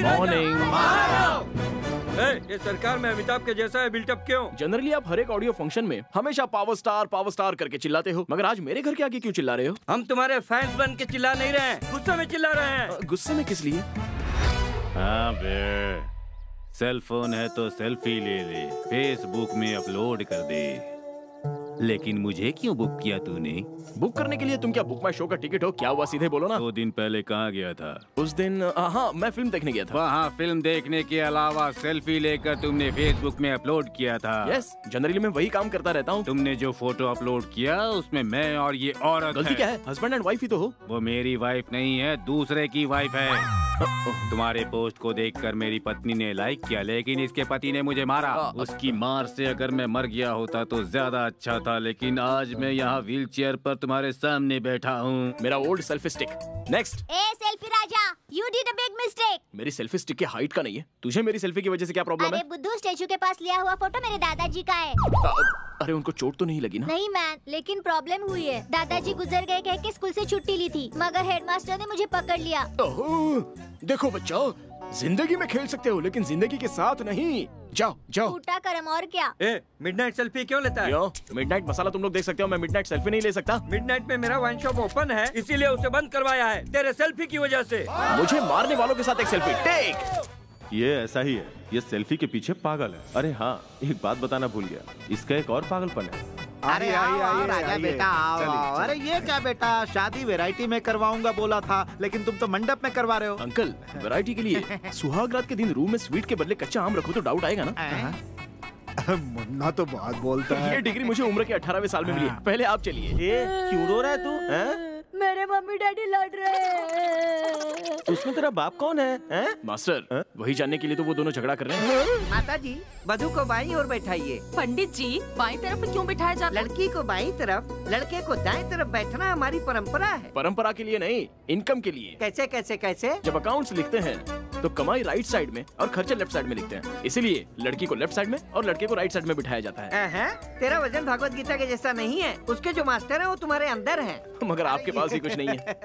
Morning. ये सरकार में अमिताभ के जैसा है बिल्टअप क्यों? जनरली आप हर एक ऑडियो फंक्शन में हमेशा पावर स्टार करके चिल्लाते हो, मगर आज मेरे घर के आगे क्यों चिल्ला रहे हो? हम तुम्हारे फैंस बन के चिल्ला नहीं रहे हैं, गुस्से में चिल्ला रहे हैं। गुस्से में किस लिए? हाँ बे, सेल फोन है तो सेल्फी ले ले, फेसबुक में अपलोड कर दे। लेकिन मुझे क्यों बुक किया तूने? बुक करने के लिए तुम क्या बुक माई शो का टिकट हो? क्या हुआ, सीधे बोलो ना। 2 दिन पहले कहाँ गया था? उस दिन हाँ, मैं फिल्म देखने गया था। वहाँ फिल्म देखने के अलावा सेल्फी लेकर तुमने फेसबुक में अपलोड किया था। यस, जनरली मैं वही काम करता रहता हूँ। तुमने जो फोटो अपलोड किया उसमें मैं और ये औरत गलती क्या है? हस्बैंड एंड वाइफ ही तो हो। वो मेरी वाइफ नहीं है, दूसरे की वाइफ है। तुम्हारे पोस्ट को देखकर मेरी पत्नी ने लाइक किया, लेकिन इसके पति ने मुझे मारा। उसकी मार से अगर मैं मर गया होता तो ज्यादा अच्छा था, लेकिन आज मैं यहाँ व्हील चेयर पर तुम्हारे सामने बैठा हूँ। मेरा old selfie stick. Next. Selfie Raja, you did a big mistake। मेरी सेल्फी स्टिक की हाइट का नहीं है, तुझे मेरी सेल्फी की वजह से क्या प्रॉब्लम है? अरे बुद्धू, स्टेचू के पास लिया हुआ फोटो मेरे दादाजी का है। अरे उनको चोट तो नहीं लगी ना? नहीं मैन, लेकिन प्रॉब्लम हुई है। दादाजी गुजर गए कह के स्कूल से छुट्टी ली थी, मगर हेडमास्टर ने मुझे पकड़ लिया। देखो बच्चा, जिंदगी में खेल सकते हो लेकिन जिंदगी के साथ नहीं। जाओ जाओ। टूटा करम और क्या? मिडनाइट सेल्फी क्यों लेता है? क्यों? मिडनाइट मसाला तुम लोग देख सकते हो, मैं मिडनाइट सेल्फी नहीं ले सकता। मिडनाइट में मेरा वाइन शॉप ओपन है, इसीलिए उसे बंद करवाया है तेरे सेल्फी की वजह से। मुझे मारने वालों के साथ एक सेल्फी टेक। ये ऐसा ही है, ये सेल्फी के पीछे पागल है। अरे हाँ, एक बात बताना भूल गया, इसका एक और पागलपन है। अरे आओ राजा बेटा, आओ। अरे ये क्या बेटा, शादी वैरायटी में करवाऊंगा बोला था, लेकिन तुम तो मंडप में करवा रहे हो। अंकल, वैरायटी के लिए सुहाग रात के दिन रूम में स्वीट के बदले कच्चा आम रखो तो डाउट आएगा ना? मुन्ना तो बहुत बोलता है। ये डिग्री मुझे उम्र के 18वें साल में मिली है। पहले आप चलिए। क्यों रो रहा है तू? मेरे मम्मी डैडी लड़ रहे हैं। उसमें तेरा बाप कौन है? मास्टर, वही जानने के लिए तो वो दोनों झगड़ा कर रहे हैं। माता जी, वधू को बाईं ओर बैठाइए। पंडित जी, बाईं तरफ क्यों बिठाया जाता है? लड़की को बाईं तरफ, लड़के को दाएं तरफ बैठना हमारी परंपरा है। परंपरा के लिए नहीं, इनकम के लिए। कैसे कैसे कैसे? जब अकाउंट्स लिखते हैं तो कमाई राइट साइड में और खर्चे लेफ्ट साइड में लिखते हैं, इसीलिए लड़की को लेफ्ट साइड में और लड़के को राइट साइड में बिठाया जाता है। तेरा वजन भगवत गीता के जैसा नहीं है, उसके जो मास्टर है वो तुम्हारे अंदर है। मगर आपके पास ही कुछ नहीं है।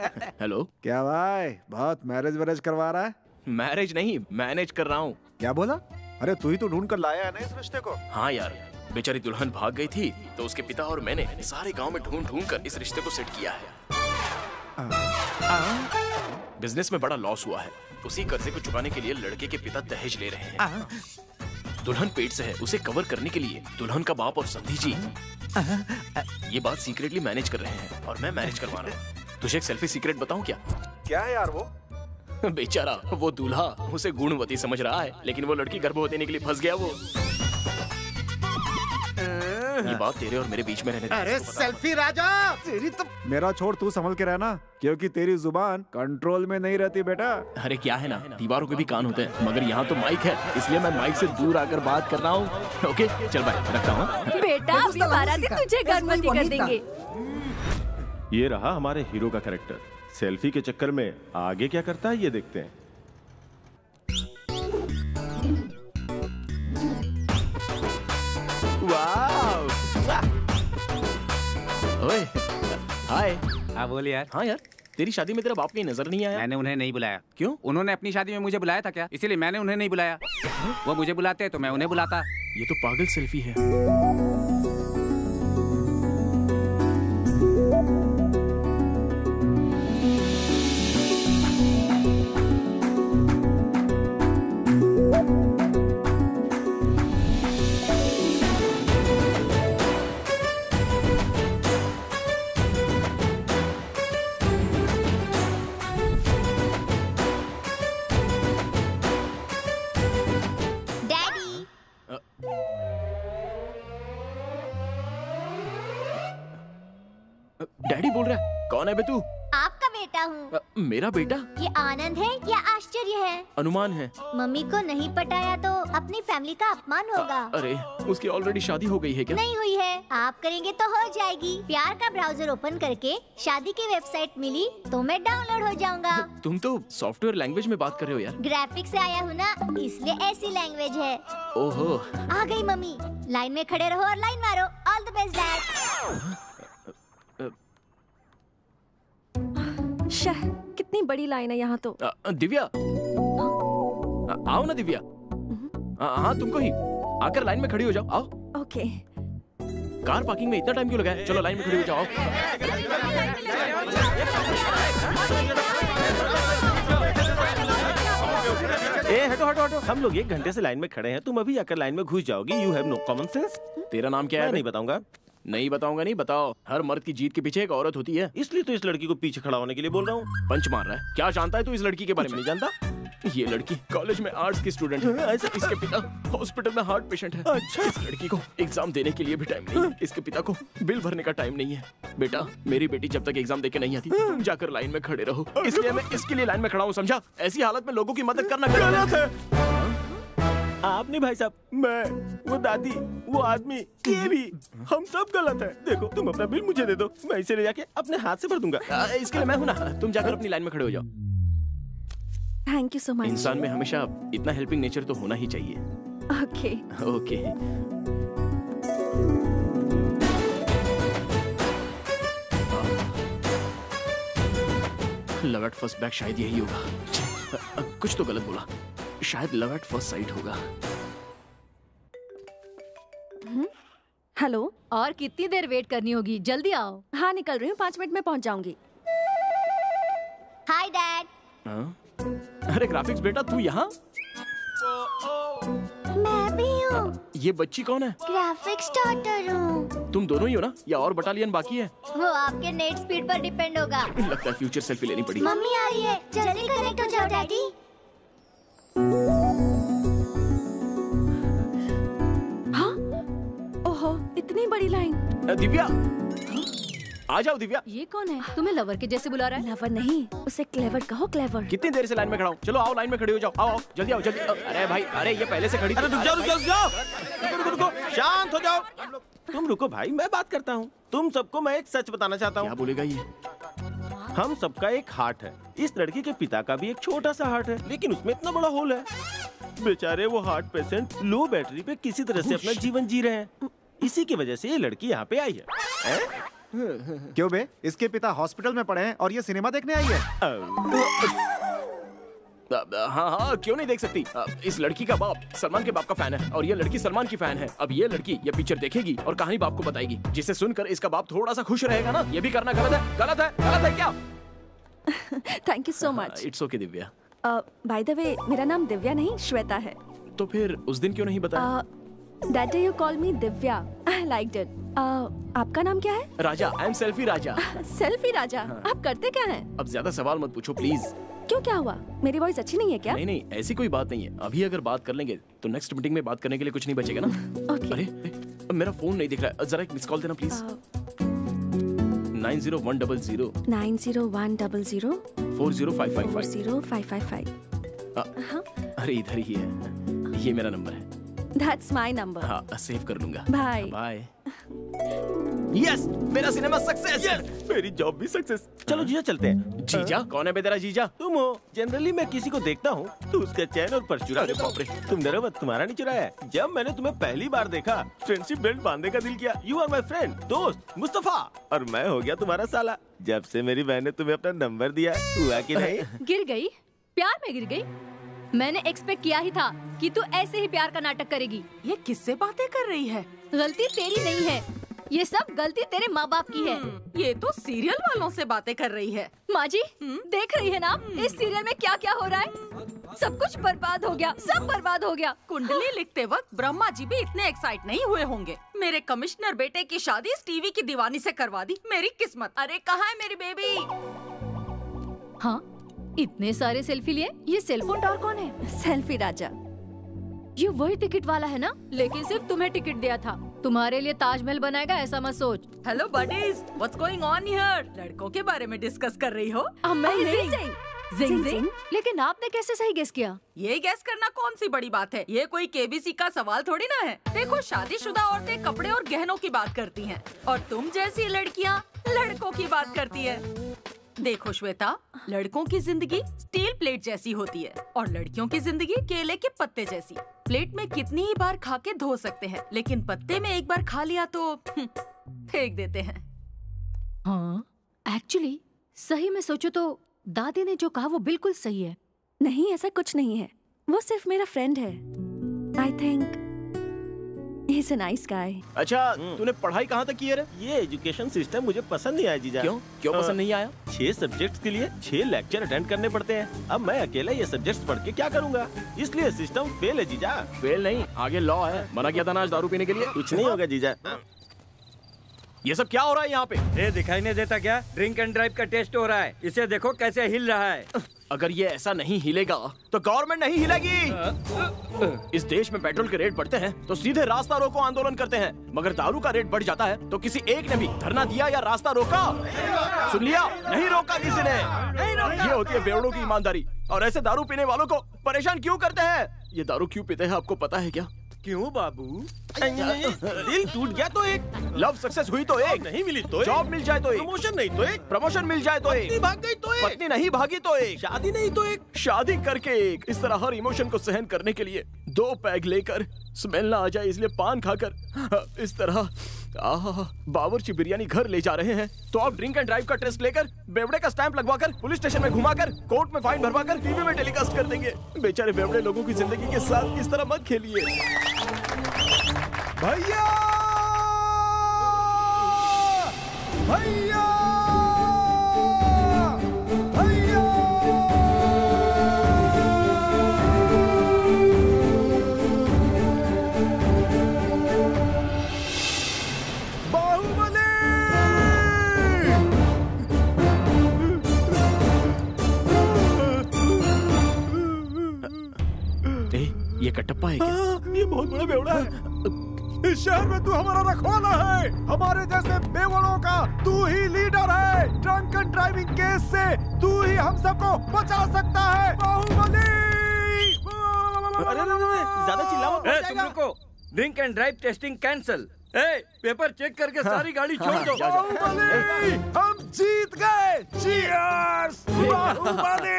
हेलो, क्या भाई, बहुत मैरिज वैरेज करवा रहा है? मैरिज नहीं, मैनेज कर रहा हूँ। क्या बोला? अरे तू ही तो ढूंढ कर लाया है ना इस रिश्ते को। हाँ यार, बेचारी दुल्हन भाग गई थी तो उसके पिता और मैंने सारे गांव में ढूंढ ढूंढ कर इस रिश्ते को सेट किया है। बिजनेस में बड़ा लॉस हुआ है, उसी कर्जे को चुकाने के लिए लड़के के पिता दहेज ले रहे हैं। दुल्हन पेट से है, उसे कवर करने के लिए दुल्हन का बाप और समधी जी ये बात सीक्रेटली मैनेज कर रहे हैं और मैं मैनेज करवा रहा हूँ। तुझे एक सेल्फी सीक्रेट बताऊं क्या? क्या है यार वो? बेचारा वो दूल्हा उसे गुणवती समझ रहा है, लेकिन वो लड़की गर्भवती देने के लिए फंस गया। वो ये बात तेरे और मेरे बीच में रहने दे। अरे सेल्फी राजा, तेरी तो मेरा छोड़, तू संभल के रहना, क्योंकि तेरी जुबान कंट्रोल में नहीं रहती बेटा। अरे क्या है ना, दीवारों के भी कान होते हैं, मगर यहाँ तो माइक है, इसलिए मैं माइक से दूर आकर बात कर रहा हूँ। ओके चल बाय, रखता हूँ। बेटा अभी बाराती तुझे गर्भवती कर देंगे। ये रहा हमारे हीरो का कैरेक्टर। सेल्फी के चक्कर में आगे क्या करता है ये देखते हैं। ओए, हाय। हाँ बोल यार। हाँ यार, तेरी शादी में तेरा बाप कहीं नजर नहीं आया? मैंने उन्हें नहीं बुलाया। क्यों? उन्होंने अपनी शादी में मुझे बुलाया था क्या? इसीलिए मैंने उन्हें नहीं बुलाया। वो मुझे बुलाते तो मैं उन्हें बुलाता। ये तो पागल सेल्फी है। डैडी बोल रहा है। कौन है बे तू? आपका बेटा हूँ। मेरा बेटा? ये आनंद है या आश्चर्य है? अनुमान है। मम्मी को नहीं पटाया तो अपनी फैमिली का अपमान होगा। अरे उसकी ऑलरेडी शादी हो गई है क्या? नहीं हुई है, आप करेंगे तो हो जाएगी। प्यार का ब्राउजर ओपन करके शादी की वेबसाइट मिली तो मैं डाउनलोड हो जाऊंगा। तुम तो सॉफ्टवेयर लैंग्वेज में बात कर रहे हो यार। ग्राफिक्स से आया हूँ ना, इसलिए ऐसी लैंग्वेज है। ओहो, आ गई मम्मी। लाइन में खड़े रहो और लाइन मारो। All the best dad. कितनी बड़ी लाइन है यहाँ तो। दिव्या, आओ ना दिव्या। हाँ तुमको ही, आकर लाइन में खड़ी हो जाओ। आओ। ओके। कार पार्किंग में इतना टाइम क्यों लगाया? चलो लाइन में खड़ी हो जाओ। ए हटो हटो हटो, हम लोग 1 घंटे से लाइन में खड़े हैं, तुम अभी आकर लाइन में घुस जाओगी। You have no common sense. तेरा नाम क्या है? नहीं बताऊंगा। नहीं बताऊंगा नहीं, बताओ। हर मर्द की जीत के पीछे एक औरत होती है। इसलिए तो इस लड़की को पीछे खड़ा होने के लिए बोल रहा हूँ। पंच मार रहा है। क्या जानता है तू इस लड़की के बारे में? नहीं जानता। ये लड़की कॉलेज में आर्ट्स की स्टूडेंट है। ऐसे इसके पिता हॉस्पिटल में हार्ट पेशेंट है। अच्छा। इस लड़की को एग्जाम देने के लिए भी टाइम नहीं है। इसके पिता को बिल भरने का टाइम नहीं है। बेटा, मेरी बेटी जब तक एग्जाम देके नहीं आती, तुम जाकर लाइन में खड़े रहो। इसलिए मैं इसके लिए लाइन में खड़ा हूँ, समझा? ऐसी हालत में लोगों की मदद करना गलत है। आप नहीं भाई साहब, मैं, वो दादी, वो आदमी, ये भी, हम सब गलत है। देखो तुम अपना बिल मुझे दे दो, मैं इसे ले जाके अपने हाथ से भर दूंगा। इसके लिए मैं हूँ ना। तुम जाकर अपनी लाइन में खड़े हो जाओ। Thank you so much. इंसान में हमेशा इतना हेल्पिंग नेचर तो होना ही चाहिए। Okay okay. Love at first back शायद यही होगा। कुछ तो गलत बोला। शायद लव एट फर्स्ट साइट होगा। हेलो। और कितनी देर वेट करनी होगी? जल्दी आओ। हाँ निकल रही हूँ, 5 मिनट में पहुँच जाऊंगी। Hi dad. अरे ग्राफिक्स बेटा, तू यहाँ? मैं भी हूँ। ये बच्ची कौन है? ग्राफिक्स डॉटर हूँ। तुम दोनों ही हो ना, या और बटालियन बाकी है? वो आपके नेट स्पीड पर डिपेंड होगा। लगता है फ्यूचर सेल्फी लेनी पड़ेगी। मम्मी आ रही है, जल्दी कनेक्ट हो जाओ डैडी। हाँ? ओहो, इतनी बड़ी लाइन। दिव्या, आ जाओ दिव्या। ये कौन है? तुम्हें लवर के जैसे बुला रहा है? लवर नहीं, उसे क्लेवर कहो, क्लेवर। कितनी देर से लाइन में खड़ा हूँ? चलो आओ, लाइन में खड़े हो जाओ। आओ आओ, जल्दी आओ जल्दी। अरे भाई, अरे ये पहले से खड़ी थी। अरे रुक जाओ रुक जाओ रुक जाओ, रुको रुको, शांत हो जाओ। तुम रुको भाई, मैं बात करता हूँ। तुम सबको मैं एक सच बताना चाहता हूँ। क्या बोलेगा ये? हम सबका एक हार्ट है। इस लड़की के पिता का भी एक छोटा सा हार्ट है, लेकिन उसमें इतना बड़ा होल है। बेचारे वो हार्ट पेशेंट लो बैटरी पे किसी तरह से अपना जीवन जी रहे हैं। इसी की वजह से ये लड़की यहाँ पे आई है। क्यों बे? इसके पिता हॉस्पिटल में पड़े हैं और ये सिनेमा देखने आई है। हाँ हाँ, क्यों नहीं देख सकती? इस लड़की का बाप सलमान के बाप का फैन है और ये लड़की सलमान की फैन है। अब ये लड़की ये पिक्चर देखेगी और कहानी बाप को बताएगी, जिसे सुनकर इसका बाप थोड़ा सा खुश रहेगा ना। ये भी करना गलत है? गलत है? गलत है क्या? Thank you so much. It's okay Divya. By the way, मेरा नाम दिव्या नहीं श्वेता है। तो फिर उस दिन क्यों नहीं बताया? That day you called me Divya. I liked it. आपका नाम क्या है? Raja. I am selfie Raja. Selfie Raja? आप करते क्या हैं? अब ज्यादा सवाल मत पूछो प्लीज। क्यों, क्या हुआ? मेरी वॉइस अच्छी नहीं है क्या? नहीं नहीं, ऐसी कोई बात नहीं है। अभी अगर बात कर लेंगे तो नेक्स्ट मीटिंग में बात करने के लिए कुछ नहीं बचेगा ना। Okay. अरे मेरा फोन नहीं दिख रहा है, जरा एक मिस कॉल देना प्लीज। 90100 90100 40555। 40555। अरे इधर ही है, ये मेरा नंबर है। That's my number. हाँ, सेव कर लूंगा। Bye bye. यस, मेरा सिनेमा सक्सेस। मेरी जॉब भी सक्सेस। चलो जीजा चलते हैं। जीजा? कौन है बे तेरा जीजा? तुम हो। जनरली मैं किसी को देखता हूँ तो उसका चैन और पर्स चुरा लेता हूँ। तुम डरो मत, तुम्हारा नहीं चुराया है। जब मैंने तुम्हें पहली बार देखा, फ्रेंडशिप बेल्ट बांधने का दिल किया। यू आर माई फ्रेंड, दोस्त मुस्तफा, और मैं हो गया तुम्हारा साला। जब से मेरी बहन ने तुम्हें अपना नंबर दिया, हुआ कि नहीं? गिर गई? प्यार में गिर गई? मैंने एक्सपेक्ट किया ही था कि तू ऐसे ही प्यार का नाटक करेगी। ये किससे बातें कर रही है? गलती तेरी नहीं है, ये सब गलती तेरे माँ बाप की है। ये तो सीरियल वालों से बातें कर रही है। माँ जी, देख रही है ना इस सीरियल में क्या क्या हो रहा है? सब कुछ बर्बाद हो गया, सब बर्बाद हो गया। कुंडली लिखते वक्त ब्रह्मा जी भी इतने एक्साइट नहीं हुए होंगे। मेरे कमिश्नर बेटे की शादी इस टीवी की दीवानी से करवा दी। मेरी किस्मत। अरे कहाँ है मेरी बेबी? हाँ, इतने सारे सेल्फी लिए। ये सेलफोन टॉर कौन है? सेल्फी राजा। ये वही टिकट वाला है ना? लेकिन सिर्फ तुम्हें टिकट दिया था, तुम्हारे लिए ताजमहल बनाएगा ऐसा मत सोच। Hello buddies, what's going on here? लड़कों के बारे में डिस्कस कर रही हो? अमेजिंग। जिंग जिंग। लेकिन आपने कैसे सही गेस किया? ये गेस करना कौन सी बड़ी बात है? ये कोई केबीसी का सवाल थोड़ी ना है। देखो, शादीशुदा औरतें कपड़े और गहनों की बात करती हैं और तुम जैसी लड़कियाँ लड़कों की बात करती है। देखो श्वेता, लड़कों की जिंदगी स्टील प्लेट जैसी होती है और लड़कियों की जिंदगी केले के पत्ते जैसी। प्लेट में कितनी ही बार खा के धो सकते हैं, लेकिन पत्ते में एक बार खा लिया तो फेंक देते हैं। हाँ, एक्चुअली सही में सोचो तो दादी ने जो कहा वो बिल्कुल सही है। नहीं, ऐसा कुछ नहीं है। वो सिर्फ मेरा फ्रेंड है। I think he is a nice guy. अच्छा, तूने पढ़ाई कहाँ तक की है रे? ये एजुकेशन सिस्टम मुझे पसंद नहीं आया जीजा। क्यों पसंद नहीं आया? 6 सब्जेक्ट्स के लिए 6 लेक्चर अटेंड करने पड़ते हैं। अब मैं अकेला ये सब्जेक्ट्स पढ़ के क्या करूँगा? इसलिए सिस्टम फेल है जीजा। फेल नहीं, आगे लॉ है। मना किया था ना आज दारू पीने के लिए। कुछ नहीं होगा जीजा। ये सब क्या हो रहा है यहाँ पे? ये दिखाई नहीं देता क्या? ड्रिंक एंड ड्राइव का टेस्ट हो रहा है। इसे देखो कैसे हिल रहा है। अगर ये ऐसा नहीं हिलेगा तो गवर्नमेंट नहीं हिलेगी। इस देश में पेट्रोल के रेट बढ़ते हैं तो सीधे रास्ता रोको आंदोलन करते हैं, मगर दारू का रेट बढ़ जाता है तो किसी एक ने भी धरना दिया या रास्ता रोका? सुन लिया? नहीं रोका किसी ने। ये होती है बेवड़ों की ईमानदारी। और ऐसे दारू पीने वालों को परेशान क्यों करते हैं? ये दारू क्यों पीते हैं आपको पता है क्या? क्यों बाबू? दिल टूट गया तो एक, लव सक्सेस हुई तो एक, नहीं मिली तो एक, जॉब मिल जाए तो एक, प्रमोशन नहीं तो एक, प्रमोशन मिल जाए तो एक, पत्नी भाग गई तो एक, पत्नी नहीं भागी तो एक, शादी नहीं तो एक, शादी करके एक। इस तरह हर इमोशन को सहन करने के लिए 2 पैग लेकर, स्मेल ना आ जाए इसलिए पान खाकर, इस तरह बावर्ची बिरयानी घर ले जा रहे हैं। तो आप ड्रिंक एंड ड्राइव का टेस्ट लेकर, बेवड़े का स्टैंप लगवाकर, पुलिस स्टेशन में घुमाकर, कोर्ट में फाइन भरवाकर, टीवी में टेलीकास्ट कर देंगे। बेचारे बेवड़े लोगों की जिंदगी के साथ इस तरह मत खेलिए। भैया, भैया, भैया, बाहुबली! ये कटप्पा है क्या? ये बहुत बड़ा बेवड़ा है। इस शहर में तू हमारा रखवाला है। हमारे जैसे बेवड़ों का तू ही लीडर है। ड्रंक एंड ड्राइविंग केस से तू ही हम सबको बचा सकता है। बाहुबली! अरे ज्यादा चिल्ला मत। तुम रुको। Drink and drive testing cancel. Paper check करके सारी गाड़ी छोड़ दो। बाहुबली! हम जीत गए। चीयर्स! बाहुबली!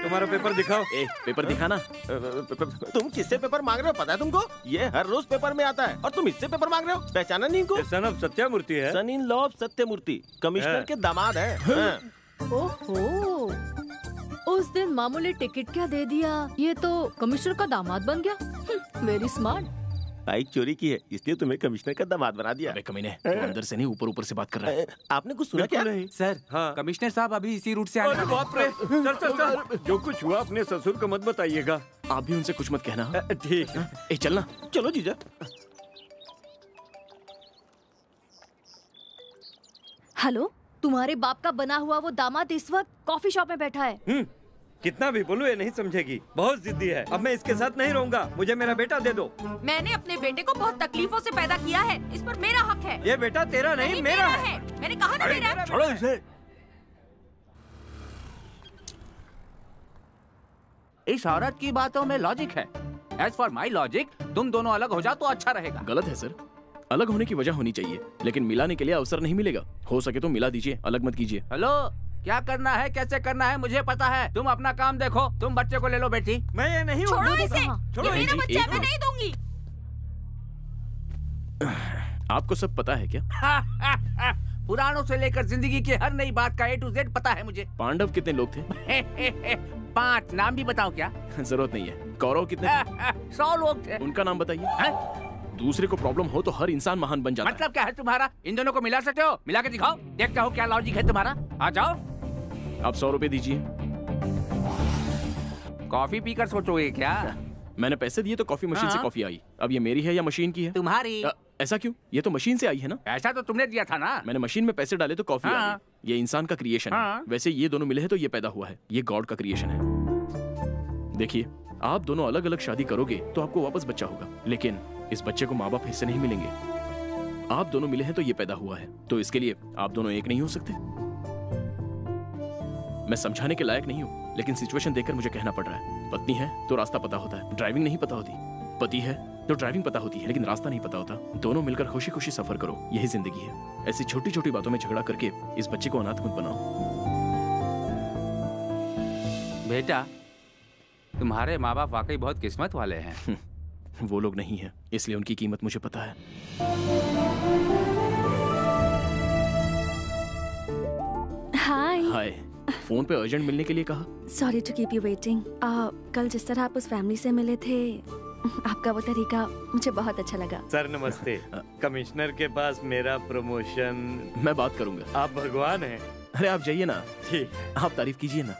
तुम्हारा पेपर दिखाओ। पेपर दिखाना। तुम किससे पेपर मांग रहे हो पता है तुमको? ये हर रोज पेपर में आता है और तुम इससे पेपर मांग रहे हो? पहचाना नहीं इनको? सन ऑफ सत्यमूर्ति है। Son in law of Satyamurthy, commissioner के दामाद है। ओहो, उस दिन मामूली टिकट क्या दे दिया, ये तो कमिश्नर का दामाद बन गया। Very smart. बाइक चोरी की है इसलिए तुम्हें कमिश्नर का दामाद बना दिया। अबे कमीने, तू अंदर से नहीं ऊपर ऊपर से बात कर रहा है। आपने कुछ सुना क्या? नहीं सर, हाँ। कमिश्नर साहब अभी इसी रूट से आने वाले हैं। बाप रे! सर, जो कुछ हुआ अपने ससुर को मत बताइएगा। आप भी उनसे कुछ मत कहना। ठीक है। चलना। चलो जीजा। हेलो, तुम्हारे बाप का बना हुआ वो दामाद इस वक्त कॉफी शॉप में बैठा है। कितना भी बोलूं ये नहीं समझेगी। बहुत जिद्दी है। अब मैं इसके साथ नहीं रहूंगा। मुझे मेरा बेटा दे दो। मैंने अपने बेटे को बहुत तकलीफों से पैदा किया है। इस पर मेरा हक है। ये बेटा तेरा नहीं मेरा है। मैंने कहा ना मेरा। छोड़ो इसे। इस औरत की बातों में लॉजिक है। एज फॉर माई लॉजिक, तुम दोनों अलग हो जाओ तो अच्छा रहेगा। गलत है सर। अलग होने की वजह होनी चाहिए, लेकिन मिलाने के लिए अवसर नहीं मिलेगा। हो सके तो मिला दीजिए, अलग मत कीजिए। हेलो, क्या करना है, कैसे करना है मुझे पता है। तुम अपना काम देखो। तुम बच्चे को ले लो बेटी। मैं ये नहीं। छोड़ो इसे। छोड़ो। ये मेरा बच्चा है, मैं नहीं दूंगी। आपको सब पता है क्या? पुरानों से लेकर जिंदगी की हर नई बात का A to Z पता है मुझे। पांडव कितने लोग थे? 5 नाम भी बताओ क्या? जरूरत नहीं है। कौरव कितने थे? 100 लोग थे। उनका नाम बताइए। दूसरे को प्रॉब्लम हो तो हर इंसान महान बन जाता है। मतलब क्या है तुम्हारा? इन दोनों को मिला सकते हो? मिला के दिखाओ, देखता हूँ क्या लॉजिक है तुम्हारा। आ जाओ। आप 100 रुपए दीजिए। कॉफी पीकर सोचोगे क्या? मैंने पैसे दिए तो कॉफी मशीन से कॉफी आई। अब ये मेरी है या मशीन की है? तुम्हारी। ऐसा क्यों? ये तो मशीन से आई है ना। ऐसा तो तुमने दिया था ना। मैंने मशीन में पैसे डाले तो कॉफी आ गई। ये इंसान का क्रिएशन है। वैसे ये दोनों मिले हैं तो ये पैदा हुआ है। ये गॉड का क्रिएशन है। देखिए, आप दोनों अलग अलग शादी करोगे तो आपको वापस बच्चा होगा, लेकिन इस बच्चे को माँ बाप फिर से नहीं मिलेंगे। आप दोनों मिले हैं तो ये पैदा हुआ है, तो इसके लिए आप दोनों एक नहीं हो सकते। मैं समझाने के लायक नहीं हूँ, लेकिन सिचुएशन देखकर मुझे कहना पड़ रहा है। पत्नी है तो रास्ता पता होता है, ड्राइविंग नहीं पता होती। पति है तो ड्राइविंग पता होती है, लेकिन रास्ता नहीं पता होता। दोनों मिलकर खुशी खुशी सफर करो, यही जिंदगी है। ऐसी छोटी छोटी बातों में झगड़ा करके इस बच्चे को अनाथ मत बनाओ। बेटा, तुम्हारे माँ बाप वाकई बहुत किस्मत वाले हैं। वो लोग नहीं है, इसलिए उनकी कीमत मुझे पता है। हाय। हाय। फोन पे अर्जेंट मिलने के लिए कहा। Sorry to keep you waiting. कल जिस तरह आप उस फैमिली से मिले थे, आपका वो तरीका मुझे बहुत अच्छा लगा। सर नमस्ते। कमिश्नर के पास मेरा प्रमोशन। मैं बात करूंगा। आप भगवान हैं। अरे आप जाइए ना। ठीक, आप तारीफ कीजिए ना।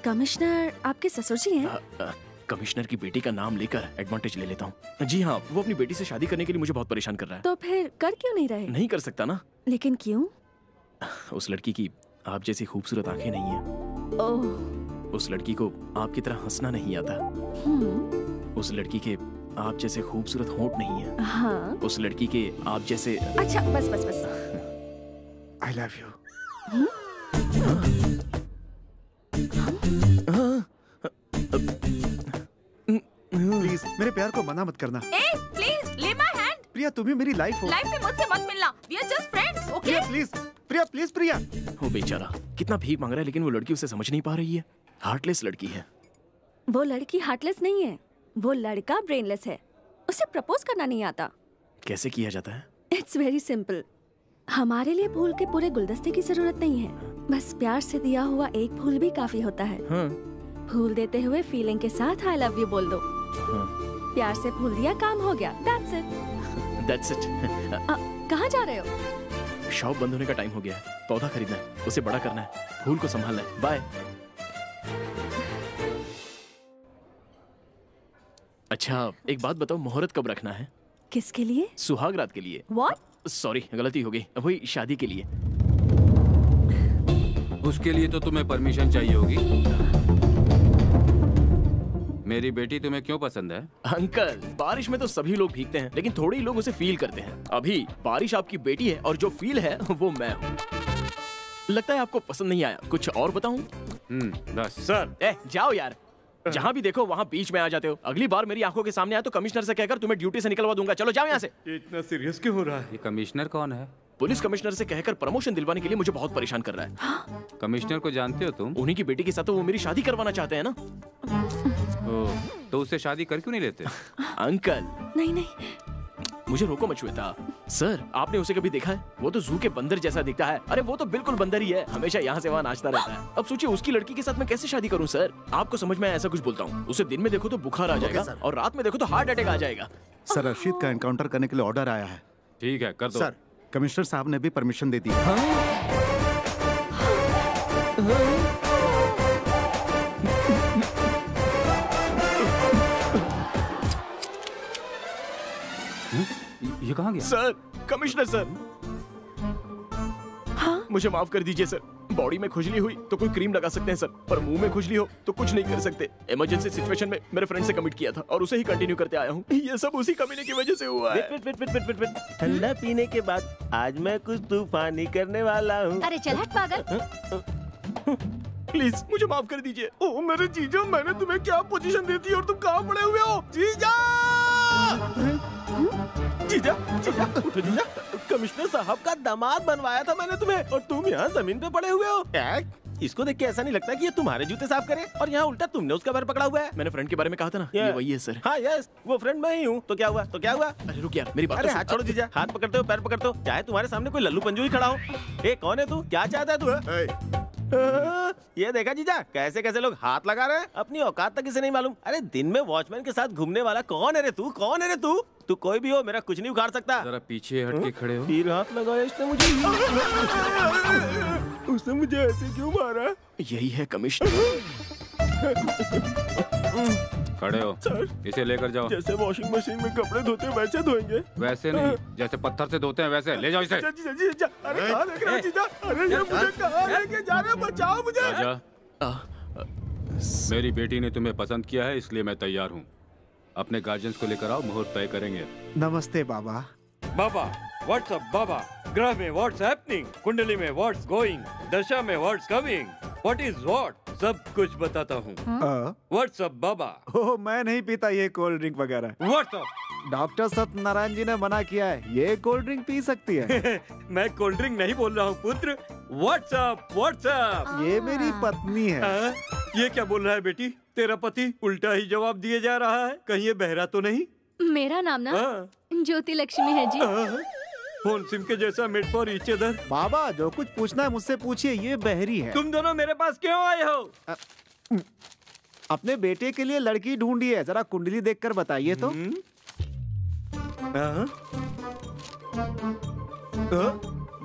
कमिश्नर आपके ससुर जी हैं? कमिश्नर की बेटी का नाम लेकर एडवांटेज ले लेता हूँ। जी हाँ, वो अपनी बेटी से शादी करने के लिए मुझे बहुत परेशान कर रहा है। तो फिर कर क्यों नहीं रहे? नहीं कर सकता ना। लेकिन क्यों? उस लड़की की आप जैसी खूबसूरत आंखें नहीं है। ओह। उस लड़की को आपकी तरह हंसना नहीं आता। उस लड़की के आप जैसे खूबसूरत होंठ नहीं है। हाँ। उस लड़की के आप जैसे। अच्छा बस बस बस। I love you. प्लीज मेरे प्यार को मना मत करना। प्लीज ले माय हैंड। प्रिया तुम ही मेरी लाइफ हो। लाइफ में मुझसे मत मिलना। We are just friends, okay? Please Priya, please Priya. वो बेचारा कितना भीख मांग रहा है, लेकिन वो लड़की उसे समझ नहीं पा रही है। हार्टलेस लड़की है। वो लड़की हार्टलेस नहीं है, वो लड़का ब्रेनलेस है। उसे प्रपोज करना नहीं आता। कैसे किया जाता है? It's very simple. हमारे लिए फूल के पूरे गुलदस्ते की जरूरत नहीं है, बस प्यार से दिया हुआ एक फूल भी काफी होता है। हाँ। फूल देते हुए फीलिंग के साथ आई लव यू बोल दो। हाँ। प्यार से फूल दिया, काम हो गया। That's it. That's it. कहाँ जा रहे हो? शॉप बंद होने का टाइम हो गया है। पौधा खरीदना है, उसे बड़ा करना है, फूल को संभालना है। बाय। अच्छा एक बात बताओ, मुहूर्त कब रखना है? किसके लिए? सुहाग रात के लिए। What? सॉरी गलती हो गई, वही शादी के लिए। उसके लिए तो तुम्हें परमिशन चाहिए होगी। मेरी बेटी तुम्हें क्यों पसंद है? अंकल बारिश में तो सभी लोग भीगते हैं, लेकिन थोड़े ही लोग उसे फील करते हैं। अभी बारिश आपकी बेटी है और जो फील है वो मैं हूँ। लगता है आपको पसंद नहीं आया, कुछ और बताऊं? बस। सर जाओ यार, जहाँ भी देखो वहाँ बीच में आ जाते हो। अगली बार मेरी आंखों के सामने आए तो कमिश्नर से कहकर तुम्हें ड्यूटी से निकलवा दूंगा। चलो जाओ यहाँ से। इतना सीरियस क्यों हो रहा है? ये कमिश्नर कौन है? पुलिस कमिश्नर से कहकर प्रमोशन दिलवाने के लिए मुझे बहुत परेशान कर रहा है। कमिश्नर को जानते हो तुम? उन्हीं की बेटी के साथ तो वो मेरी शादी करवाना चाहते हैं ना। तो उससे शादी कर क्यों नहीं लेते? अंकल नहीं नहीं, मुझे रोको मत श्वेता। सर आपने उसे कभी देखा है? वो तो जू के बंदर जैसा दिखता है। अरे वो तो बिल्कुल बंदर ही है, हमेशा यहाँ से वहाँ नाचता रहता है। अब सोचिए उसकी लड़की के साथ मैं कैसे शादी करूँ? सर आपको समझ में ऐसा कुछ बोलता हूँ, उसे दिन में देखो तो बुखार आ जाएगा और रात में देखो तो हार्ट अटैक आ जाएगा। सर रशीद का एनकाउंटर करने के लिए ऑर्डर आया है। ठीक है कर दो। सर कमिश्नर साहब ने भी परमिशन दे दी। ये कहाँ गया? Sir commissioner sir. हाँ? मुझे माफ कर दीजिए सर। बॉडी में खुजली हुई तो कोई क्रीम लगा सकते हैं सर, पर मुंह में खुजली हो तो कुछ नहीं कर सकते। इमरजेंसी सिचुएशन में मेरे फ्रेंड से कमिट किया था और उसे ही कंटिन्यू करते आया हूँ। ये सब उसी कमीने की वजह से हुआ है। वेट। ठंडा पीने के बाद आज मैं कुछ तूफानी करने वाला हूँ। अरे चल हट पागल। प्लीज मुझे माफ कर दीजिए। ओ मेरे जीजा, मैंने तुम्हें क्या पोजीशन दी थी और तुम कहाँ पड़े हुए हो? जीजा जीजा जीजा उठो जीजा। कमिश्नर साहब का दामाद बनवाया था मैंने तुम्हें और तुम यहाँ जमीन पे पड़े हुए हो। इसको देख के ऐसा नहीं लगता कि ये तुम्हारे जूते साफ करे और यहाँ उल्टा तुमने उसका पैर पकड़ा हुआ है। मैंने फ्रेंड के बारे में कहा था ना, ये वही है सर। हाँ यस, वो फ्रेंड मैं ही हूँ। तो क्या हुआ? अरे रुक यार मेरी बात। अरे हाथ छोड़ो जीजा, हाथ पकड़ते हो पैर पकड़ते हो, चाहे तुम्हारे सामने कोई लल्लू पंजू ही खड़ा हो। ए कौन है तू? क्या चाहता है तू? ये देखा जीजा कैसे कैसे लोग हाथ लगा रहे हैं, अपनी औकात तक इसे नहीं मालूम। अरे दिन में वॉचमैन के साथ घूमने वाला कौन है रे तू? कौन है रे तू? तू कोई भी हो, मेरा कुछ नहीं उखाड़ सकता। जरा पीछे हट के खड़े हो। तीर हाथ लगाया इसने मुझे। उसने मुझे ऐसे क्यों मारा? यही है कमिश्नर। खड़े हो सर, इसे लेकर जाओ। जैसे वॉशिंग मशीन में कपड़े धोते वैसे धोएंगे? वैसे नहीं, जैसे पत्थर से धोते हैं वैसे। ले जाओ इसे। जीजा, अरे कहाँ लेके रहे जीजा? अरे ये मुझे कहाँ लेके जा रहे हैं? बचाओ मुझे। मेरी बेटी ने तुम्हें पसंद किया है, इसलिए मैं तैयार हूँ। अपने गार्जियंस को लेकर आओ, मुहूर्त तय करेंगे। नमस्ते बाबा। बाबा व्हाट्सअप बाबा, ग्रह में व्हाट्स हैपनिंग, कुंडली में व्हाट्स गोइंग, दशा में what's coming, what is what, सब कुछ बताता हूँ। व्हाट्सअप बाबा। ओह मैं नहीं पीता ये कोल्ड ड्रिंक वगैरह। व्हाट्सअप। डॉक्टर सत्यनारायण जी ने मना किया है, ये कोल्ड ड्रिंक पी सकती है। मैं कोल्ड ड्रिंक नहीं बोल रहा हूँ पुत्र, व्हाट्सअप व्हाट्सअप। ये मेरी पत्नी है। ये क्या बोल रहा है बेटी? तेरा पति उल्टा ही जवाब दिए जा रहा है, कहीं ये बहरा तो नहीं? मेरा नाम ना ज्योति लक्ष्मी है जी। फोन सिम के जैसा मेड फॉर ईच अदर। बाबा जो कुछ पूछना है मुझसे पूछिए, ये बहरी है। तुम दोनों मेरे पास क्यों आए हो? अपने बेटे के लिए लड़की ढूंढी है, जरा कुंडली देखकर बताइए तो।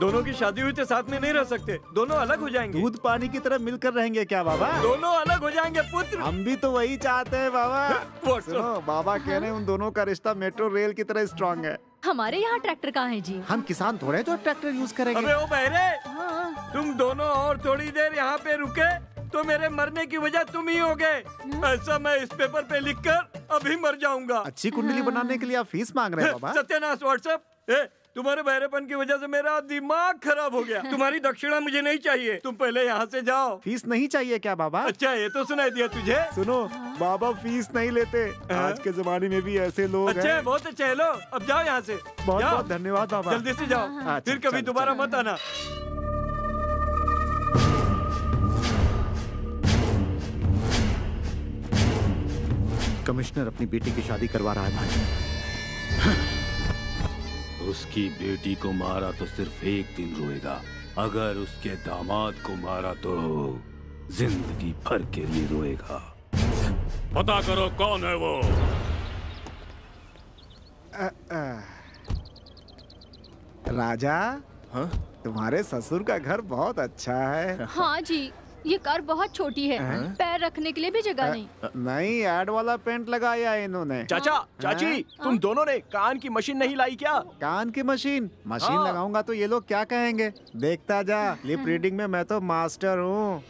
दोनों की शादी हुई तो साथ में नहीं रह सकते, दोनों अलग हो जाएंगे। दूध पानी की तरह मिलकर रहेंगे क्या बाबा? दोनों अलग हो जाएंगे पुत्र। हम भी तो वही चाहते हैं बाबा। सुनो, बाबा कह रहे हैं उन दोनों का रिश्ता मेट्रो रेल की तरह स्ट्रांग है। हमारे यहाँ ट्रैक्टर कहाँ है जी? हम किसान थोड़े जो ट्रैक्टर यूज करेंगे। अबे ओ बहरे, तुम दोनों और थोड़ी देर यहाँ पे रुके तो मेरे मरने की वजह तुम ही हो गए। ऐसा मैं इस पेपर पे लिखकर अभी मर जाऊंगा। अच्छी कुंडली बनाने के लिए आप फीस मांग रहे हैं बाबा? सत्यानाश व्हाट्सएप। तुम्हारे बहरेपन की वजह से मेरा दिमाग खराब हो गया। तुम्हारी दक्षिणा मुझे नहीं चाहिए, तुम पहले यहाँ से जाओ। फीस नहीं चाहिए क्या बाबा? अच्छा ये तो सुनाई दिया तुझे। सुनो बाबा फीस नहीं लेते, आज के जमाने में भी ऐसे लोग अच्छा हैं। है, बहुत अच्छा है, लो अब जाओ यहाँ से। बहुत बहुत धन्यवाद बाबा। जल्दी से जाओ, फिर कभी दोबारा मत आना। कमिश्नर अपनी बेटी की शादी करवा रहा है भाई। उसकी बेटी को मारा तो सिर्फ एक दिन रोएगा, अगर उसके दामाद को मारा तो जिंदगी भर के लिए रोएगा। पता करो कौन है वो। राजा, हाँ? तुम्हारे ससुर का घर बहुत अच्छा है। हाँ जी, ये कार बहुत छोटी है, पैर रखने के लिए भी जगह नहीं। नहीं, ऐड वाला पेंट लगाया है इन्होंने। चाचा, चाची, तुम दोनों ने कान की मशीन नहीं लाई क्या? कान की मशीन लगाऊंगा तो ये लोग क्या कहेंगे? देखता जा, लिप रीडिंग में मैं तो मास्टर हूँ।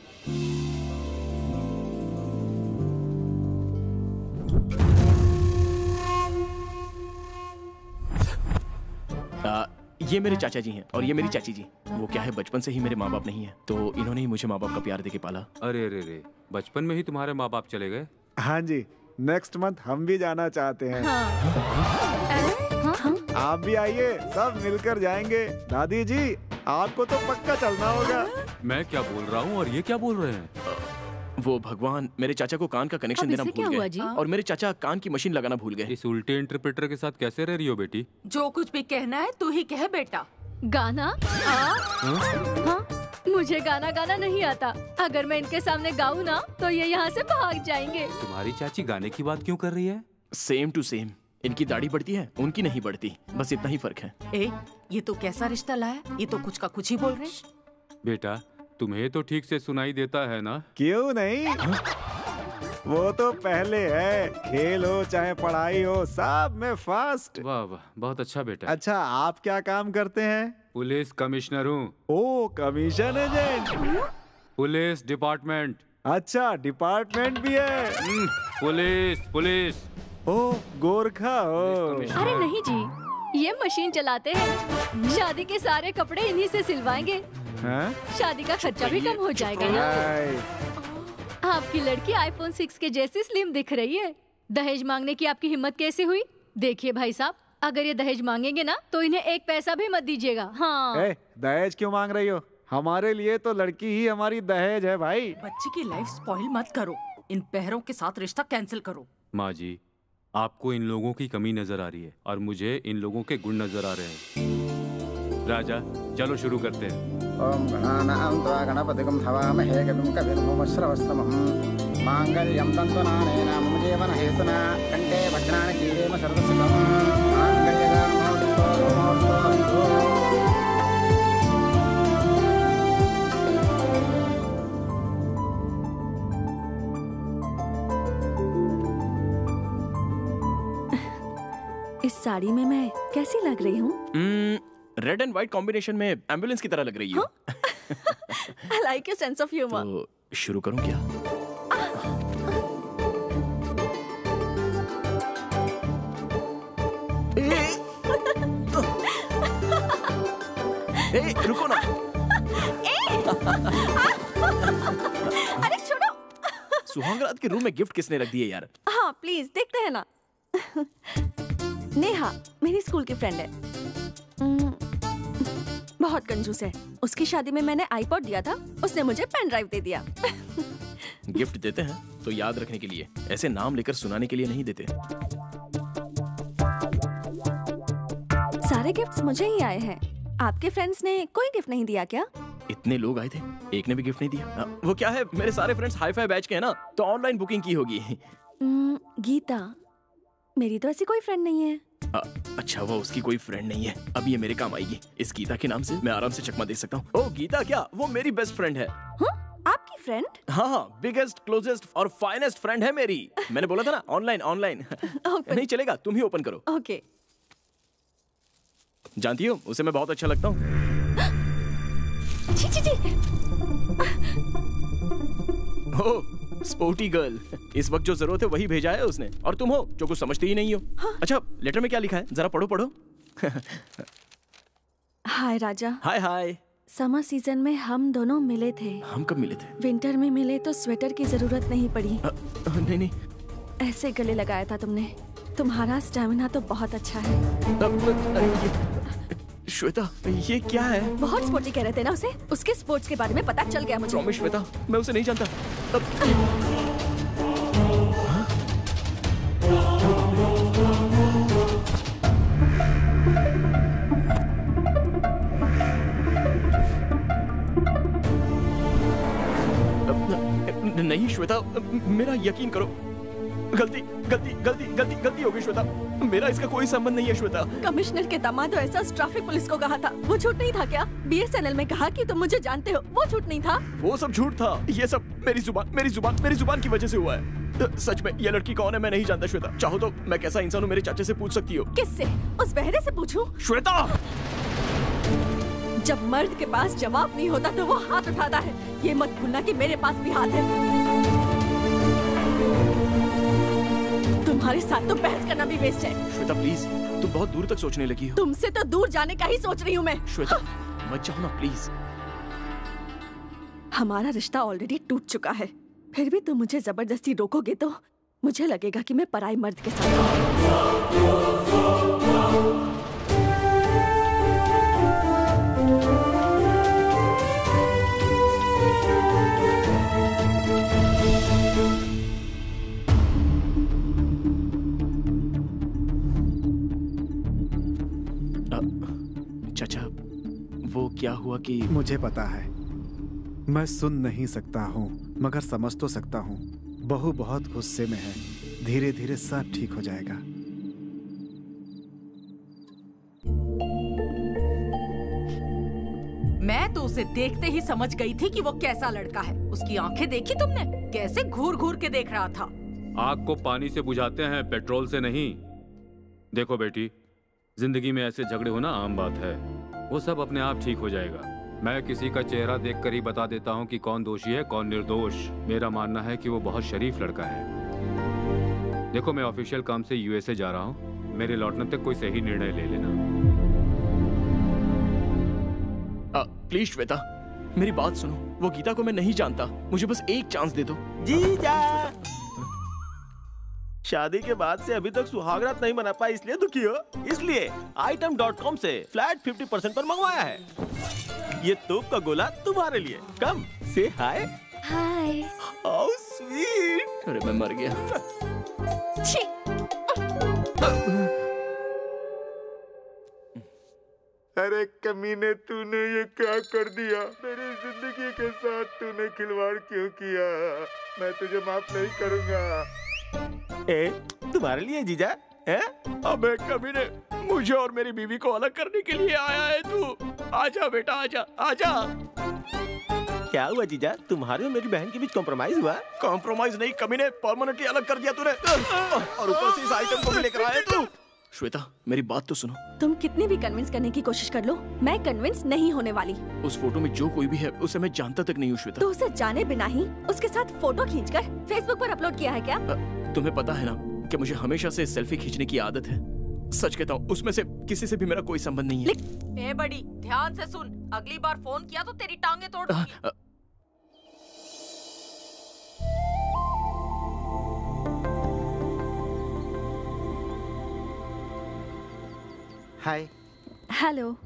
ये मेरे चाचा जी हैं और ये मेरी चाची जी। वो क्या है, बचपन से ही मेरे माँ बाप नहीं है, तो इन्होंने ही मुझे माँ बाप का प्यार देके पाला। अरे रे रे, बचपन में ही तुम्हारे माँ बाप चले गए? हाँ जी, नेक्स्ट मंथ हम भी जाना चाहते हैं। आप भी आइए, सब मिलकर जाएंगे। दादी जी, आपको तो पक्का चलना होगा। मैं क्या बोल रहा हूँ और ये क्या बोल रहे हैं? वो भगवान मेरे चाचा को कान का कनेक्शन देना भूल गए और मेरे चाचा कान की मशीन लगाना भूल गए। इस उल्टे इंटरप्रेटर के साथ कैसे रह रही हो बेटी? जो कुछ भी कहना है तू ही कह बेटा। गाना? हाँ? मुझे गाना गाना नहीं आता। अगर मैं इनके सामने गाऊं ना तो ये यहाँ से भाग जाएंगे। तुम्हारी चाची गाने की बात क्यों कर रही है? Same to same. इनकी दाढ़ी बढ़ती है, उनकी नहीं बढ़ती, बस इतना ही फर्क है। ये तो कैसा रिश्ता लाया? ये तो कुछ का कुछ ही बोल रहे। बेटा, तुम्हें तो ठीक से सुनाई देता है ना? क्यों नहीं? वो तो पहले है, खेल हो चाहे पढ़ाई हो, सब में फास्ट। वाह वाह, बहुत अच्छा बेटा। अच्छा, आप क्या काम करते हैं? पुलिस कमिश्नर हूँ। ओ, कमीशन एजेंट। Police department. अच्छा, डिपार्टमेंट भी है। पुलिस। ओ, गोरखा हो। अरे नहीं जी, ये मशीन चलाते हैं। शादी के सारे कपड़े इन्हीं से सिलवाएंगे। हाँ? शादी का खर्चा भी कम हो जाएगा ना। आपकी लड़की आईफोन 6 के जैसी स्लिम दिख रही है। दहेज मांगने की आपकी हिम्मत कैसे हुई? देखिए भाई साहब, अगर ये दहेज मांगेंगे ना तो इन्हें एक पैसा भी मत दीजिएगा। हाँ। दहेज क्यों मांग रही हो? हमारे लिए तो लड़की ही हमारी दहेज है भाई। बच्ची की लाइफ स्पॉइल मत करो। इन पैरों के साथ रिश्ता कैंसिल करो। माँ जी, आपको इन लोगों की कमी नजर आ रही है और मुझे इन लोगों के गुण नजर आ रहे हैं। राजा, चलो शुरू करते हैं। ओम गणानां त्वा गणपतिगं हवामहे कविं कविर्भूमश्रवस्तमं मांगल्यं तन्तुनानेन मम जीवन हेतुना कंठे भद्राणि जीवेम सर्वसुखं मांगल्यदां भवतु। इस साड़ी में मैं कैसी लग रही हूँ? रेड एंड व्हाइट कॉम्बिनेशन में एम्बुलेंस की तरह लग रही हो। I like your sense of humor. तो शुरू करूं क्या? रुको ना। अरे छोड़ो। सुहागरात के रूम में गिफ्ट किसने रख दिए यार? हाँ प्लीज, देखते हैं ना। नेहा मेरी स्कूल की फ्रेंड है, बहुत कंजूस है। उसकी शादी में मैंने आईपॉड दिया था, उसने मुझे पेन ड्राइव दे दिया। गिफ्ट देते हैं तो याद रखने के लिए, ऐसे नाम लेकर सुनाने के लिए नहीं देते। सारे गिफ्ट्स मुझे ही आए हैं। आपके फ्रेंड्स ने कोई गिफ्ट नहीं दिया क्या? इतने लोग आए थे, एक ने भी गिफ्ट नहीं दिया। वो क्या है, मेरे सारे फ्रेंड्स हाई-फाई बैच के हैं ना, तो ऑनलाइन बुकिंग की होगी। गीता, मेरी तो ऐसी कोई फ्रेंड नहीं है। अच्छा, वो उसकी कोई फ्रेंड नहीं है। अब ये मेरे काम आएगी। इस गीता के नाम से मैं आराम से चकमा दे सकता हूँ। ओ गीता क्या, वो मेरी बेस्ट फ्रेंड है। आपकी फ्रेंड? हाँ, बिगेस्ट, क्लोजेस्ट और फाइनेस्ट फ्रेंड है मेरी। मैंने बोला था ना, ऑनलाइन। नहीं चलेगा, तुम ही ओपन करो। ओके। जानती हो, उसे मैं बहुत अच्छा लगता हूँ। ओह, स्पोर्टी गर्ल। इस वक्त जो जरूरत है वही भेजा है उसने, और तुम हो जो कुछ समझते ही नहीं हो। अच्छा, लेटर में क्या लिखा है, जरा पढ़ो। हाय राजा। हाय। समर सीजन में हम दोनों मिले थे। हम कब मिले थे? विंटर में मिले तो स्वेटर की जरूरत नहीं पड़ी। नहीं। ऐसे गले लगाया था तुमने। तुम्हारा स्टैमिना तो बहुत अच्छा है। श्वेता, ये क्या है? बहुत स्पोर्टी कह रहे थे ना उसे। उसके स्पोर्ट्स के बारे में पता चल गया मुझे। प्रॉमिस श्वेता, मैं उसे नहीं जानता। नहीं श्वेता, मेरा यकीन करो। गलती हो गई श्वेता। मेरा इसका कोई संबंध नहीं है श्वेता। कमिश्नर के दामाद ऐसा ट्रैफिक पुलिस को कहा था, वो झूठ नहीं था क्या? BSNL में कहा कि तुम मुझे जानते हो, वो झूठ नहीं था? वो सब झूठ था। ये सब मेरी जुबान की वजह से हुआ है। सच में ये लड़की कौन है मैं नहीं जानता श्वेता। चाहो तो मैं कैसा इंसान हूँ मेरे चाचा से पूछ सकती हो। किससे? उस बहरे से पूछूं? श्वेता, जब मर्द के पास जवाब नहीं होता तो वो हाथ उठाता है। ये मत भूलना कि मेरे पास भी हाथ है। तुम्हारे साथ तो बहस करना भी वेस्ट है। श्वेता प्लीज, तुम बहुत दूर तक सोचने लगी हो। तुमसे तो दूर जाने का ही सोच रही हूँ मैं। श्वेता मत जाओ ना प्लीज। हमारा रिश्ता ऑलरेडी टूट चुका है, फिर भी तुम मुझे जबरदस्ती रोकोगे तो मुझे लगेगा कि मैं पराई मर्द के साथ हूँ। चाचा, वो क्या हुआ कि... मुझे पता है, मैं सुन नहीं सकता हूँ मगर समझ तो सकता हूँ। बहू बहुत गुस्से में है, धीरे धीरे सब ठीक हो जाएगा। मैं तो उसे देखते ही समझ गई थी कि वो कैसा लड़का है। उसकी आंखें देखी तुमने? कैसे घूर घूर के देख रहा था। आग को पानी से बुझाते हैं, पेट्रोल से नहीं। देखो बेटी, जिंदगी में ऐसे झगड़े होना आम बात है, वो सब अपने आप ठीक हो जाएगा। मैं किसी का चेहरा देखकर ही बता देता हूँ कि कौन दोषी है कौन निर्दोष। मेरा मानना है कि वो बहुत शरीफ लड़का है। देखो, मैं ऑफिशियल काम से USA जा रहा हूँ, मेरे लौटने तक कोई सही निर्णय ले लेना। प्लीज श्वेता, मेरी बात सुनो। वो गीता को मैं नहीं जानता, मुझे बस एक चांस दे दो। जीजा, शादी के बाद से अभी तक सुहागरात नहीं मना पाई, इसलिए दुखी हो। इसलिए item.com से फ्लैट 50% पर मंगवाया है। ये तोप का गोला तुम्हारे लिए। कम से हाय। हाय। How sweet. अरे मैं मर गया। अरे कमीने, तूने ये क्या कर दिया? मेरी जिंदगी के साथ तूने खिलवाड़ क्यों किया? मैं तुझे माफ नहीं करूंगा। तुम्हारे लिए जीजा है? अबे कमीने, मुझे और मेरी बीवी को अलग करने के लिए आया है तू। आजा बेटा, आजा। क्या हुआ जीजा, तुम्हारे और मेरी बहन के बीच कॉम्प्रोमाइज हुआ? कॉम्प्रोमाइज नहीं कमीने, परमानेंटली अलग कर दिया तूने। और ऊपर से इस आइटम को भी लेकर आया तू। श्वेता, मेरी बात तो सुनो। तुम कितनी भी कन्विंस करने की कोशिश कर लो, मैं कन्विंस नहीं होने वाली। उस फोटो में जो कोई भी है उसे मैं जानता तक नहीं हूँ श्वेता। तो उसे जाने बिना ही उसके साथ फोटो खींचकर फेसबुक पर अपलोड किया है क्या? तुम्हें पता है ना कि मुझे हमेशा से सेल्फी खींचने की आदत है। सच कहता हूँ, उसमें से किसी से भी मेरा कोई संबंध नहीं है। ए बड़ी, ध्यान से सुन, अगली बार फोन किया तो तेरी टांगे तोड़ दूंगी। हाय। हेलो।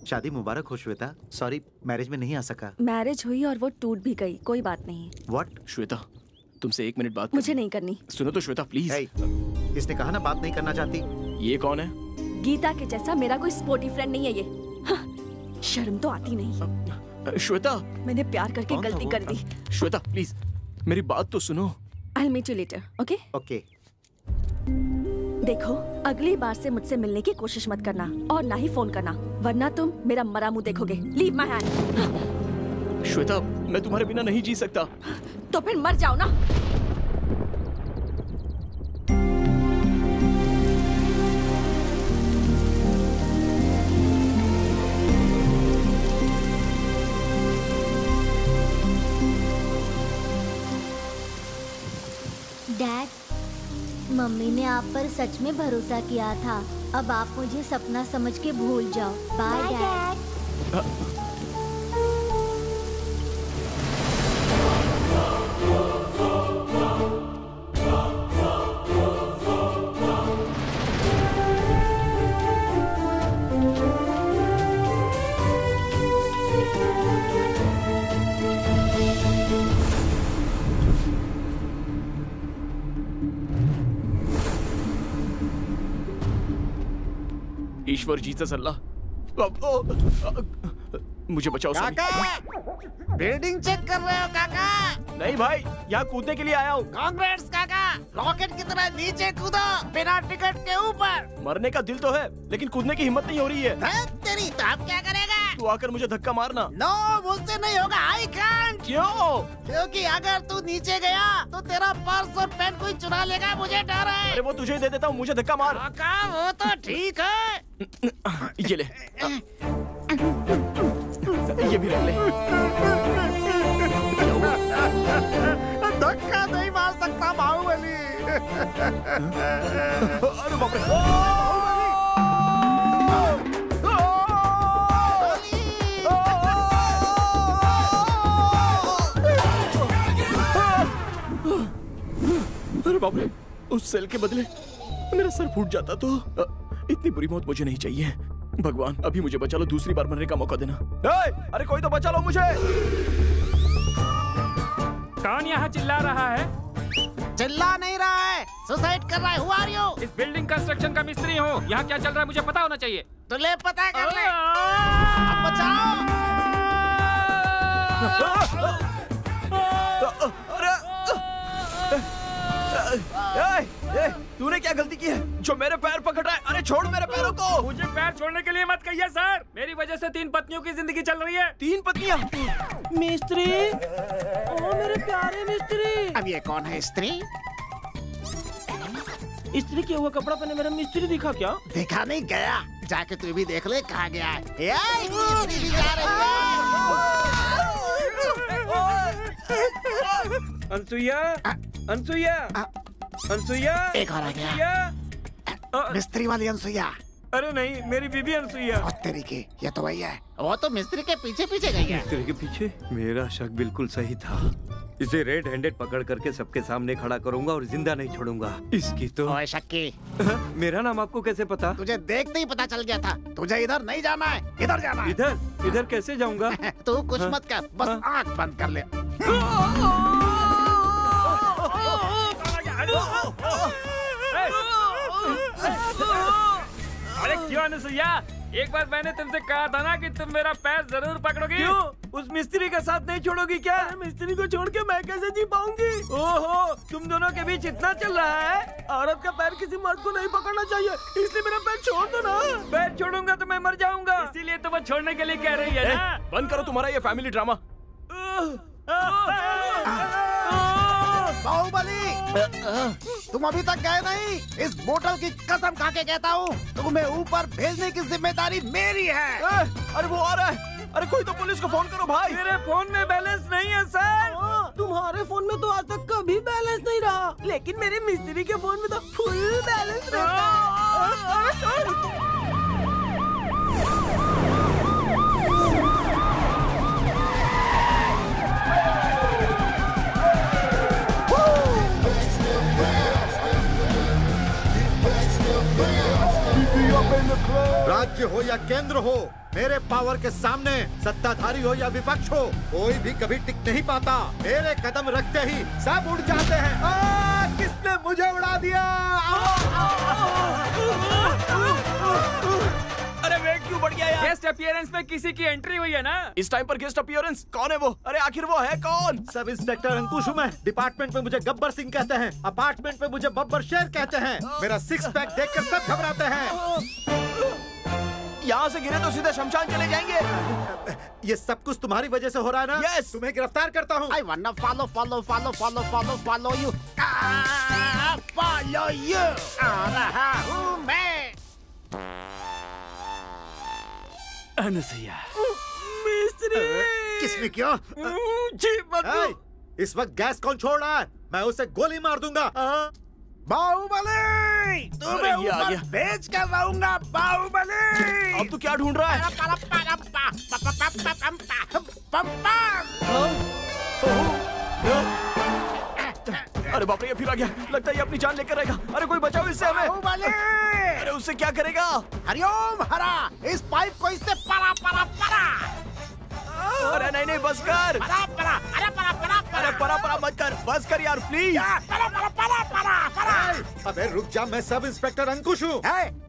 शादी मुबारक हो श्वेता। सॉरी, मैरिज में नहीं आ सका। मैरिज हुई और वो टूट भी गई, कोई बात नहीं। व्हाट? श्वेता, तुमसे 1 मिनट बात मुझे नहीं करनी। सुनो तो श्वेता प्लीज। इसने कहा ना बात नहीं करना चाहती। ये कौन है? गीता के जैसा मेरा कोई स्पोर्टी फ्रेंड नहीं है ये। हाँ, शर्म तो आती नहीं। श्वेता, मैंने प्यार करके गलती कर दी। श्वेता प्लीज मेरी बात तो सुनो। I'll meet you later, okay? Okay. देखो, अगली बार से मुझसे मिलने की कोशिश मत करना और ना ही फोन करना, वरना तुम मेरा मरा मुंह देखोगे। Leave my hand। श्वेता, मैं तुम्हारे बिना नहीं जी सकता। तो फिर मर जाओ ना। डैड, मम्मी ने आप पर सच में भरोसा किया था। अब आप मुझे सपना समझ के भूल जाओ। Bye dad. ईश्वर जीसस अल्लाह, मुझे बचाओ। काका, बिल्डिंग चेक कर रहे हो काका? नहीं भाई, यहाँ कूदने के लिए आया हूँ। कांग्रेस काका, रॉकेट की तरह नीचे कूदो, बिना टिकट के ऊपर। मरने का दिल तो है, लेकिन कूदने की हिम्मत नहीं हो रही है। तेरी तो अब क्या करेगा? तू आकर मुझे धक्का मारना। नो, मुझसे नहीं होगा। I can't. क्यों? क्योंकि अगर तू नीचे गया तो तेरा पर्स और पेन कोई चुरा लेगा, मुझे डर है। अरे वो तुझे ही दे देता हूँ, मुझे धक्का मार। काका वो तो ठीक है। ये ले, ये भी रख ले। धक्का नहीं मार सकता बाहुबली। अरे बाप रे। अरे बाप रे, उस सेल के बदले मेरा सर फूट जाता तो। इतनी बुरी मौत मुझे नहीं चाहिए। भगवान, अभी मुझे बचा लो, दूसरी बार मरने का मौका देना। अरे कोई तो बचा लो मुझे। कौन यहाँ चिल्ला रहा है? चिल्ला नहीं रहा है, सुसाइड कर रहा है। Who are you? इस बिल्डिंग कंस्ट्रक्शन का मिस्त्री हूँ। यहाँ क्या चल रहा है मुझे पता होना चाहिए। तो ले पता कर ले। अब बचाओ। तूने क्या गलती की है जो मेरे पैर पकड़ रहा है? अरे छोड़ मेरे पैरों को। मुझे पैर छोड़ने के लिए मत कहिए सर। मेरी वजह से 3 पत्नियों की जिंदगी चल रही है। 3 पत्नियां? मिस्त्री, ओ मेरे प्यारे मिस्त्री। अब ये कौन है स्त्री? स्त्री किया हुआ कपड़ा पहने मेरा मिस्त्री दिखा क्या? देखा नहीं गया, जाके तू भी देख ले कहाँ गया है। स्त्री भी जा रही है। अनसुईया, अनसुईया, अनसुईया, एक और आ गया। मिस्त्री वाली अनसुईया। अरे नहीं, मेरी बीबी अनसुईया। और तेरी की, ये तो वही है। वो तो मिस्त्री के पीछे पीछे गई है। मिस्त्री के पीछे? मेरा शक बिल्कुल सही था। इसे रेड हैंडेड पकड़ करके सबके सामने खड़ा करूंगा और जिंदा नहीं छोड़ूगा। इसकी तो। ओए शक्की, मेरा नाम आपको कैसे पता? तुझे देखते ही पता चल गया था। तुझे इधर नहीं जाना है, इधर जाना है। इधर? इधर कैसे जाऊंगा? तू कुछ मत कर, बस आँख बंद कर ले। अरे क्यों अनसुईया? एक बार मैंने तुमसे कहा था ना कि तुम मेरा पैर जरूर पकड़ोगी। क्यों? उस मिस्त्री का साथ नहीं छोड़ोगी क्या? मिस्त्री को छोड़ के मैं कैसे जी पाऊंगी? ओहो, तुम दोनों के बीच इतना चल रहा है? औरत का पैर किसी मर्द को नहीं पकड़ना चाहिए, इसलिए मेरा पैर छोड़ दो ना। पैर छोड़ूंगा तो मैं मर जाऊंगा। इसीलिए तो वो छोड़ने के लिए कह रही है ना। बंद करो तुम्हारा ये फैमिली ड्रामा। बाहुबली, तुम अभी तक गए नहीं। इस बोतल की कसम खा के कहता हूँ, तुम्हें ऊपर भेजने की जिम्मेदारी मेरी है। अरे वो आ रहा है। अरे कोई तो पुलिस को फोन करो भाई। मेरे फोन में बैलेंस नहीं है सर। तुम्हारे फोन में तो आज तक कभी बैलेंस नहीं रहा, लेकिन मेरे मिस्त्री के फोन में तो फुल बैलेंस रहता है। राज्य हो या केंद्र हो, मेरे पावर के सामने सत्ताधारी हो या विपक्ष हो, कोई भी कभी टिक नहीं पाता। मेरे कदम रखते ही सब उड़ जाते हैं। किसने मुझे उड़ा दिया? अरे वेट क्यों बढ़ गया यार? गेस्ट अपीयरेंस में किसी की एंट्री हुई है ना? इस टाइम पर गेस्ट अपीयरेंस? कौन है वो? अरे आखिर वो है कौन? सब इंस्पेक्टर अंकुश हूँ मैं। डिपार्टमेंट में मुझे गब्बर सिंह कहते हैं, अपार्टमेंट में मुझे बब्बर शेर कहते हैं। मेरा सिक्स पैक देखकर सब घबराते हैं। यहाँ से गिरे तो सीधे शमशान चले जाएंगे। ये सब कुछ तुम्हारी वजह से हो रहा है ना? Yes! तुम्हें गिरफ्तार करता हूँ। I wanna follow you. Follow you. आ रहा हूँ मैं। अनसुईया। मिस्त्री। किसने किया? जी बदलू। इस वक्त गैस कौन छोड़ रहा है? मैं उसे गोली मार दूंगा। बाहुबली, तुम्हें ऊपर भेज कर लाऊंगा बाहुबली। अब तू क्या ढूंढ रहा है? अरे बाप रे, ये फिर आ गया। लगता है ये अपनी जान लेकर रहेगा। अरे कोई बचाओ इससे हमें। अरे उससे क्या करेगा? हरिओम हरा, इस पाइप को इससे परा परा परा। अरे नहीं बस कर। परा परा, अरे परा परा अरे परा मत कर, बस कर यार प्लीज। परा परा परा परा परा। अबे रुक जा, मैं सब इंस्पेक्टर अंकुश हूँ।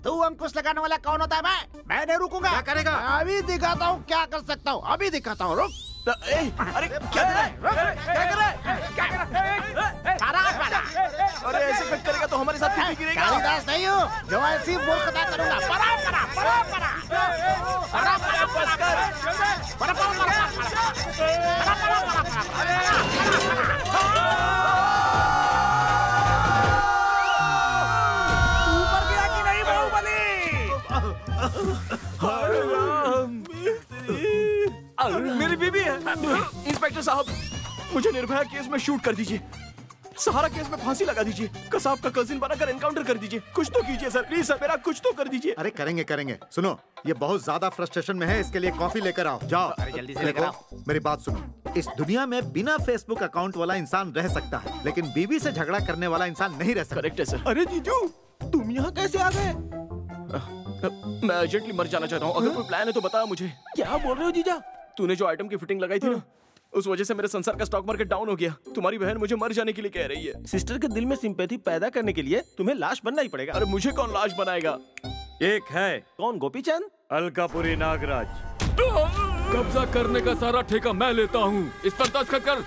तू अंकुश लगाने वाला कौन होता है? मैं नहीं रुकूंगा। क्या करेगा? अभी दिखाता हूँ क्या कर सकता हूँ। अभी दिखाता हूँ, रुक। अरे क्या कर रहा है? क्या कर रहा है? अरे ऐसे कट करेगा तो हमारे साथ भी गिरेगा। कालिदास नहीं हूँ जो ऐसी मूर्खता करूंगा। परा परा परा परा परा परा बस कर। परा परा परा परा परा परा। ऊपर गया कि नहीं बाहुबली? मेरी बीबी है। इंस्पेक्टर साहब, मुझे निर्भया केस में शूट कर दीजिए। सहारा केस में फांसी लगा दीजिए। कसाब का कजिन बनाकर एनकाउंटर कर दीजिए। कुछ तो कीजिए सर, प्लीज सर, मेरा कुछ तो कर दीजिए। अरे करेंगे। सुनो, ये बहुत ज्यादा फ्रस्ट्रेशन में है, इसके लिए कॉफी लेकर आओ। जाओ। अरे जल्दी से लेकर आओ। मेरी बात सुनो, इस दुनिया में बिना फेसबुक अकाउंट वाला इंसान रह सकता है, लेकिन बीवी से झगड़ा करने वाला इंसान नहीं रह सकता। करेक्ट है सर। अरे जीजू, तुम यहाँ कैसे आ गए? मैं अर्जेंटली मर जाना चाहता हूँ। अगर कोई प्लान है तो बता मुझे। क्या बोल रहे हो जीजा? तूने जो आइटम की फिटिंग लगाई थी ना, उस वजह से मेरे संसार का स्टॉक मार्केट डाउन हो गया। तुम्हारी बहन मुझे मर जाने के लिए कह रही है। सिस्टर के दिल में सिंपैथी पैदा करने के लिए तुम्हें लाश बनना ही पड़ेगा। अरे मुझे कौन लाश बनाएगा? एक है। कौन? गोपीचंद? अलकापुरी नागराज। कब्जा करने का सारा ठेका मैं लेता हूँ। इस पर दस्तखत कर।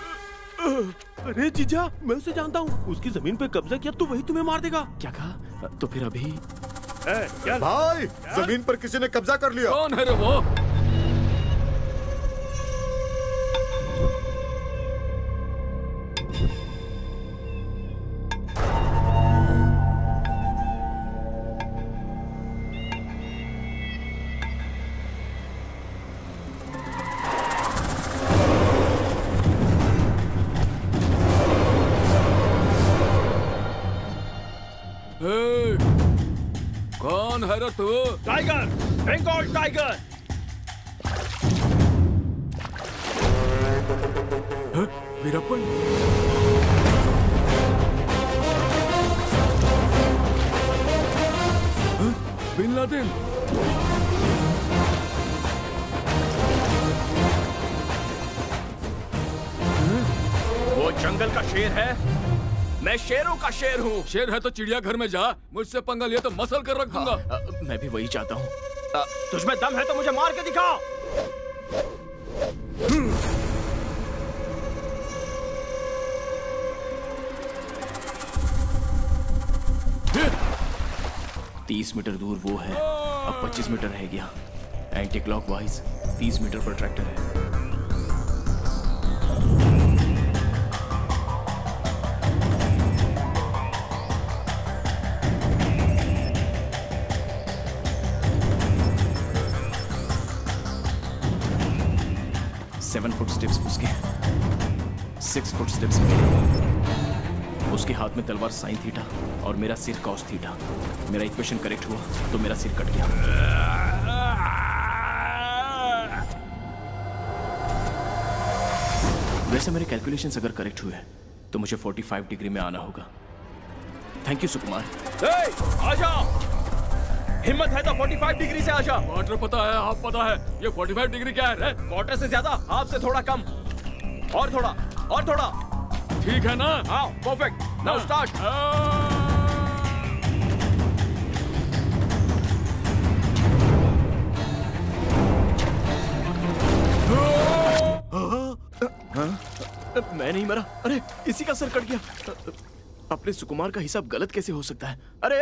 अरे जीजा, मैं उसे जानता हूँ। उसकी जमीन पे कब्जा किया तो वही तुम्हें मार देगा। क्या कहा? तो फिर अभी भाई, जमीन पर किसी ने कब्जा कर लिया। कौन है रे वो? कौन है रे तू? Tiger, Bengal tiger. Veerappan. Bin Laden. वो जंगल का शेर है, मैं शेरों का शेर हूँ। शेर है तो चिड़ियाघर में जा, मुझसे पंगा लिया तो मसल कर रख दूंगा। मैं भी वही चाहता हूँ। तुझमें दम है तो मुझे मार के दिखा। 30 मीटर दूर वो है, अब 25 मीटर रह गया। एंटी क्लॉकवाइज 30 मीटर पर ट्रैक्टर है। सेवन फुट स्टेप्स उसके, 6 फुट स्टेप्स मेरे। उसके हाथ में तलवार साइन थीटा और मेरा सिर कॉस थीटा। मेरा इक्वेशन करेक्ट हुआ तो मेरा सिर कट गया। वैसे मेरे कैलकुलेशंस अगर करेक्ट हुए तो मुझे 45 डिग्री में आना होगा। थैंक यू सुकुमार। आजा, हिम्मत है तो 45 डिग्री से आजा। क्वार्टर पता है, हाफ पता है, ये 45 डिग्री क्या है? क्वार्टर से ज्यादा, हाफ से थोड़ा कम। और थोड़ा, और थोड़ा। ठीक है ना? हाँ, परफेक्ट। Now start. मैं नहीं मरा। अरे इसी का सर कट गया। अपने सुकुमार का हिसाब गलत कैसे हो सकता है? अरे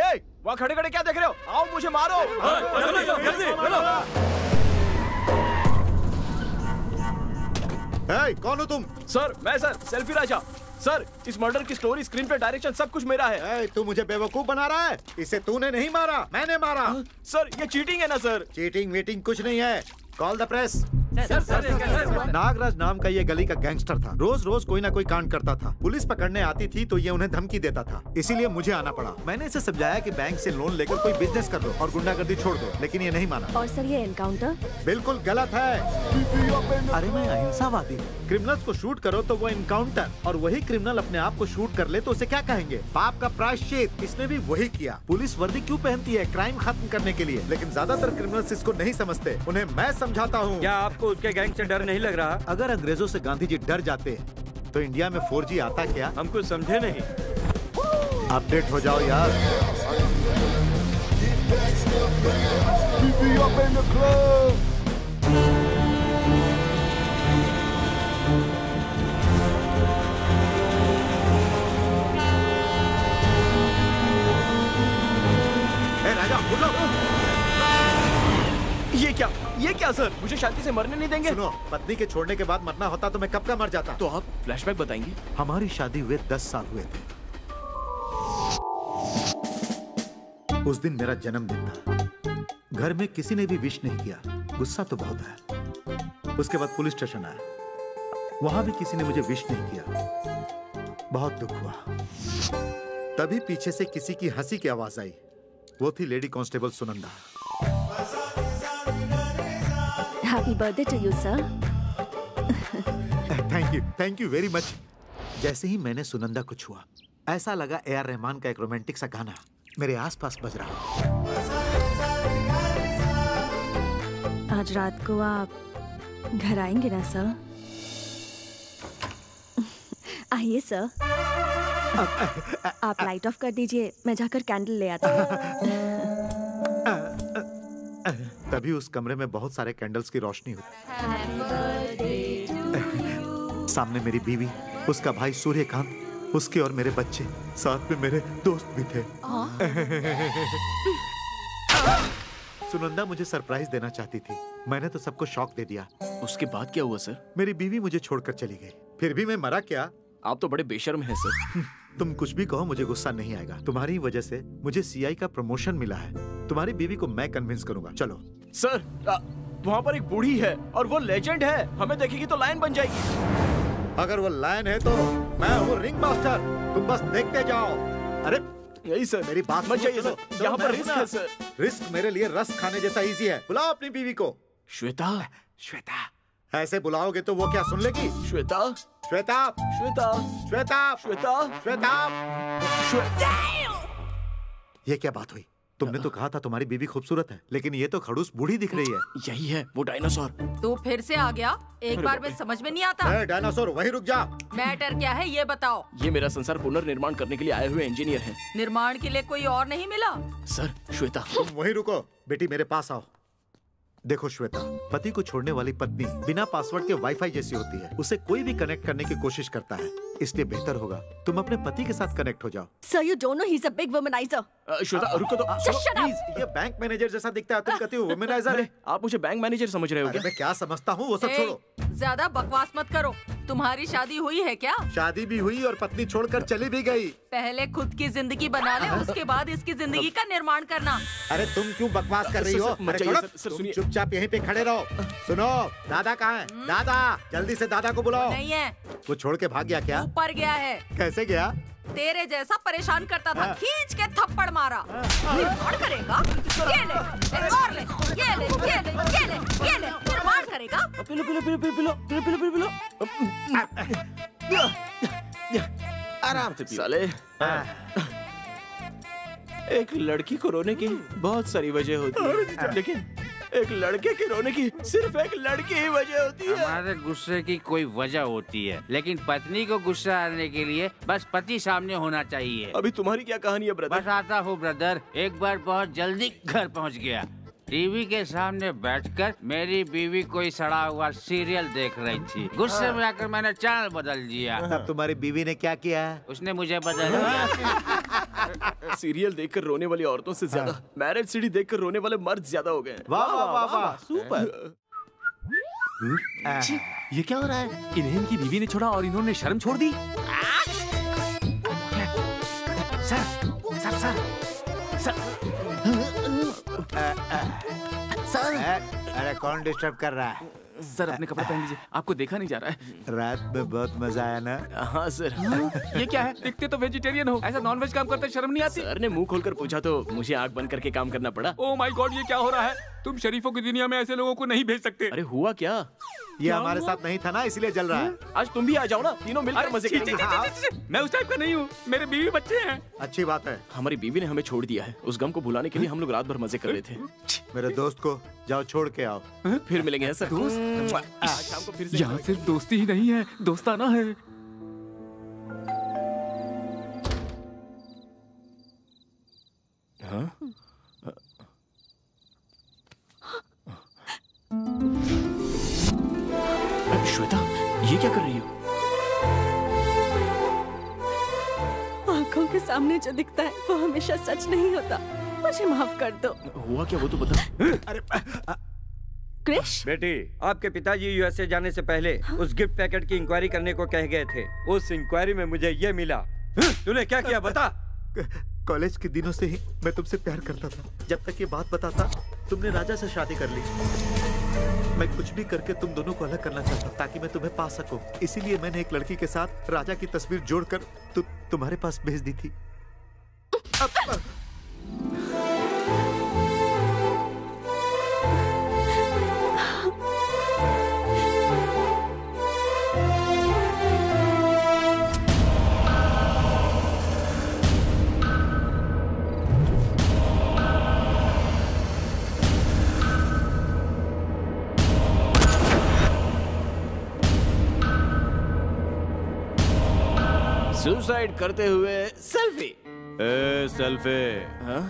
वहाँ खड़े खड़े क्या देख रहे हो? आओ मुझे मारो। कौन हो तुम? सर मैं सर सेल्फी राजा। सर इस मर्डर की स्टोरी, स्क्रीन पे डायरेक्शन सब कुछ मेरा है। तू मुझे बेवकूफ बना रहा है। इसे तूने नहीं मारा, मैंने मारा। सर ये चीटिंग है ना सर? चीटिंग वीटिंग कुछ नहीं है। Call the press. Sir, Nagraj नाम का ये गली का गैंगस्टर था। रोज रोज कोई ना कोई कांड करता था। पुलिस पकड़ने आती थी तो ये उन्हें धमकी देता था, इसीलिए मुझे आना पड़ा। मैंने इसे समझाया कि बैंक से लोन लेकर कोई बिजनेस कर लो और गुंडागर्दी छोड़ दो, लेकिन ये नहीं माना। और सर ये एनकाउंटर बिल्कुल गलत है। अरे मैं अहिंसावादी हूँ। क्रिमिनल्स को शूट करो तो वो एनकाउंटर, और वही क्रिमिनल अपने आप को शूट कर ले तो उसे क्या कहेंगे? पाप का प्रायश्चित। इसने भी वही किया। पुलिस वर्दी क्यों पहनती है? क्राइम खत्म करने के लिए। लेकिन ज्यादातर क्रिमिनल्स इसको नहीं समझते। उन्हें मैं समझाता हूँ। क्या आपको उसके गैंग से डर नहीं लग रहा? अगर अंग्रेजों से गांधी जी डर जाते तो इंडिया में 4G आता क्या? हम कुछ समझे नहीं। अपडेट हो जाओ यार। राजा बोलो। ये क्या सर? मुझे शांति से मरने नहीं देंगे? सुनो, पत्नी के छोड़ने के बाद मरना होता तो मैं कब का मर जाता। तो आप फ्लैशबैक बताएंगे? हमारी शादी हुए 10 साल हुए थे। उस दिन मेरा जन्मदिन था। घर में किसी ने भी विश नहीं किया। गुस्सा तो बहुत आया। उसके बाद पुलिस स्टेशन आया, वहां भी किसी ने मुझे विश नहीं किया। बहुत दुख हुआ। तभी पीछे से किसी की हंसी की आवाज आई। वो थी lady constable Sunanda. Happy birthday to you sir. Thank you very much. जैसे ही मैंने सुनंदा को छुआ, ऐसा लगा AR रहमान का एक रोमांटिक सा गाना मेरे आसपास बज रहा। आज रात को आप घर आएंगे ना सर? आइए सर। आप लाइट ऑफ कर दीजिए, मैं जाकर कैंडल ले आता हूँ। तभी उस कमरे में बहुत सारे कैंडल्स की रोशनी हुई। सामने मेरी बीवी, उसका भाई सूर्यकांत, उसके और मेरे बच्चे, साथ में मेरे दोस्त भी थे। सुनंदा मुझे सरप्राइज देना चाहती थी। मैंने तो सबको शॉक दे दिया। उसके बाद क्या हुआ सर? मेरी बीवी मुझे छोड़कर चली गई। फिर भी मैं मरा क्या? आप तो बड़े बेशर्म हैं सर। तुम कुछ भी कहो, मुझे गुस्सा नहीं आएगा। तुम्हारी वजह से मुझे CI का प्रमोशन मिला है। तुम्हारी बीवी को मैं कन्विंस करूंगा। चलो सर। वहाँ पर एक बूढ़ी है और वो लेजेंड है। हमें देखेगी तो लायन बन जाएगी। अगर वो लायन है तो मैं हूँ रिंग मास्टर। तुम बस देखते जाओ। अरे यही सर, मेरी बात मत जाइए सर। यहाँ पर रिस्क है सर। रिस्क मेरे लिए रस खाने जैसा इजी है। बुलाओ अपनी बीवी को। श्वेता। श्वेता ऐसे बुलाओगे तो वो क्या सुन लेगी? श्वेता। श्वेता। श्वेता। श्वेता। श्वेता। श्वेता। ये क्या बात हुई? तुमने तो कहा था तुम्हारी बीवी खूबसूरत है, लेकिन ये तो खड़ूस बूढ़ी दिख रही है। यही है वो डायनासोर। तू फिर से आ गया? एक बार में समझ में नहीं आता। डायनासोर वहीं रुक जा। मैटर क्या है ये बताओ। ये मेरा संसार पुनर्निर्माण करने के लिए आए हुए इंजीनियर हैं। निर्माण के लिए कोई और नहीं मिला? सर श्वेता। तुम वहीं रुको बेटी, मेरे पास आओ। देखो श्वेता, पति को छोड़ने वाली पत्नी बिना पासवर्ड के वाईफाई जैसी होती है। उसे कोई भी कनेक्ट करने की कोशिश करता है, इसलिए बेहतर होगा तुम अपने पति के साथ कनेक्ट हो जाओ। Sir you don't know he is a big womaniser. Shweta रुको तो। प्लीज, ये बैंक मैनेजर जैसा दिखता है, तुम कहती हो वुमनाइजर है। आप मुझे बैंक मैनेजर समझ रहे हो क्या? मैं क्या समझता हूँ वो सब छोड़ो। ज्यादा बकवास मत करो। तुम्हारी शादी हुई है क्या? शादी भी हुई और पत्नी छोड़कर चली भी गई। पहले खुद की जिंदगी बना ले, उसके बाद इसकी जिंदगी का निर्माण करना। अरे तुम क्यों बकवास कर रही हो? तुम चुपचाप यहीं पे खड़े रहो। सुनो, दादा कहाँ है? दादा, जल्दी से दादा को बुलाओ। नहीं है। वो छोड़ के भाग गया क्या? ऊपर गया है। कैसे गया? तेरे जैसा परेशान करता था, खींच के थप्पड़ मारा। निर्माण करेगा? ये ले, एक और ले, ये ले, ये ले, ये ले, ये ले, निर्माण करेगा? Pillow pillow pillow pillow pillow pillow pillow pillow pillow. आराम से पियो। साले, एक लड़की को रोने की बहुत सारी वजह होती है, लेकिन एक लड़के के रोने की सिर्फ एक लड़की ही वजह होती है। हमारे गुस्से की कोई वजह होती है, लेकिन पत्नी को गुस्सा आने के लिए बस पति सामने होना चाहिए। अभी तुम्हारी क्या कहानी है ब्रदर? बस आता हूँ ब्रदर। एक बार बहुत जल्दी घर पहुँच गया। टीवी के सामने बैठकर मेरी बीवी कोई सड़ा हुआ सीरियल देख रही थी। गुस्से में आकर मैंने चैनल बदल दिया। तब तुम्हारी बीवी ने क्या किया? उसने मुझे बदल दिया। सीरियल देखकर रोने वाली औरतों से ज्यादा मैरिज सीडी देखकर रोने वाले मर्द ज्यादा हो गए। वाह वाह वाह वाह, सुपर। ये क्या हो रहा है? इन्हें इनकी बीवी ने छोड़ा और इन्होंने शर्म छोड़ दी। सर अरे कौन डिस्टर्ब कर रहा है? सर अपने कपड़े पहन लीजिए, आपको देखा नहीं जा रहा है। रात में बहुत मजा आया ना? हाँ सर। ये क्या है? दिखते तो वेजिटेरियन हो, ऐसा नॉनवेज काम करते शर्म नहीं आती? सर ने मुंह खोलकर पूछा तो मुझे आंख बंद करके काम करना पड़ा। ओह माय गॉड, ये क्या हो रहा है? तुम शरीफों की दुनिया में ऐसे लोगों को नहीं भेज सकते। अरे हुआ क्या? ये हमारे साथ नहीं था ना, इसलिए जल रहा है। आज तुम भी आ जाओ ना, तीनों मिलकर मजे करेंगे। मैं उस टाइप का नहीं हूँ, मेरे बीवी बच्चे हैं। अच्छी बात है। हमारी बीवी ने हमें छोड़ दिया है। उस गम को भुलाने के लिए हम लोग रात भर मजे कर रहे थे। मेरे दोस्त को जाओ छोड़ के आओ। फिर मिलेंगे सर। शाम को फिर से। यहाँ सिर्फ दोस्ती ही नहीं है, दोस्ताना है। हाँ? श्वेता, ये क्या कर रही हो? आंखों के सामने जो दिखता है वो हमेशा सच नहीं होता। मुझे माफ कर दो। हुआ क्या वो तो बता। अरे क्रिश, बेटी, आपके पिताजी यूएसए जाने से पहले उस गिफ्ट पैकेट की इंक्वायरी करने को कह गए थे। उस इंक्वायरी में मुझे ये मिला। तूने क्या किया बता? कॉलेज के दिनों से ही मैं तुमसे प्यार करता था। जब तक ये बात बताता तुमने राजा से शादी कर ली। मैं कुछ भी करके तुम दोनों को अलग करना चाहता ताकि मैं तुम्हें पा सकूं। इसीलिए मैंने एक लड़की के साथ राजा की तस्वीर जोड़कर तुम्हारे पास भेज दी थी। सुसाइड करते हुए सेल्फी। ए सेल्फी। हाँ?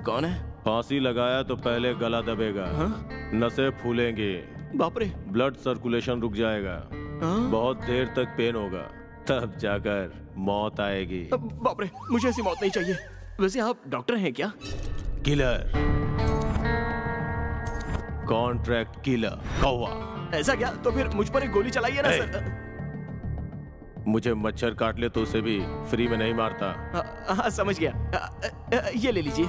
कौन है? फांसी लगाया तो पहले गला दबेगा। हाँ? नसें फूलेंगी। बाप रे। ब्लड सर्कुलेशन रुक जाएगा। हाँ? बहुत देर तक पेन होगा, तब जाकर मौत आएगी। बाप रे, मुझे ऐसी मौत नहीं चाहिए। वैसे आप डॉक्टर हैं क्या? किलर, कॉन्ट्रैक्ट किलर, कौवा। ऐसा क्या? तो फिर मुझ पर एक गोली चलाइए ना सर। मुझे मच्छर काट ले तो उसे भी फ्री में नहीं मारता। हाँ समझ गया। ये ले लीजिए,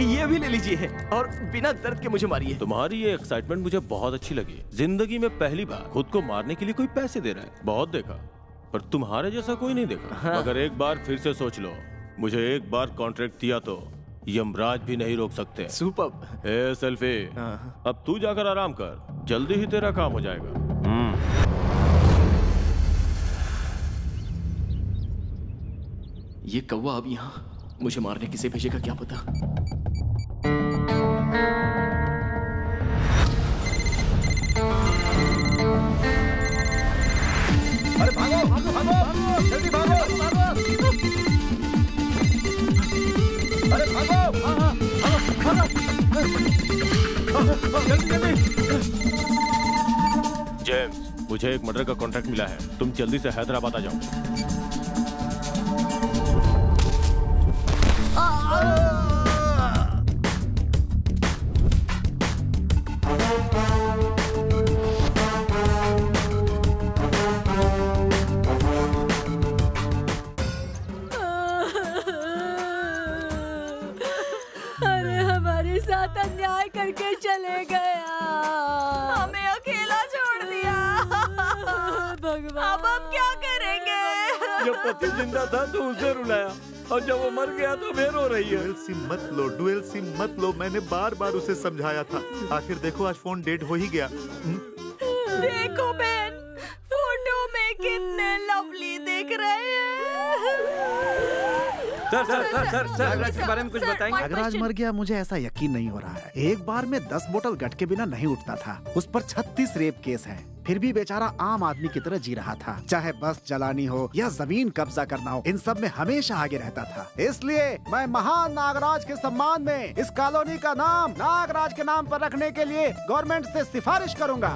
ये भी ले लीजिए और बिना दर्द के मुझे मारिए। तुम्हारी ये एक्साइटमेंट मुझे बहुत अच्छी लगी। जिंदगी में पहली बार खुद को मारने के लिए कोई पैसे दे रहा है। बहुत देखा पर तुम्हारे जैसा कोई नहीं देखा। हाँ। मगर एक बार फिर से सोच लो, मुझे एक बार कॉन्ट्रैक्ट दिया तो यमराज भी नहीं रोक सकते। सुपर। ए सेल्फी, अब तू जाकर आराम कर, जल्दी ही तेरा काम हो जाएगा। ये कौवा अब यहाँ मुझे मारने किसे भेजेगा क्या पता। अरे भागो भागो भागो, जल्दी भागो भागो। अरे भागो भागो, जल्दी जल्दी। जेम्स, मुझे एक मर्डर का कॉन्ट्रैक्ट मिला है। तुम जल्दी से हैदराबाद आ जाओ। अरे हमारे साथ अन्याय करके चले गया, हमें अकेला छोड़ दिया। भगवान, अब हम क्या करेंगे? जब पति जिंदा था तो उसे रुलाया और जब वो मर गया तो फिर रो रही है। डुएल सिम मत लो, डुएल सिम मत लो। मैंने बार बार उसे समझाया था। आखिर देखो आज फोन डेड हो ही गया। देखो बहन, फोटो में कितने लवली दिख रहे हैं। सर इसके बारे में कुछ बताएंगे? नागराज मर गया, मुझे ऐसा यकीन नहीं हो रहा है। एक बार में 10 बोतल गट के बिना नहीं उठता था। उस पर 36 रेप केस है। फिर भी बेचारा आम आदमी की तरह जी रहा था। चाहे बस जलानी हो या जमीन कब्जा करना हो, इन सब में हमेशा आगे रहता था। इसलिए मैं महान नागराज के सम्मान में इस कॉलोनी का नाम नागराज के नाम पर रखने के लिए गवर्नमेंट से सिफारिश करूंगा।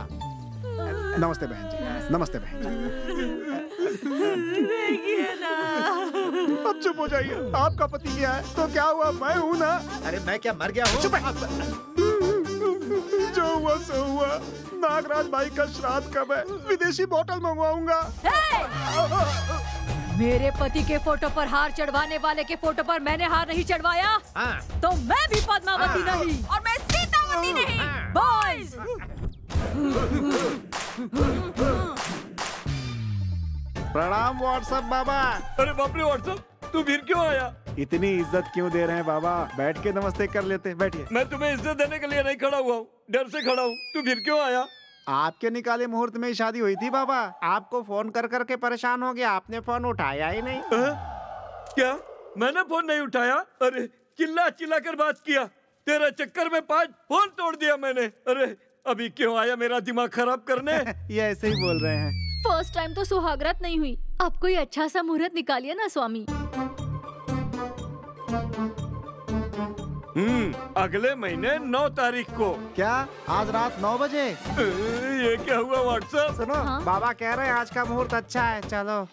नमस्ते बहन जी, नमस्ते बहन जी। देखिए ना। अब चुप हो जाइए। आपका पति क्या है तो क्या हुआ, मैं हूँ ना। अरे मैं क्या मर गया हूँ? चुप है। जो हुआ सो हुआ। नागराज भाई का श्राद्ध कब है? विदेशी बोतल मंगवाऊंगा। मेरे पति के फोटो पर हार चढ़वाने वाले के फोटो पर मैंने हार नहीं चढ़वाया तो मैं भी पद्मावती नहीं और मैं सीतावती नहीं। बॉयज! प्रणाम व्हाट्सएप बाबा। अरे बाप रे व्हाट्सएप, तू फिर क्यों आया? इतनी इज्जत क्यों दे रहे हैं बाबा? बैठ के नमस्ते कर लेते। बैठिए। मैं तुम्हें इज्जत देने के लिए नहीं खड़ा हुआ हूँ, डर से खड़ा हूँ। तू फिर क्यों आया? आपके निकाले मुहूर्त में शादी हुई थी बाबा। आपको फोन कर करके परेशान हो गया, आपने फोन उठाया ही नहीं। क्या मैंने फोन नहीं उठाया? अरे चिल्ला चिल्ला कर बात किया, तेरे चक्कर में 5 फोन तोड़ दिया मैंने। अरे अभी क्यों आया मेरा दिमाग खराब करने? ये ऐसे ही बोल रहे हैं। फर्स्ट टाइम तो सुहागरात नहीं हुई, आप कोई अच्छा सा मुहूर्त निकालिए ना स्वामी। अगले महीने 9 तारीख को। क्या आज रात 9 बजे? ये क्या हुआ व्हाट्सएप? सुनो बाबा कह रहे हैं आज का मुहूर्त अच्छा है, चलो।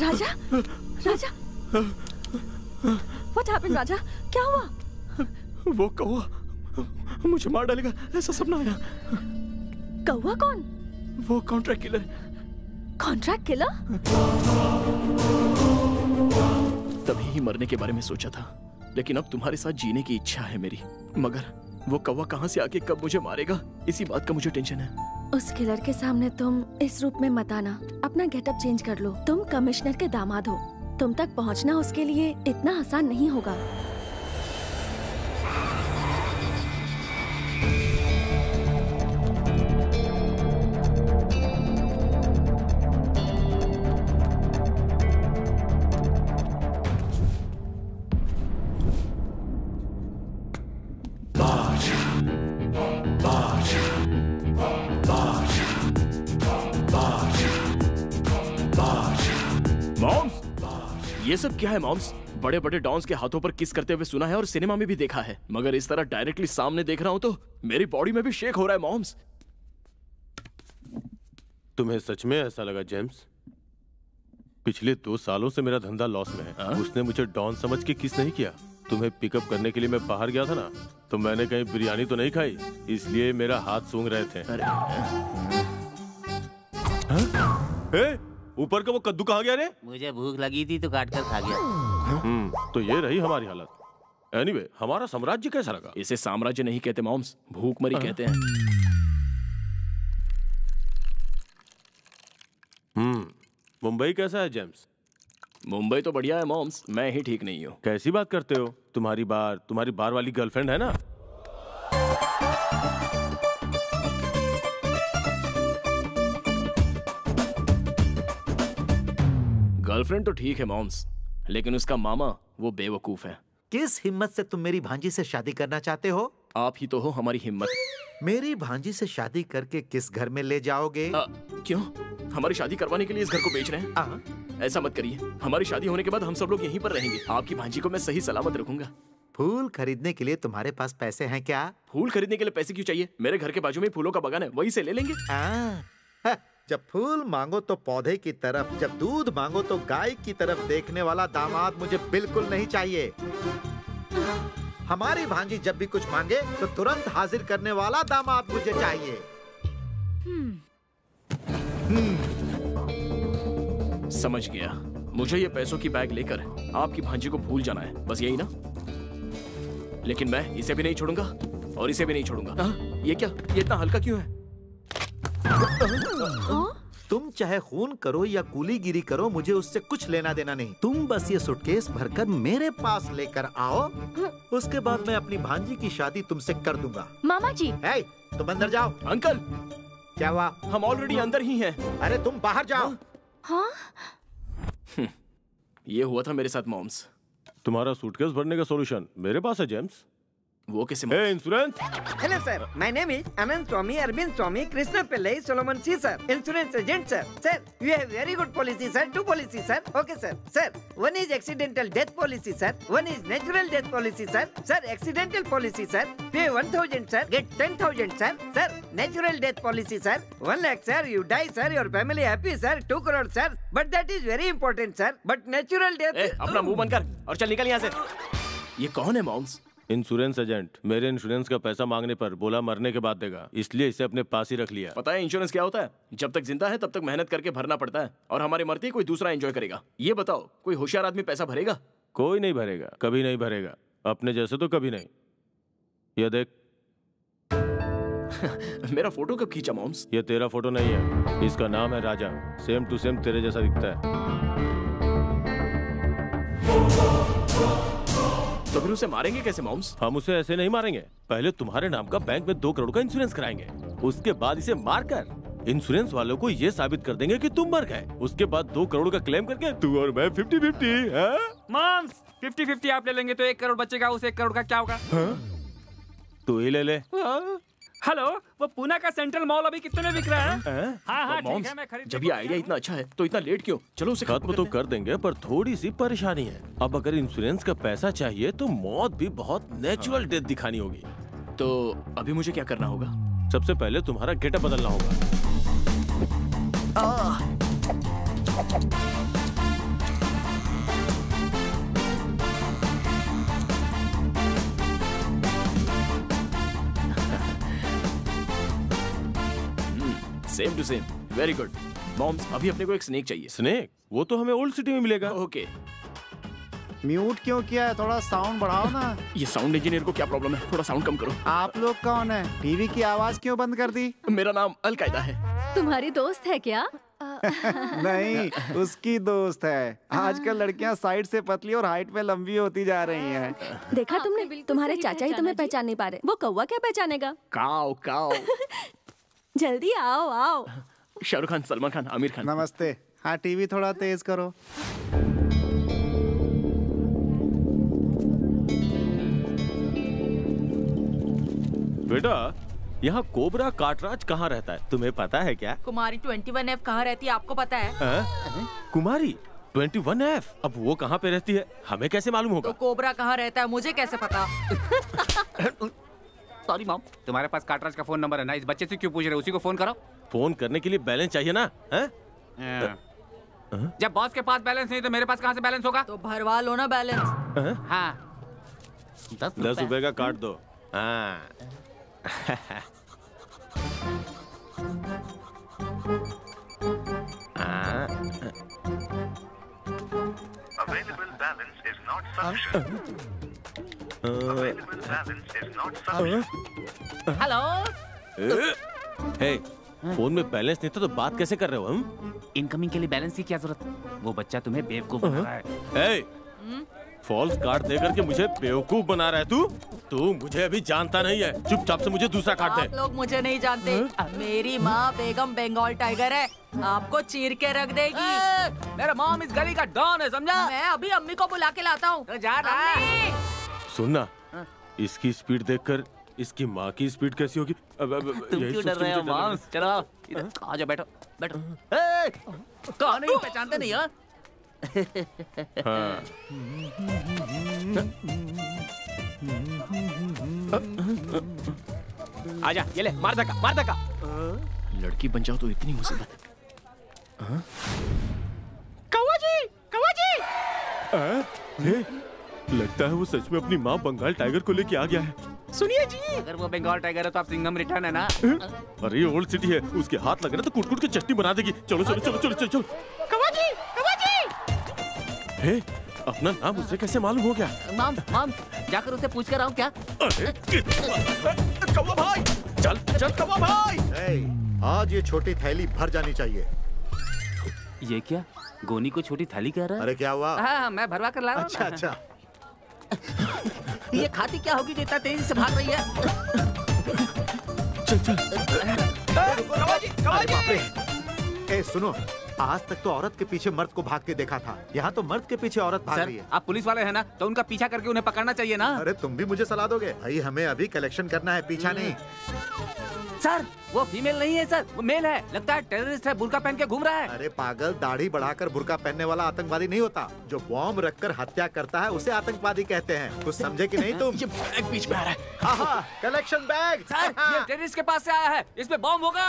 राजा, राजा, What happened, राजा? क्या हुआ? वो कौवा मुझे मार डालेगा ऐसा सपना आया। कौवा कौन? वो कॉन्ट्रैक्ट किलर। Contract killer? तभी ही मरने के बारे में सोचा था, लेकिन अब तुम्हारे साथ जीने की इच्छा है मेरी। मगर वो कौवा कहाँ से आके कब मुझे मारेगा, इसी बात का मुझे टेंशन है। उस किलर के सामने तुम इस रूप में मत आना। अपना गेटअप चेंज कर लो। तुम कमिश्नर के दामाद हो, तुम तक पहुंचना उसके लिए इतना आसान नहीं होगा। ये सब क्या है मॉम्स? बड़े बड़े डॉन्स के हाथों पर किस करते हुए सुना है और सिनेमा में भी देखा है, मगर इस तरह डायरेक्टली सामने देख रहा हूं तो मेरी बॉडी में भी शेक हो रहा है मॉम्स। तुम्हें सच में ऐसा लगा जेम्स? पिछले 2 सालों से मेरा धंधा लॉस में है। उसने मुझे डॉन समझ के किस नहीं किया। तुम्हें पिकअप करने के लिए मैं बाहर गया था ना, तो मैंने कहीं बिरयानी तो नहीं खाई, इसलिए मेरा हाथ सूंघ रहे थे। ऊपर का वो कद्दू कहाँ गया रे? मुझे भूख लगी थी तो काट कर खा गया। तो ये रही हमारी हालत। एनीवे, हमारा साम्राज्य कैसा लगा? इसे साम्राज्य नहीं कहते मॉम्स, भूखमरी कहते हैं। मुंबई कैसा है जेम्स? मुंबई तो बढ़िया है मॉम्स, मैं ही ठीक नहीं हूँ। कैसी बात करते हो? तुम्हारी बार वाली गर्लफ्रेंड है ना? गर्लफ्रेंड तो ठीक है मॉम्स, लेकिन उसका मामा वो बेवकूफ है। किस हिम्मत से तुम मेरी भांजी से शादी करना चाहते हो? आप ही तो हो हमारी हिम्मत। मेरी भांजी से शादी करके किस घर में ले जाओगे? क्यों? हमारी शादी करवाने के लिए इस घर को बेच रहे हैं? ऐसा मत करिए, हमारी शादी होने के बाद हम सब लोग यहीं पर रहेंगे। आपकी भांजी को मैं सही सलामत रखूंगा। फूल खरीदने के लिए तुम्हारे पास पैसे हैं क्या? फूल खरीदने के लिए पैसे क्यों चाहिए? मेरे घर के बाजू में फूलों का बागान है, वहीं से ले लेंगे। जब फूल मांगो तो पौधे की तरफ, जब दूध मांगो तो गाय की तरफ देखने वाला दामाद मुझे बिल्कुल नहीं चाहिए। हमारी भांजी जब भी कुछ मांगे तो तुरंत हाजिर करने वाला दामाद मुझे चाहिए। समझ गया। मुझे ये पैसों की बैग लेकर आपकी भांजी को भूल जाना है, बस यही ना? लेकिन मैं इसे भी नहीं छोड़ूंगा और इसे भी नहीं छोड़ूंगा। ये क्या? ये इतना हल्का क्यों है? तुम चाहे खून करो या कूलीगिरी करो, मुझे उससे कुछ लेना देना नहीं। तुम बस ये सूटकेस भरकर मेरे पास लेकर आओ, उसके बाद मैं अपनी भांजी की शादी तुमसे कर दूंगा। मामा जी। तुम अंदर जाओ। अंकल क्या हुआ? हम ऑलरेडी अंदर ही हैं। अरे तुम बाहर जाओ। हाँ? ये हुआ था मेरे साथ मॉम्स। तुम्हारा सूटकेस भरने का सॉल्यूशन मेरे पास है जेम्स। वो कैसे? Insurance. Hello sir, my name is Anant Swami, Arvind Swami, Krishna Pillai, Solomon C sir, insurance agent sir. Sir, you have very good policy sir, 2 policies sir. Okay sir. Sir, one is accidental death policy sir, one is natural death policy sir. Sir, accidental policy sir, pay 1,000 sir, get 10,000 sir. Sir, natural death policy sir, 1 lakh sir, you die sir, your family happy sir, 2 crore sir. But that is very important sir. But natural death. अपना मुंह बंद कर और चल निकल यहाँ से। ये कौन है मॉम्स? Insurance agent. मेरे इंश्योरेंस का पैसा मांगने पर बोला मरने के बाद देगा, इसलिए इसे अपने पास ही रख लिया। पता है इंश्योरेंस क्या होता है? जब तक जिंदा है तब तक मेहनत करके भरना पड़ता है, और हमारे मरते ही कोई दूसरा एंजॉय करेगा। ये बताओ, कोई होशियार आदमी पैसा भरेगा? कोई नहीं भरेगा, कभी नहीं भरेगा। अपने जैसे तो कभी नहीं। ये देख। मेरा फोटो कब खींचा मॉम्स? ये तेरा फोटो नहीं है, इसका नाम है राजा। सेम टू सेम तेरे जैसा दिखता है। तो फिर उसे मारेंगे कैसे मॉम्स? हम उसे ऐसे नहीं मारेंगे। पहले तुम्हारे नाम का बैंक में 2 करोड़ का इंश्योरेंस कराएंगे, उसके बाद इसे मारकर इंश्योरेंस वालों को ये साबित कर देंगे कि तुम मर गए। उसके बाद 2 करोड़ का क्लेम करके तू और मैं 50-50। मॉम्स 50-50 आप ले लेंगे तो 1 करोड़ बचेगा, उस 1 करोड़ का क्या होगा? तू ही ले ले। हेलो, वो पुणे का सेंट्रल मॉल अभी कितने में बिक रहा है? हाँ, ठीक है, मैं खरीद। जब ये आइडिया इतना अच्छा है तो इतना लेट क्यों? चलो उसे खत्म तो कर देंगे, पर थोड़ी सी परेशानी है। अब अगर इंश्योरेंस का पैसा चाहिए तो मौत भी बहुत नेचुरल डेथ दिखानी होगी। तो अभी मुझे क्या करना होगा? सबसे पहले तुम्हारा गेटअप बदलना होगा। Same to same, very good. Moms, अभी अपने को एक स्नेक चाहिए। स्नेक? वो तो हमें ओल्ड सिटी में मिलेगा। ओके। म्यूट क्यों किया है? थोड़ा साउंड बढ़ाओ ना। ये साउंड इंजीनियर को क्या प्रॉब्लम है? थोड़ा साउंड कम करो। आप लोग कौन है? टीवी की आवाज क्यों बंद कर दी? मेरा नाम अलकायदा है। तुम्हारी दोस्त है क्या? नहीं, उसकी दोस्त है। आजकल लड़कियां साइड से पतली और हाइट में लंबी होती जा रही हैं। देखा तुमने? तुम्हारे चाचा ही तुम्हें पहचान नहीं पा रहे, वो कौवा क्या पहचानेगा? काओ काओ। जल्दी आओ आओ। शाहरुख खान, सलमान खान, आमिर खान। नमस्ते। हाँ, टीवी थोड़ा तेज करो। बेटा, यहाँ कोबरा काटराज कहाँ रहता है, तुम्हें पता है क्या? कुमारी 21F कहाँ रहती है, आपको पता है? कुमारी 21F? अब वो कहाँ पे रहती है, हमें कैसे मालूम होगा? तो कोबरा कहाँ रहता है, मुझे कैसे पता? सॉरी मॉम, तुम्हारे पास काटराज का फोन नंबर है ना? इस बच्चे से क्यों पूछ रहे हो? उसी को फोन करो। फोन करने के लिए बैलेंस चाहिए ना? जब बॉस के पास बैलेंस नहीं तो मेरे पास कहाँ से बैलेंस होगा? तो भरवा लो ना बैलेंस। हाँ, 10 रुपए का काट दो। हाँ। Available balance is not sufficient. Available balance is not sufficient. Hello. Hey, phone में बैलेंस नहीं था तो बात कैसे कर रहे हो हम? इनकमिंग के लिए बैलेंस की क्या जरूरत? वो बच्चा तुम्हें बेवकूफ बना रहा है। फॉल्स कार्ड देकर के मुझे बेवकूफ बना रहा है तू? तू मुझे अभी जानता नहीं है, चुपचाप से मुझे दूसरा कार्ड दे। आप लोग मुझे नहीं जानते। मेरी माँ बेगम बंगाल टाइगर है, आपको चीर के रख देगी। मेरा मॉम इस गली का डॉन है, समझा? मैं अभी अम्मी को बुला के लाता हूँ। जा रहा है। सुनना, इसकी स्पीड देखकर इसकी माँ की स्पीड कैसी होगी? तुम क्यों डर रहे हो मॉम? चलो आ जाओ, बैठो बैठो। कौन नहीं पहचानते नहीं? हाँ। आजा, ये ले, मार धक्का, मार धक्का। लड़की बन जाओ तो इतनी मुसीबत। कौवा जी, कौवा जी। लगता है वो सच में अपनी माँ बंगाल टाइगर को लेके आ गया है। सुनिए जी, अगर वो बंगाल टाइगर है तो आप सिंघम रिटर्न है ना? अरे ओल्ड सिटी है, उसके हाथ लग रहे तो कुट-कुट के चटनी बना देगी। चलो चलो चलो चलो चलो। कौवा जी, कौवा जी। हे, अपना नाम उसे कैसे मालूम हो गया? मॉम मॉम, जाकर उसे पूछ कर आऊं क्या? कौवा भाई, चल चल कौवा भाई। आज ये छोटी थैली भर जानी चाहिए। ये क्या? गोनी को छोटी थाली कह रहा है? अरे क्या हुआ? हाँ, मैं भरवा कर ला रहा हूँ। अच्छा अच्छा। ये खाती क्या होगी जो इतना तेजी से भाग रही है? चल अरे बाप रे। ए सुनो, आज तक तो औरत के पीछे मर्द को भाग के देखा था, यहाँ तो मर्द के पीछे औरत भाग रही है। आप पुलिस वाले हैं ना, तो उनका पीछा करके उन्हें पकड़ना चाहिए ना। अरे तुम भी मुझे सलाह दोगे? भाई हमें अभी कलेक्शन करना है, पीछा नहीं। सर वो फीमेल नहीं है सर, वो मेल है। लगता है टेररिस्ट है, बुर्का पहन के घूम रहा है। अरे पागल, दाढ़ी बढ़ाकर बुर्का पहनने वाला आतंकवादी नहीं होता। जो बॉम्ब रखकर हत्या करता है उसे आतंकवादी कहते हैं। कुछ समझे कि नहीं तुम? ये बैग बीच में आ रहा है। हाँ, कलेक्शन बैग। सर ये टेररिस्ट के पास से आया है, इसमें बॉम्ब होगा।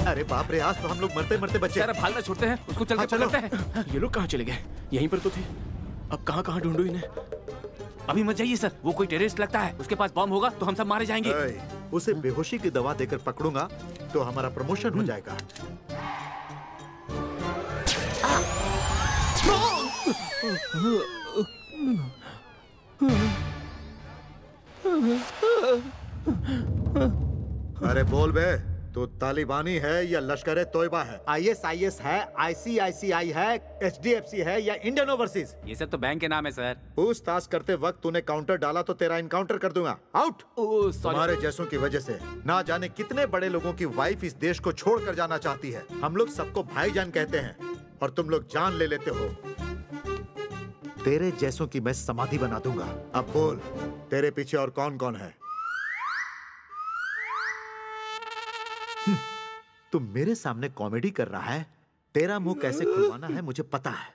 अरे बाप रे, आज तो हम लोग मरते मरते बचे। सर भागना छोड़ते हैं, उसको चल के पकड़ते हैं। ये लोग कहाँ चले गए? यहीं पर तो थे, अब कहाँ कहाँ ढूंढूं इन्हें? अभी मत जाइए सर, वो कोई टेररिस्ट लगता है, उसके पास बॉम्ब होगा तो हम सब मारे जाएंगे। उसे बेहोशी की दवा देकर पकड़ूंगा तो हमारा प्रमोशन हो जाएगा। अरे बोल बे, तो तालिबानी है या लश्कर तोयबा है? ISIS है, ICICI है, HDFC है या इंडियन ओवरसीज? ये सब तो बैंक के नाम है सर। पूछताछ करते वक्त तूने काउंटर डाला तो तेरा इनकाउंटर कर दूंगा। आउट। तुम्हारे जैसों की वजह से ना जाने कितने बड़े लोगों की वाइफ इस देश को छोड़ कर जाना चाहती है। हम लोग सबको भाईजान कहते हैं और तुम लोग जान ले लेते हो। तेरे जैसों की मैं समाधि बना दूंगा। अब बोल, तेरे पीछे और कौन कौन है? तू मेरे सामने कॉमेडी कर रहा है। तेरा मुंह कैसे खुलवाना है मुझे पता है।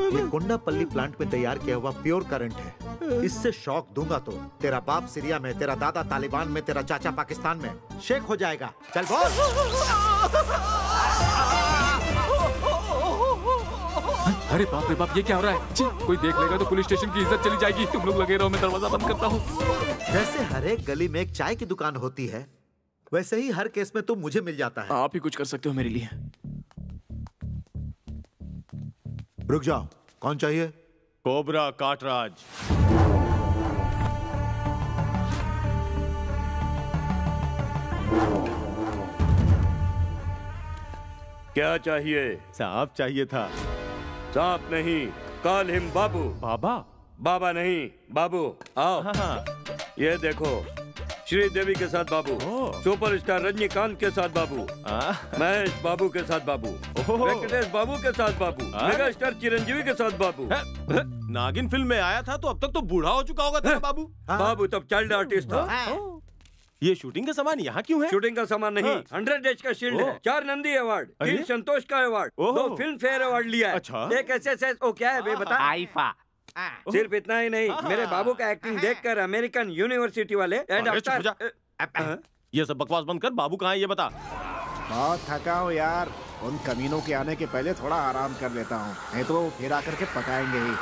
ये कोंडापल्ली प्लांट में तैयार किया हुआ प्योर करंट है। इससे शॉक दूंगा तो तेरा बाप सीरिया में, तेरा दादा तालिबान में, तेरा चाचा पाकिस्तान में शेक हो जाएगा। चल अरे बाप रे बाप, ये क्या हो रहा है? कोई देख लेगा तो पुलिस स्टेशन की इज्जत चली जाएगी। तुम लोग लगे रहो, मैं दरवाजा बंद करता हूँ। जैसे हर एक गली में एक चाय की दुकान होती है, वैसे ही हर केस में तुम मुझे मिल जाता है। आप ही कुछ कर सकते हो मेरे लिए। रुक जाओ, कौन चाहिए? कोबरा काटराज। क्या चाहिए? सांप चाहिए था। सांप नहीं, कॉल हिम बाबू। बाबा? बाबा नहीं, बाबू। आओ। ये देखो, श्रीदेवी के साथ बाबू, सुपरस्टार रजनीकांत के साथ बाबू, महेश बाबू के साथ बाबू, वेंकटेश बाबू के साथ बाबू, मेगा स्टार चिरंजीवी के साथ बाबू। नागिन फिल्म में आया था तो अब तक तो बूढ़ा हो चुका होगा तेरा बाबू। बाबू तब चाइल्ड आर्टिस्ट था। ये शूटिंग का सामान यहाँ क्यों है? शूटिंग का सामान नहीं, 100 डेज का शील्ड है, 4 नंदी अवार्ड, 3 संतोष का अवार्ड, 2 फिल्म फेयर अवार्ड लिया है। अच्छा। एक SSS, ओ क्या है बे बता? आईफा। सिर्फ इतना ही नहीं, मेरे बाबू का एक्टिंग देखकर अमेरिकन यूनिवर्सिटी वाले ये सब बकवास बंद कर, बाबू कहाँ है ये बता। बहुत थका हूँ यार, उन कमीनों के आने के पहले थोड़ा आराम कर लेता हूँ, नहीं तो वो फिर आकर के पकाएंगे ही।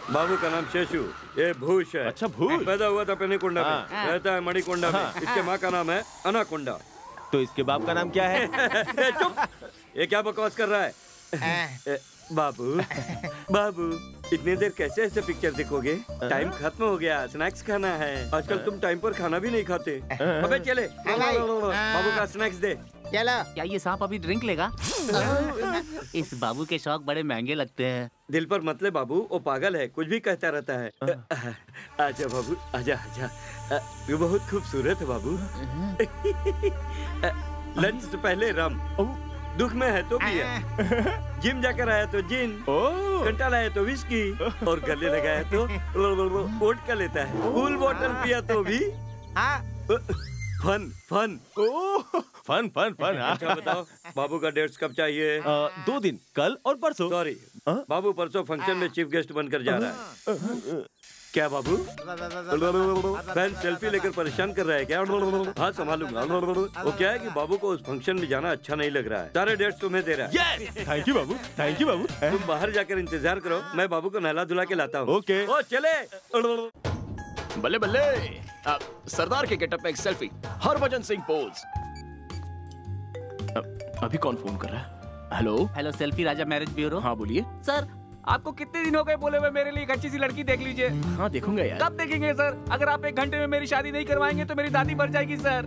बाबू का नाम शेषु, ये भूष है। अच्छा भूष। पैदा हुआ था पेनीकुंडा में, रहता है मणिकुंडा में। इसके माँ का नाम है अनाकुंडा। तो इसके बाप का नाम क्या है? चुप, ये क्या बकवास कर रहा है? बाबू बाबू, इतनी देर कैसे ऐसे पिक्चर देखोगे? टाइम खत्म हो गया, स्नैक्स खाना है। आजकल तुम टाइम पर खाना भी नहीं खाते। अबे चले, बाबू का स्नैक्स दे। चलो। क्या ये सांप अभी ड्रिंक लेगा? इस बाबू के शौक बड़े महंगे लगते हैं। दिल पर मत ले बाबू, वो पागल है, कुछ भी कहता रहता है। आजा बाबू, आजा आजा, तू बहुत खूबसूरत है बाबू। लंच से पहले रम, दुख में है तो बियर, जिम जाकर आया तो जिन, कंटाला है तो विस्की, और गले लगा है तो वोडका लेता है। फुल बोतल पिया तो भी fun fun fun fun fun. अच्छा बताओ, बाबू का डेट्स कब चाहिए? 2 दिन, कल और परसों। सॉरी, बाबू परसों फंक्शन में चीफ गेस्ट बनकर जा रहा है। क्या बाबू? फैन सेल्फी लेकर परेशान कर रहा है क्या? हाँ संभालूंगा। वो क्या है कि बाबू को उस फंक्शन में जाना अच्छा नहीं लग रहा है। सारे डेट्स तुम्हें दे रहा है। थैंक यू बाबू, थैंक यू बाबू। तुम बाहर जाकर इंतजार करो, मैं बाबू को नहला धुला के लाता हूँ। ओके। ओ चले। बल्ले बल्ले, सरदार के गेटअप में एक सेल्फी, हरभजन सिंह पोज। अभी कौन फोन कर रहा है? हेलो हेलो, सेल्फी राजा मैरिज ब्यूरो। हाँ बोलिए। सर, आपको कितने कितने दिन हो गए बोले हुए मेरे लिए एक अच्छी सी लड़की देख लीजिए। हाँ देखूंगा यार। कब देखेंगे सर? अगर आप 1 घंटे में मेरी शादी नहीं करवाएंगे तो मेरी दादी मर जाएगी सर।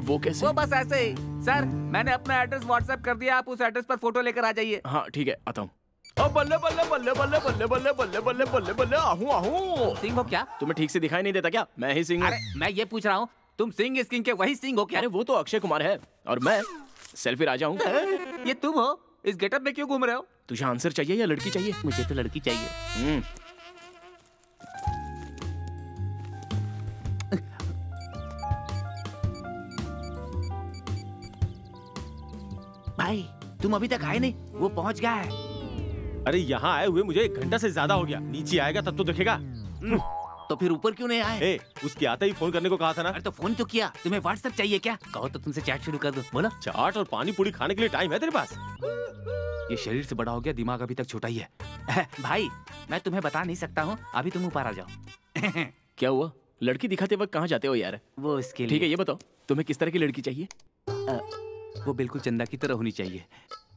वो कैसे? वो बस ऐसे ही सर। मैंने अपना एड्रेस व्हाट्सएप कर दिया, आप उस एड्रेस पर फोटो लेकर आ जाइए। हाँ ठीक है, आता हूँ। बल्ले बल्ले बल्ले बल्ले बल्ले बल्ले बल्ले बल्ले बल्ले बल्ले आहू। सिंह हो क्या? तुम्हें ठीक से दिखाई नहीं देता क्या? मैं ही सिंह हूँ। अरे मैं ये पूछ रहा हूँ, तुम सिंह स्किन के वही सिंह हो क्या? अरे वो तो अक्षय कुमार है और मैं सेल्फी राजा हूँ। ये तुम हो? इस गेटअप में क्यों घूम रहे हो? तुझे आंसर चाहिए या लड़की चाहिए? मुझे तो लड़की चाहिए। भाई तुम अभी तक आए नहीं, वो पहुंच गया है। अरे यहाँ आए हुए मुझे 1 घंटा से ज्यादा हो गया। नीचे आएगा तब तो देखेगा। तो फिर ऊपर क्यों नहीं आए? ए, उसके आते ही फोन करने को कहा था ना। अरे तो फोन तो किया। तुम्हें व्हाट्सएप चाहिए क्या? कहो तो तुमसे चैट शुरू कर दो। बोलो। चाट और पानी पूरी खाने के लिए टाइम है तेरे पास? ये शरीर से बड़ा हो गया, दिमाग अभी तक छोटा ही है। भाई मैं तुम्हें बता नहीं सकता हूँ, अभी तुम ऊपर आ जाओ। क्या हुआ? लड़की दिखाते वक्त कहाँ जाते हो यार? वो इसके लिए। ठीक है ये बताओ, तुम्हें किस तरह की लड़की चाहिए? वो बिल्कुल चंदा की तरह होनी चाहिए।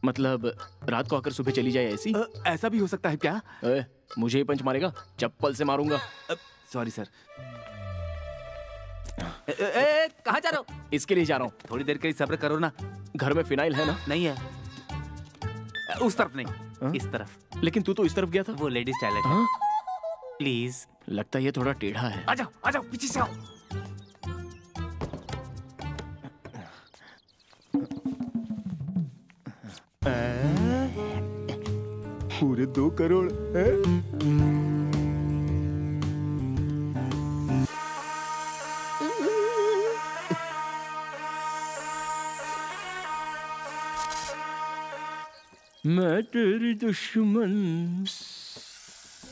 मतलब रात को आकर सुबह चली जाए ऐसी? ऐसा भी हो सकता है क्या? मुझे ही पंच मारेगा? चप्पल से मारूंगा। Sorry sir. कहाँ जा रहे हो? इसके लिए जा रहा हूँ। थोड़ी देर के लिए सब्र करो ना। घर में फिनाइल है ना? नहीं है। उस तरफ नहीं, इस तरफ। लेकिन तू तो इस तरफ गया था। वो लेडीज टॉयलेट है। प्लीज। लगता है ये थोड़ा टेढ़ा है। आ जाओ पीछे से आओ। पूरे 2 करोड़ है? मैं तेरी दुश्मन,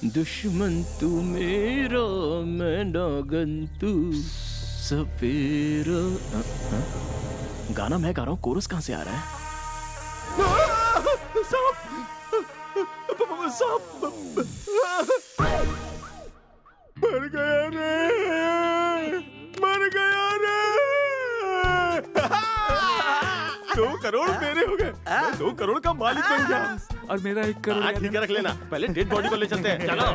दुश्मन तू मेरा, मैं नागन तू सपेरा। गाना मैं गा रहा हूँ, कोरस कहाँ से आ रहा है? सांप मर गया रे, मर गया रे। 2 करोड़ मेरे हो गए। 2 करोड़ का मालिक बन गया। और मेरा 1 करोड़। ठीक है रख लेना, पहले डेड बॉडी को ले चलते हैं। चलो।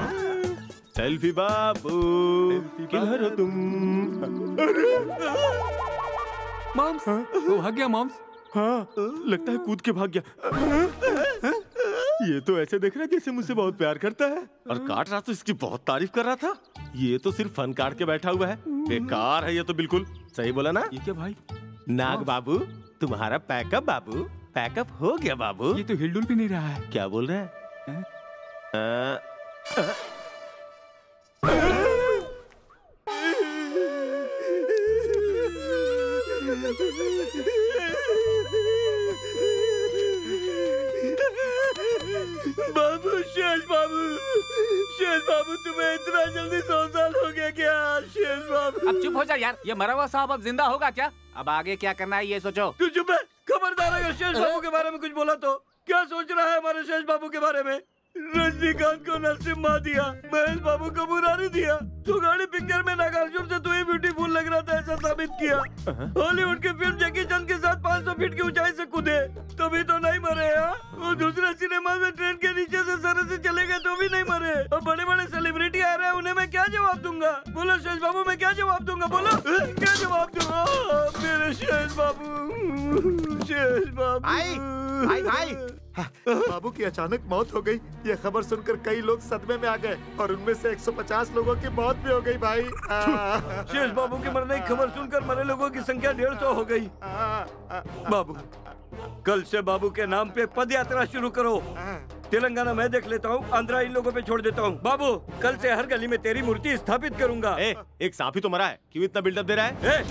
सेल्फी बाबू किधर हो तुम? मॉम्स, वो भाग गया मॉम्स। हाँ लगता है कूद के भाग गया। ये तो ऐसे देख रहा है जैसे मुझसे बहुत प्यार करता है, और काट रहा तो इसकी बहुत तारीफ कर रहा था। ये तो सिर्फ फन काट के बैठा हुआ है, बेकार है ये तो बिल्कुल। सही बोला ना? ये क्या भाई? नाग बाबू तुम्हारा पैकअप बाबू, पैकअप हो गया बाबू। ये तो हिलडुल भी नहीं रहा है। क्या बोल रहा है? बाबू, शेष बाबू तुम्हें इतना जल्दी 100 साल हो गया क्या? शेष बाबू अब चुप हो जा यार। ये मरा हुआ साहब अब जिंदा होगा क्या? अब आगे क्या करना है ये सोचो। तू चुप है। खबरदार अगर शेष बाबू के बारे में कुछ बोला तो। क्या सोच रहा है हमारे शेष बाबू के बारे में? रजनीकांत को नरसिम्हा दिया, महेश बाबू को मुरारी दिया। तू गाड़ी पिक्चर में नागार्जुन से तू ही ब्यूटीफुल लग रहा था, ऐसा साबित किया। हॉलीवुड की फिल्म जैकी चैन के साथ 500 फीट की ऊंचाई से कूदे, तभी तो नहीं मरे। वो दूसरे सिनेमा में ट्रेन के नीचे से सर से चले गए तो भी नहीं मरे। और बड़े बड़े सेलिब्रिटी आ रहे हैं, उन्हें मैं क्या जवाब दूंगा? बोलो शेष बाबू, मैं क्या जवाब दूंगा? बोलो क्या जवाब दूंगा? मेरे शेष बाबू, शेष बाबू। भाई बाबू की अचानक मौत हो गई। ये खबर सुनकर कई लोग सदमे में आ गए और उनमें से 150 लोगों की मौत भी हो गई भाई। शेष बाबू की मरने की खबर सुनकर मरे लोगों की संख्या 150 हो गई। बाबू, कल से बाबू के नाम पे पद यात्रा शुरू करो। तेलंगाना मैं देख लेता हूँ, आंध्रा इन लोगों पे छोड़ देता हूँ। बाबू, कल से हर गली में तेरी मूर्ति स्थापित करूंगा। एक सांप ही तो मरा है, क्यों इतना बिल्डअप दे रहा है?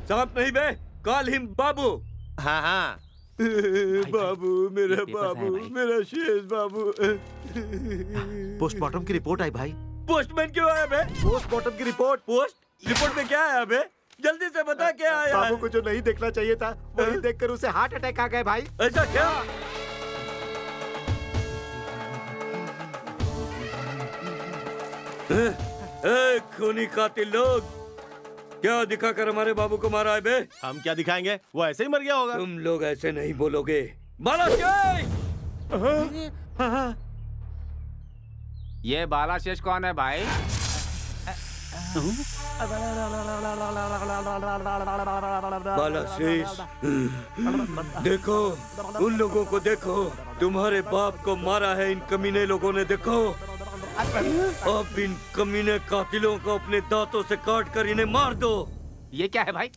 सांप नहीं बे, कॉल हिम बाबू। हाँ बाबू, मेरा बाबू, मेरा शेष बाबू। पोस्टमार्टम की रिपोर्ट आई भाई। पोस्टमैन क्यों आया बे? पोस्टमार्टम की रिपोर्ट। रिपोर्ट में क्या आया बे? जल्दी से बता क्या आया? बाबू को जो नहीं देखना चाहिए था वही देखकर उसे हार्ट अटैक आ गया भाई। ऐसा क्या? खूनी कातिल लोग, क्या दिखाकर हमारे बाबू को मारा है बे? हम क्या दिखाएंगे, वो ऐसे ही मर गया होगा। तुम लोग ऐसे नहीं बोलोगे। बालाजी! ये बाला शेष कौन है भाई? बाला शेष, देखो उन लोगों को देखो, तुम्हारे बाप को मारा है इन कमीने लोगों ने, देखो। अब इन कमीने कातिलों को अपने दांतों से काट कर इन्हें मार दो। ये क्या है भाई?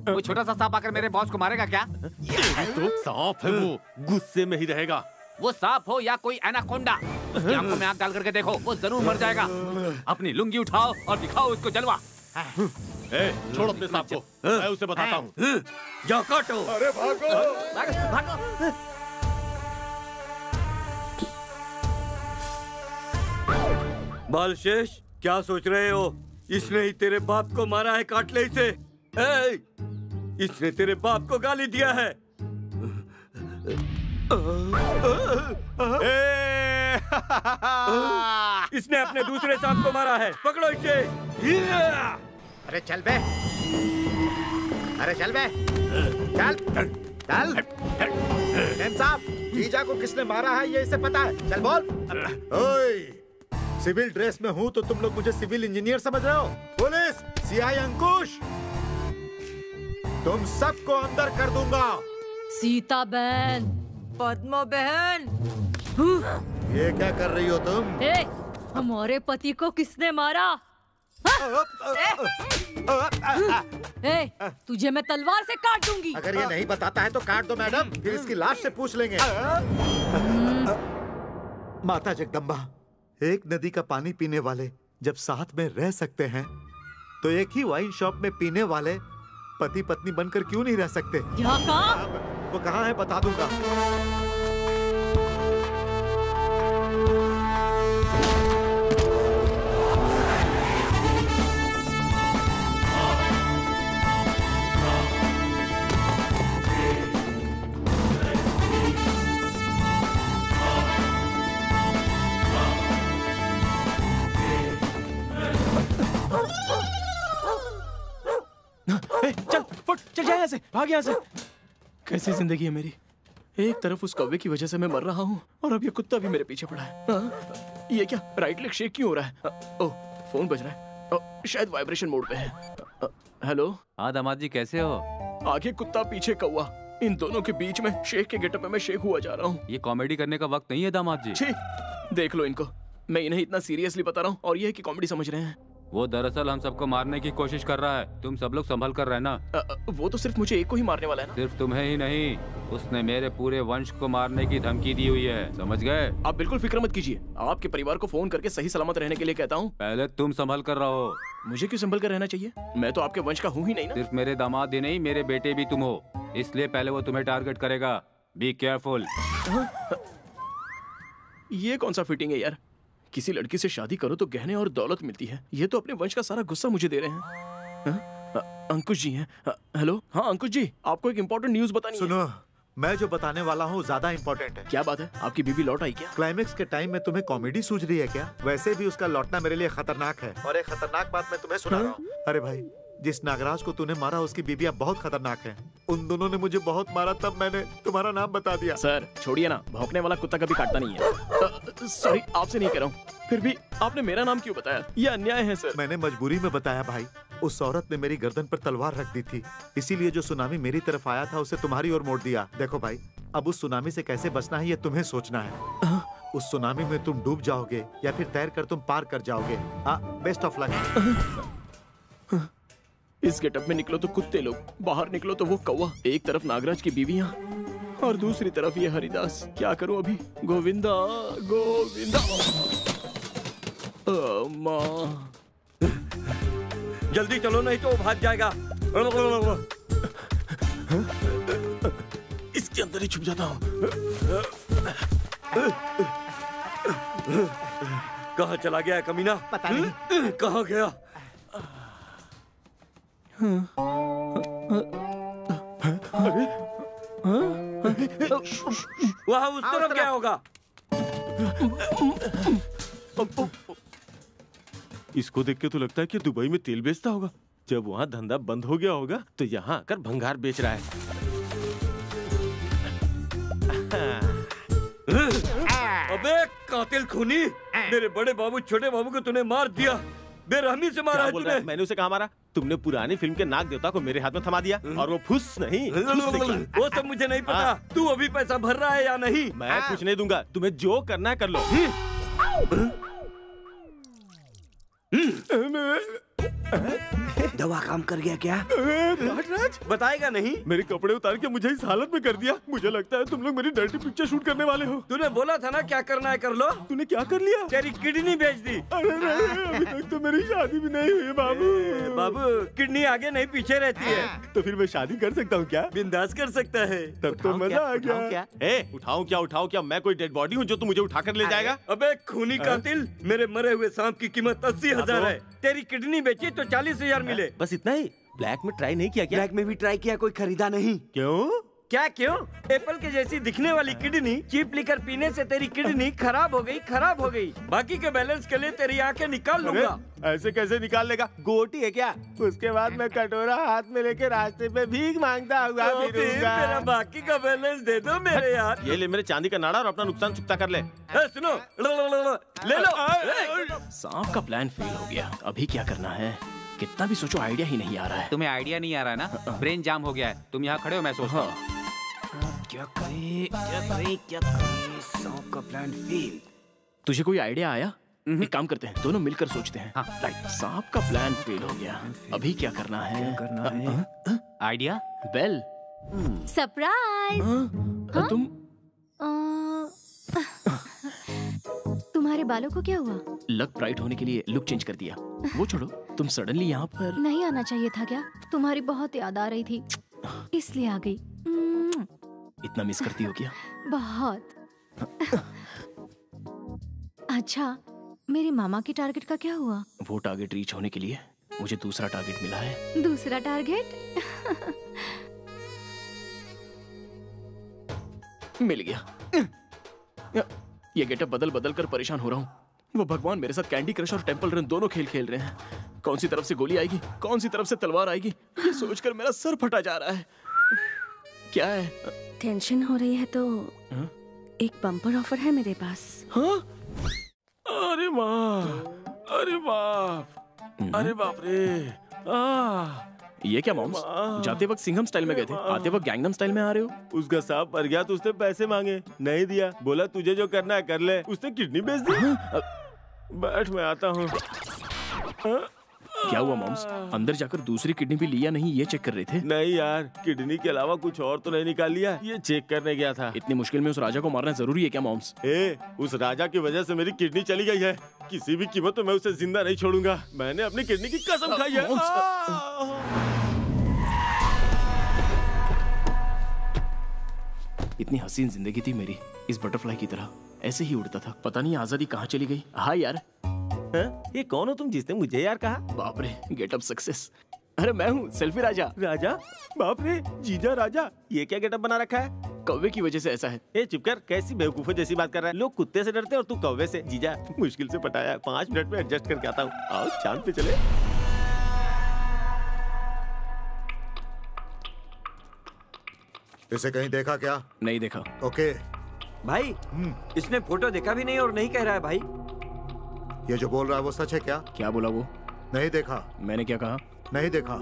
वो छोटा सा सांप आकर मेरे बॉस को मारेगा क्या? तो सांप है वो, गुस्से में ही रहेगा। वो सांप हो या कोई एनाकोंडा, उसकी आंखों में आंख डाल करके देखो, वो जरूर मर जाएगा। अपनी लुंगी उठाओ और दिखाओ उसको जलवा। छोड़ अपने सांप को, मैं उसे बताता हूँ। जा काटो। अरे भागो, भागो। बालशेष, क्या सोच रहे हो? इसने ही तेरे बाप को मारा है, काट ले इसे। इसने तेरे बाप को गाली दिया है। इसने अपने दूसरे सांप को मारा है, पकड़ो इसे। अरे चल बे, अरे चल बे, चल चल। मेम साहब, जीजा को किसने मारा है ये इसे पता है, चल बोल। ओए, सिविल ड्रेस में हूँ तो तुम लोग मुझे सिविल इंजीनियर समझ रहे हो? पुलिस, सीआई अंकुश, तुम सबको अंदर कर दूंगा। सीता बहन, पद्मा बहन, ये क्या कर रही हो तुम? हमारे पति को किसने मारा? तुझे मैं तलवार से काट दूंगी। अगर ये नहीं बताता है तो काट दो मैडम, फिर इसकी लाश से पूछ लेंगे। माता जगदम्बा, एक नदी का पानी पीने वाले जब साथ में रह सकते हैं तो एक ही वाइन शॉप में पीने वाले पति पत्नी बनकर क्यों नहीं रह सकते? क्या कहा? वो कहाँ है बता दूंगा। चल फुट, चल जा यहाँ से, भाग यहाँ से। कैसी जिंदगी है मेरी। एक तरफ उस कौवे की वजह से मैं मर रहा हूँ और अब ये कुत्ता भी मेरे पीछे पड़ा है। ये क्या, राइट लेग शेक क्यों हो रहा है? ओह, फोन बज रहा है, शायद वाइब्रेशन मोड पे है। हेलो। हाँ दामाद जी, कैसे हो? आगे कुत्ता पीछे कौवा, इन दोनों के बीच में शेख के गेटअप में मैं शेख हुआ जा रहा हूँ। ये कॉमेडी करने का वक्त नहीं है दामाद जी। छी, देख लो इनको, मैं इन्हें इतना सीरियसली बता रहा हूँ और ये है कि कॉमेडी समझ रहे हैं। वो दरअसल हम सबको मारने की कोशिश कर रहा है, तुम सब लोग संभल कर रहना। वो तो सिर्फ मुझे एक को ही मारने वाला है ना? सिर्फ तुम्हें ही नहीं, उसने मेरे पूरे वंश को मारने की धमकी दी हुई है, समझ गए? आप बिल्कुल फिक्र मत कीजिए, आपके परिवार को फोन करके सही सलामत रहने के लिए कहता हूँ। पहले तुम संभल कर रहो। मुझे क्यों संभल कर रहना चाहिए? मैं तो आपके वंश का हूँ ही नहीं ना। सिर्फ मेरे दामाद ही नहीं, मेरे बेटे भी तुम हो, इसलिए पहले वो तुम्हें टारगेट करेगा। Be careful. ये कौन सा फिटिंग है यार? किसी लड़की से शादी करो तो गहने और दौलत मिलती है, ये तो अपने वंश का सारा गुस्सा मुझे दे रहे हैं। अंकुश जी हैं। हेलो। हाँ अंकुश जी, आपको एक इम्पोर्टेंट न्यूज बतानी है। सुनो, मैं जो बताने वाला हूँ ज्यादा इम्पोर्टेंट है। क्या बात है? आपकी बीवी लौट आई क्या? क्लाइमेक्स के टाइम में तुम्हें कॉमेडी सूझ रही है क्या? वैसे भी उसका लौटना मेरे लिए खतरनाक है, और एक खतरनाक बात मैं तुम्हें सुना रहा हूँ। अरे भाई, जिस नागराज को तूने मारा उसकी बीबियां बहुत खतरनाक हैं। उन दोनों ने मुझे बहुत मारा, तब मैंने तुम्हारा नाम बता दिया। सर छोड़िए ना, भौंकने वाला कुत्ता कभी काटता नहीं है। सॉरी, आपसे नहीं कह रहा हूँ, फिर भी आपने मेरा नाम क्यों बताया? ये अन्याय है सर। मैंने मजबूरी में बताया भाई। उस औरत ने मेरी गर्दन पर तलवार रख दी थी, इसीलिए जो सुनामी मेरी तरफ आया था उसे तुम्हारी ओर मोड़ दिया। देखो भाई, अब उस सुनामी से कैसे बचना है ये तुम्हें सोचना है। उस सुनामी में तुम डूब जाओगे या फिर तैर कर तुम पार कर जाओगे। Best of luck. इस गेटअप में निकलो तो कुत्ते लोग, बाहर निकलो तो वो कौवा। एक तरफ नागराज की बीवियां और दूसरी तरफ ये हरिदास। क्या करूं अभी? गोविंदा गोविंदा। माँ, जल्दी चलो नहीं तो वो भाग जाएगा। इसके अंदर ही छुप जाता हूँ। कहाँ चला गया है कमीना? पता नहीं। कहाँ गया? वहाँ उस तरफ क्या होगा? इसको देख के तो लगता है कि दुबई में तेल बेचता होगा। जब वहाँ धंधा बंद हो गया होगा तो यहाँ आकर भंगार बेच रहा है। अबे कातिल खूनी, मेरे बड़े बाबू छोटे बाबू को तूने मार दिया, बेरहमी से मारा है तूने। मैंने उसे कहा मारा? तुमने पुरानी फिल्म के नाग देवता को मेरे हाथ में थमा दिया और वो फुस नहीं। वो सब मुझे नहीं पता। तू अभी पैसा भर रहा है या नहीं? मैं कुछ नहीं दूंगा, तुम्हें जो करना है कर लो। दवा काम कर गया क्या? राज बताएगा नहीं? मेरे कपड़े उतार के मुझे इस हालत में कर दिया। मुझे लगता है तुम लोग मेरी डर्टी पिक्चर शूट करने वाले हो। तूने बोला था ना क्या करना है कर लो। तूने क्या कर लिया? तेरी किडनी बेच दी। अरे नहीं, अभी तक तो मेरी शादी भी नहीं हुई बाबू। बाबू किडनी आगे नहीं पीछे रहती है। तो फिर मैं शादी कर सकता हूँ क्या? बिंदास कर सकता है। तब तो मजा आ गया। उठाऊं क्या? मैं कोई डेड बॉडी हूँ जो तू मुझे उठा कर ले जाएगा? अबे खूनी कातिल, मेरे मरे हुए सांप की कीमत 80,000 है। तेरी किडनी बेची तो 40,000 मिले। बस इतना ही? ब्लैक में ट्राई नहीं किया क्या? ब्लैक में भी ट्राई किया, कोई खरीदा नहीं। क्यों? क्या क्यों? एप्पल के जैसी दिखने वाली किडनी चीप लिकर पीने से तेरी किडनी खराब हो गई। बाकी के बैलेंस के लिए तेरी आंखें निकाल लूंगा। ऐसे कैसे निकाल लेगा? गोटी है क्या? उसके बाद मैं कटोरा हाथ में लेके रास्ते पे भीख मांगता हुआ फिरूंगा। तेरा बाकी का बैलेंस दे दो मेरे यार। ये ले मेरे चांदी का नाड़ा और अपना नुकसान चुकता कर ले। सुनो, ले लो। सांप का प्लान फेल हो गया। अभी क्या करना है? कितना भी सोचो आइडिया ही नहीं आ रहा है। तुम्हें आइडिया नहीं आ रहा है ना? ब्रेन जाम हो गया है। तुम यहाँ खड़े हो, मैं सोचता हूँ क्या करें? सांप का प्लान फेल। तुझे कोई आइडिया आया? एक काम करते हैं, दोनों मिलकर सोचते हैं। हाँ। राइट। सांप का प्लान फेल हो गया, अभी क्या करना है? आइडिया? बेल। सरप्राइज। तुम तुम्हारे बालों को क्या हुआ? लक ब्राइट होने के लिए लुक चेंज कर दिया। वो छोड़ो, तुम सडनली यहाँ पर नहीं आना चाहिए था क्या? तुम्हारी बहुत याद आ रही थी, इसलिए आ गई। इतना मिस करती हो क्या? बहुत। अच्छा, मेरे मामा के टारगेट का क्या हुआ? वो टारगेट रीच होने के लिए मुझे दूसरा टारगेट मिला है। दूसरा टारगेट? मिल गया। ये गेटअप बदल बदल कर परेशान हो रहा हूँ। वो भगवान मेरे साथ कैंडी क्रश और टेंपल रन दोनों खेल खेल रहे हैं। कौन सी तरफ से गोली आएगी, कौन सी तरफ से तलवार आएगी, ये सोचकर मेरा सर फटा जा रहा है। क्या है? टेंशन हो रही है तो एक बम्पर ऑफर है मेरे पास। हाँ? अरे माँ, अरे बाप, अरे बाप रे। ये क्या मॉम्स? जाते वक्त सिंघम स्टाइल में गए थे, आते वक्त गैंगनम स्टाइल में आ रहे हो। उसका सांप मर गया तो उसने पैसे मांगे, नहीं दिया। बोला तुझे जो करना है कर ले। उसने किडनी बेच दी। बैठ, मैं आता हूँ। क्या हुआ मॉम्स? अंदर जाकर दूसरी किडनी भी लिया नहीं, ये चेक कर रहे थे? नहीं यार, किडनी के अलावा कुछ और तो नहीं निकाल लिया, ये चेक करने गया था। इतनी मुश्किल में उस राजा को मारना जरूरी है क्या मॉम्स? उस राजा की वजह से मेरी किडनी चली गई है। किसी भी कीमत पे मैं उसे जिंदा नहीं छोड़ूंगा। मैंने अपनी किडनी की कसम खाई है। इतनी हसीन जिंदगी थी मेरी, इस बटरफ्लाई की तरह ऐसे ही उड़ता था। पता नहीं आजादी कहाँ चली गई। हाँ यार। ये कौन हो तुम जिसने मुझे यार कहा? बाप रे, गेटअप सक्सेस। अरे मैं हूँ सेल्फी राजा। राजा? बाप रे, जीजा राजा। ये क्या गेटअप बना रखा है? कौवे की वजह से ऐसा है। चुप कर, कैसी बेवकूफों जैसी बात कर रहा है। लोग कुत्ते से डरते और तू कौवे से। जीजा मुश्किल से पटाया, 5 मिनट में एडजस्ट करके आता हूँ। आओ चांद पे चले। इसे कहीं देखा क्या? नहीं देखा। ओके भाई, इसने फोटो देखा भी नहीं और नहीं कह रहा है भाई। ये जो बोल रहा है वो सच है क्या? क्या बोला वो? नहीं देखा। मैंने क्या कहा? नहीं देखा।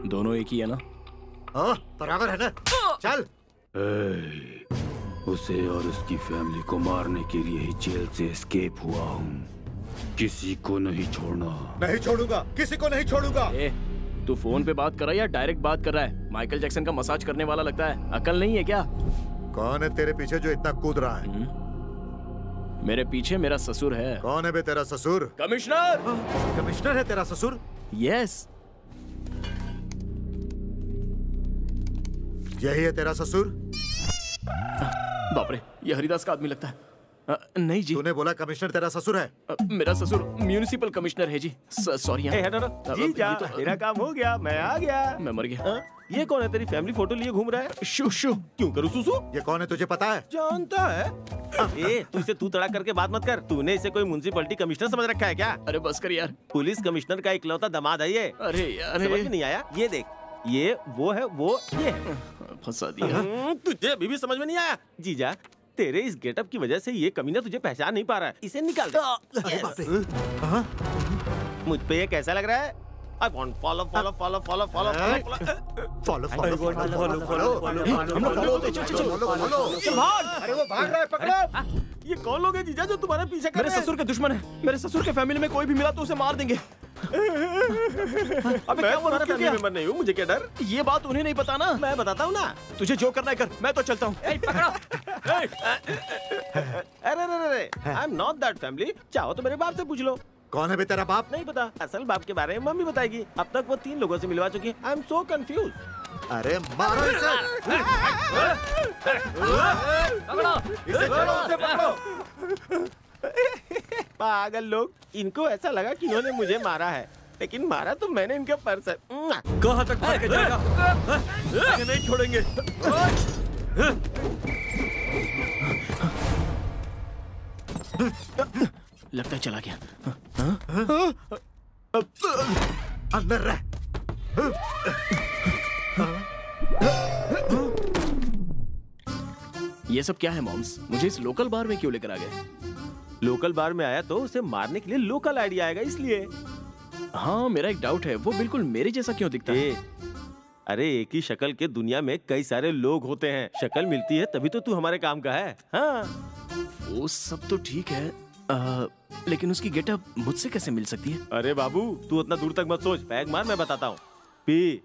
दोनों एक ही है ना? बराबर है ना? चल। उसे और उसकी फैमिली को मारने के लिए ही जेल से एस्केप हुआ हूँ। किसी को नहीं छोड़ना। नहीं छोड़ूंगा, किसी को नहीं छोड़ूंगा। तू फोन पे बात कर रहा है या डायरेक्ट बात कर रहा है? माइकल जैक्सन का मसाज करने वाला लगता है। अकल नहीं है क्या? कौन है तेरे पीछे जो इतना कूद रहा है? मेरे पीछे मेरा ससुर है। कौन है बे तेरा ससुर? कमिश्नर। कमिश्नर है तेरा ससुर? यस। यही है तेरा ससुर? बाप रे, ये हरिदास का आदमी लगता है। नहीं जी। तूने बोला कमिश्नर तेरा ससुर है? मेरा ससुर म्यूनिसिपल कमिश्नर है जी। सॉरी। जी, मेरा काम हो गया, मैं आ गया। मैं मर गया। ये कौन है? तेरी फैमिली फोटो लिए घूम रहा है। शू शू। क्यों करूँ सुसु? ये कौन है तुझे पता है? जानता है। तू इसे तू तड़ा करके बात मत कर। तूने इसे कोई म्युनिसिपैलिटी कमिश्नर समझ रखा है क्या? अरे बस कर यार। पुलिस कमिश्नर का इकलौता दामाद है ये। अरे यार, समझ में नहीं आया? ये देख, ये वो है, वो ये है। फंसा दिया। तुझे अभी भी समझ में नहीं आया? जीजा, तेरे इस गेटअप की वजह से ये कमीना तुझे पहचान नहीं पा रहा है। इसे निकाल दे। मुझ पे ये कैसा लग रहा है? I want follow. चल भाग। अरे वो भाग रहा है, पकड़ो। ये कौन लोग हैं जीजा जो तुम्हारे पीछे कर रहे हैं? मेरे ससुर के दुश्मन है। मेरे ससुर के फैमिली में कोई भी मिला तो उसे मार देंगे। अबे क्या तुम्हारा फैमिली मेंबर नहीं हूँ, मुझे क्या डर? ये बात उन्हें नहीं पता ना। मैं बताता हूँ ना। तुझे जो करना है कर, मैं तो चलता हूँ। अरे I am not that family. चाहो तो मेरे बाप से पूछ लो। कौन है बे तेरा बाप? नहीं पता। असल बाप के बारे में मम्मी बताएगी। अब तक वो 3 लोगों से मिलवा चुकी है। I am so confuse. अरे मारो इसे। इसे चलो, उसे पकड़ो। पागल लोग, इनको ऐसा लगा कि इन्होंने मुझे मारा है, लेकिन मारा तो मैंने इनके पर्स है। कहाँ तक भाग के जाएगा? नहीं छोड़ेंगे। लगता है चला गया। अंदर रह। ये सब क्या है मॉम्स? मुझे इस लोकल बार में क्यों लेकर आ गए? लोकल बार में आया तो उसे मारने के लिए लोकल आइडिया आएगा, इसलिए। हाँ, मेरा एक डाउट है, वो बिल्कुल मेरे जैसा क्यों दिखता है? अरे एक ही शक्ल के दुनिया में कई सारे लोग होते हैं। शक्ल मिलती है तभी तो तू हमारे काम का है। हाँ, वो सब तो ठीक है, लेकिन उसकी गेटअप मुझसे कैसे मिल सकती है? अरे बाबू, तू उतना दूर तक मत सोच। पैग मार, मैं बताता हूँ। पी।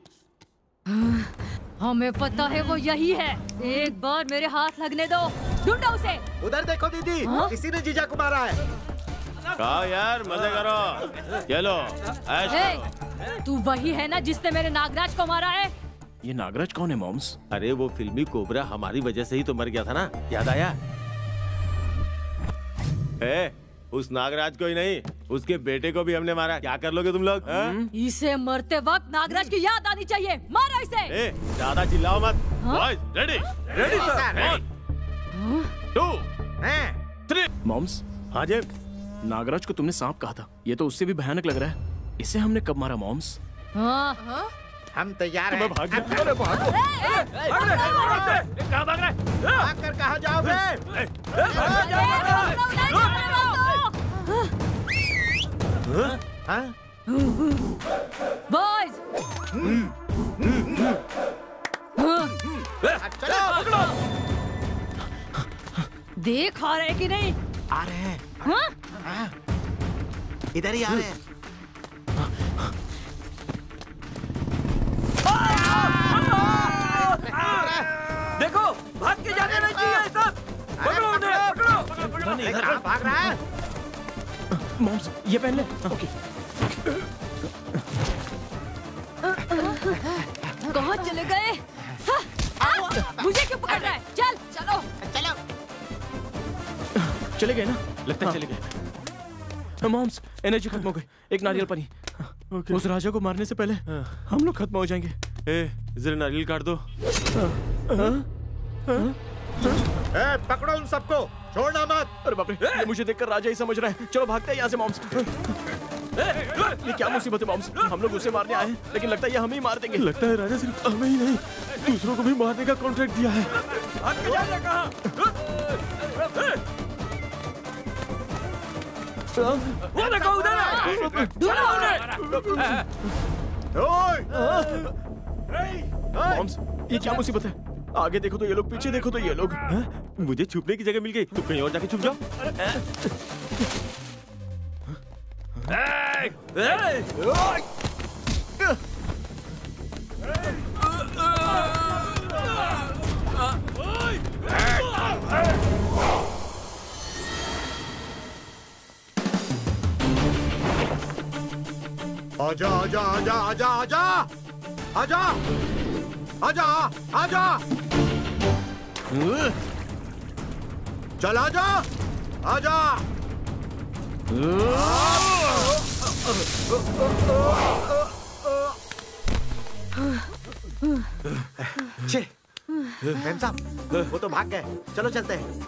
हमें पता है वो यही है। एक बार मेरे हाथ लगने दो। ढूंढो उसे। उधर देखो दीदी, किसी ने जीजा को मारा है। कहा यार, मजे करो। चलो, ऐश करो। तू वही है ना जिसने मेरे नागराज को मारा है? ये नागराज कौन है मॉम्स? अरे वो फिल्मी कोबरा हमारी वजह से ही तो मर गया था ना, याद आया? उस नागराज को ही नहीं, उसके बेटे को भी हमने मारा। क्या कर लोगे तुम लोग? इसे मरते वक्त नागराज की याद आनी चाहिए। मारो इसे। ज्यादा चिल्लाओ मत। Boys, ready? Ready sir. 1 2 3। Moms, हाँ जी। नागराज को तुमने सांप कहा था, ये तो उससे भी भयानक लग रहा है। इसे हमने कब मारा मॉम्स? हाँ, हम तैयार हैं। भाग कहाँ भाग रहे? भाग कर कहाँ जाओगे? बॉयज, चलो पकड़ो। देख आ रहे कि नहीं? आ रहे हैं। हाँ? इधर ही आ रहे हैं। देखो, भाग के जाने नहीं चाहिए सब। पकड़ो उन्हें, पकड़ो। भाग रहा है। मॉम्स, ये पहन ले। ओके। कहाँ चले गए? मुझे क्यों पकड़ रहा है? चल, चलो, चलो। चले गए ना? लगता है चले गए। मॉम्स, एनर्जी खत्म हो गई। एक नारियल पानी। उस राजा को मारने से पहले हम लोग खत्म हो जाएंगे। जरा नारियल काट दो। पकड़ो उन सबको, छोड़ना मत। अरे बाप रे, ये मुझे देखकर राजा ही समझ रहा है। चलो भागते हैं यहाँ से मॉम्स। ये क्या मुसीबत है मॉम्स? हम लोग उसे मारने आए हैं, लेकिन लगता है ये हमें ही मार देंगे। लगता है राजा सिर्फ हमें ही नहीं, दूसरों को भी मारने का कॉन्ट्रैक्ट दिया है। भाग के जाने कहाँ? वो देखो उधर है। ढूंढो उन्हें। मॉम्स, ये क्या मुसीबत है? आगे देखो तो ये लोग, पीछे देखो तो ये लोग। मुझे छुपने की जगह मिल गई, तुम कहीं और जाके छुप जाओ। आजा आजा आजा आजा आजा आजा आजा आजा। चल आजा आजा। साहब, वो तो भाग गए। चलो चलते हैं।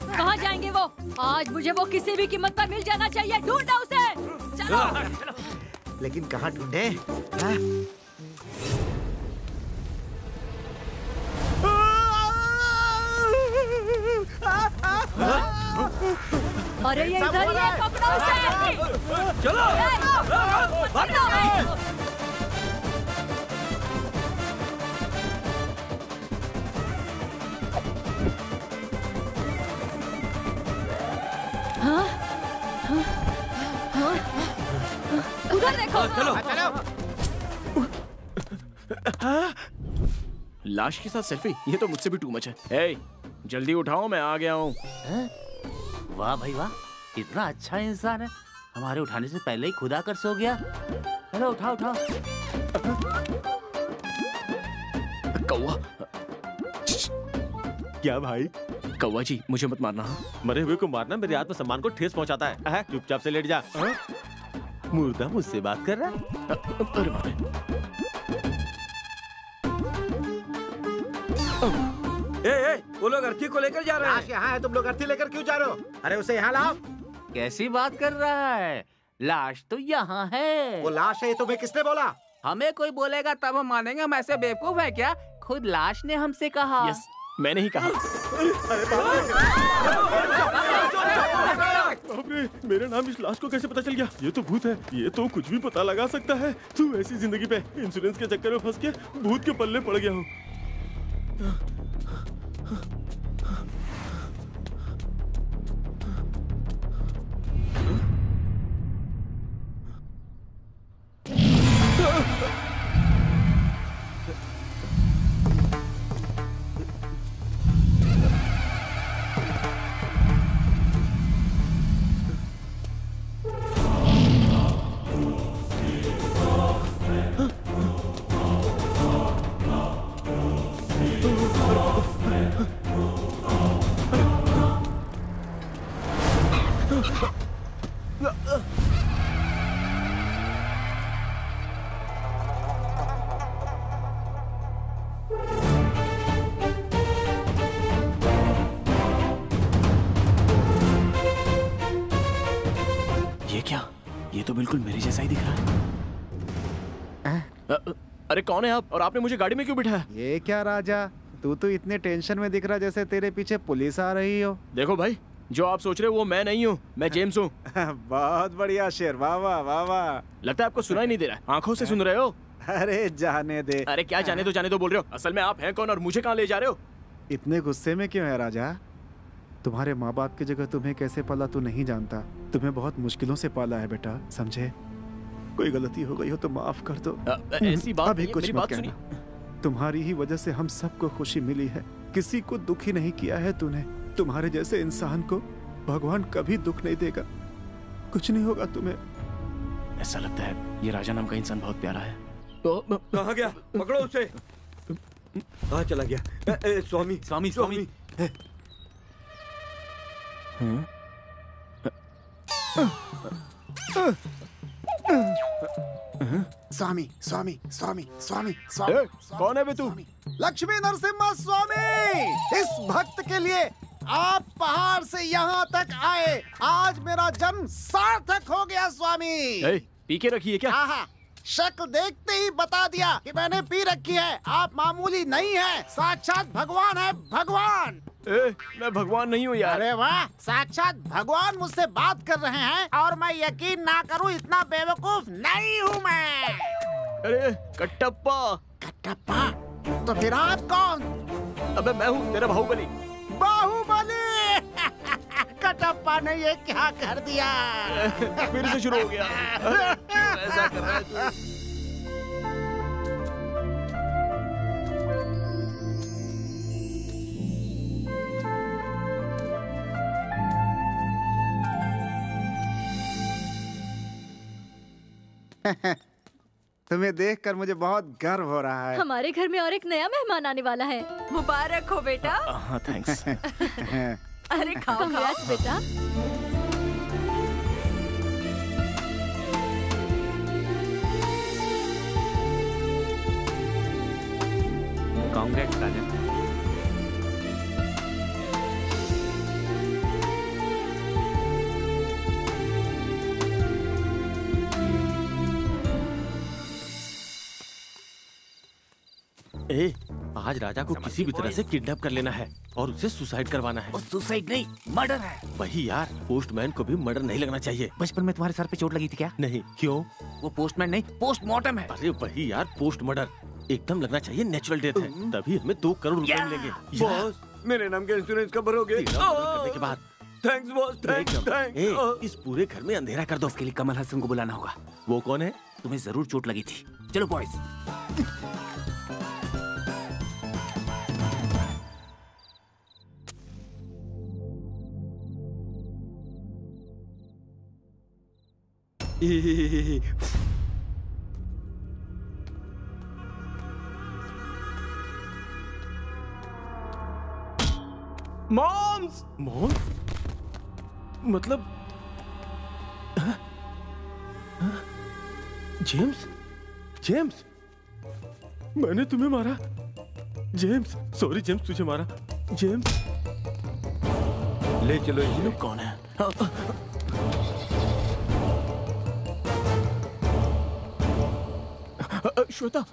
कहाँ जाएंगे वो? आज मुझे वो किसी भी कीमत पर मिल जाना चाहिए। ढूंढो उसे। चलो। लेकिन कहाँ ढूंढे? अरे ये इधर ही है, पकड़ो उसे। चलो उधर देखो। चलो लाश के साथ सेल्फी, ये तो मुझसे भी टू मच है। हे, जल्दी उठाओ, मैं आ गया हूँ। वाह भाई वाह, इतना अच्छा इंसान है, हमारे उठाने से पहले ही खुद आकर सो गया। चलो उठाओ उठाओ। कौवा। क्या भाई? कौवा जी, मुझे मत मारना। मरे हुए को मारना मेरे आत्मसम्मान को ठेस पहुंचाता है। चुपचाप से लेट जा। मुर्दा मुझसे बात कर रहा है। अरे बाप रे। वो लोग अर्थी को लेकर जा रहे हैं। यहाँ है, तुम लोग अर्थी लेकर क्यों जा रहे हो? अरे उसे यहाँ लाओ। कैसी बात कर रहा है? लाश तो यहाँ है। वो लाश है, तुम्हें किसने बोला? हमें कोई बोलेगा तब हम मानेंगे, हम ऐसे बेवकूफ है क्या? खुद लाश ने हमसे कहा। यस, मैंने ही कहा। अरे मेरा नाम इस लाश को कैसे पता चल गया? ये तो भूत है, ये तो कुछ भी पता लगा सकता है। तू ऐसी जिंदगी पे इंश्योरेंस के चक्कर में फंस के भूत के पल्ले पड़ गया हूँ। ये क्या? ये तो बिल्कुल मेरे जैसा ही दिख रहा है। अरे कौन है आप, और आपने मुझे गाड़ी में क्यों बिठाया? ये क्या राजा, तू तो इतने टेंशन में दिख रहा जैसे तेरे पीछे पुलिस आ रही हो। देखो भाई, जो आप सोच रहे हो वो मैं नहीं हूँ, मैं जेम्स हूँ। बहुत बढ़िया शेर, वाह वाह वाह वाह। लगता है आपको सुनाई नहीं दे रहा है, आंखों से सुन रहे हो। अरे जाने दे। अरे क्या जाने दो बोल रहे हो? असल में आप हैं कौन और मुझे कहाँ ले जा रहे हो? इतने गुस्से में क्यों है राजा? तुम्हारे माँ बाप की जगह तुम्हें कैसे पाला तू नहीं जानता। तुम्हें बहुत मुश्किलों से पाला है बेटा, समझे? कोई गलती हो गई हो तो माफ कर दो। ऐसी बात अभी नहीं है, कुछ मेरी मत बात कहना। तुम्हारी ही वजह से हम सबको खुशी मिली है, किसी को दुखी नहीं किया है तूने। तुम्हारे जैसे इंसान को भगवान कभी दुख नहीं देगा, कुछ नहीं होगा तुम्हें। ऐसा लगता है ये राजा नाम का इंसान बहुत प्यारा है। कहाँ गया? पकड़ो उसे। कहाँ चला गया? स्वामी स्वामी स्वामी। स्वामी स्वामी स्वामी स्वामी स्वामी। कौन है बे तू? लक्ष्मी नरसिम्हा स्वामी, इस भक्त के लिए आप पहाड़ से यहाँ तक आए। आज मेरा जन्म सार्थक हो गया स्वामी। पी के रखी है क्या? हाँ, शक्ल देखते ही बता दिया कि मैंने पी रखी है। आप मामूली नहीं है, साक्षात भगवान है, भगवान। मैं भगवान नहीं हूँ यार। अरे वाह, साक्षात भगवान मुझसे बात कर रहे हैं और मैं यकीन ना करूँ इतना बेवकूफ नहीं हूँ मैं। अरे कट्टप्पा। कट्टप्पा? तो फिर आप कौन? अबे मैं हूँ तेरा बाहुबली। बाहुबली? कटप्पा ने ये क्या कर दिया? फिर से शुरू हो गया। ऐसा कर रहा है तू? तुम्हें देखकर मुझे बहुत गर्व हो रहा है। हमारे घर में और एक नया मेहमान आने वाला है। मुबारक हो बेटा। हाँ थैंक्स। अरे खाओ Congrats, बेटा। कांग्रेस राजा। ए, आज राजा को किसी भी तरह से किडनैप कर लेना है और उसे सुसाइड करवाना है। सुसाइड नहीं, मर्डर है। वही यार, पोस्टमैन को भी मर्डर नहीं लगना चाहिए। बचपन में तुम्हारे सर पे चोट लगी थी क्या? नहीं। क्यों? वो पोस्टमैन नहीं, पोस्टमार्टम है। अरे वही यार, पोस्ट मर्डर एकदम लगना चाहिए नेचुरल डेथ है, तभी हमें 2 करोड़ रुपए मिलेंगे। बॉस, मेरे नाम के इंश्योरेंस कब भरोगे? करने के बाद। Thanks boss, thanks. इस पूरे घर में अंधेरा कर दो। उसके लिए कमल हसन को बुलाना होगा। वो कौन है? तुम्हें जरूर चोट लगी थी। चलो बॉयज। मॉम्स! मॉम? मतलब जेम्स? जेम्स, मैंने तुम्हें मारा। जेम्स, सॉरी जेम्स, तुझे मारा। जेम्स, ले चलो। ये लोग कौन है? श्वेता।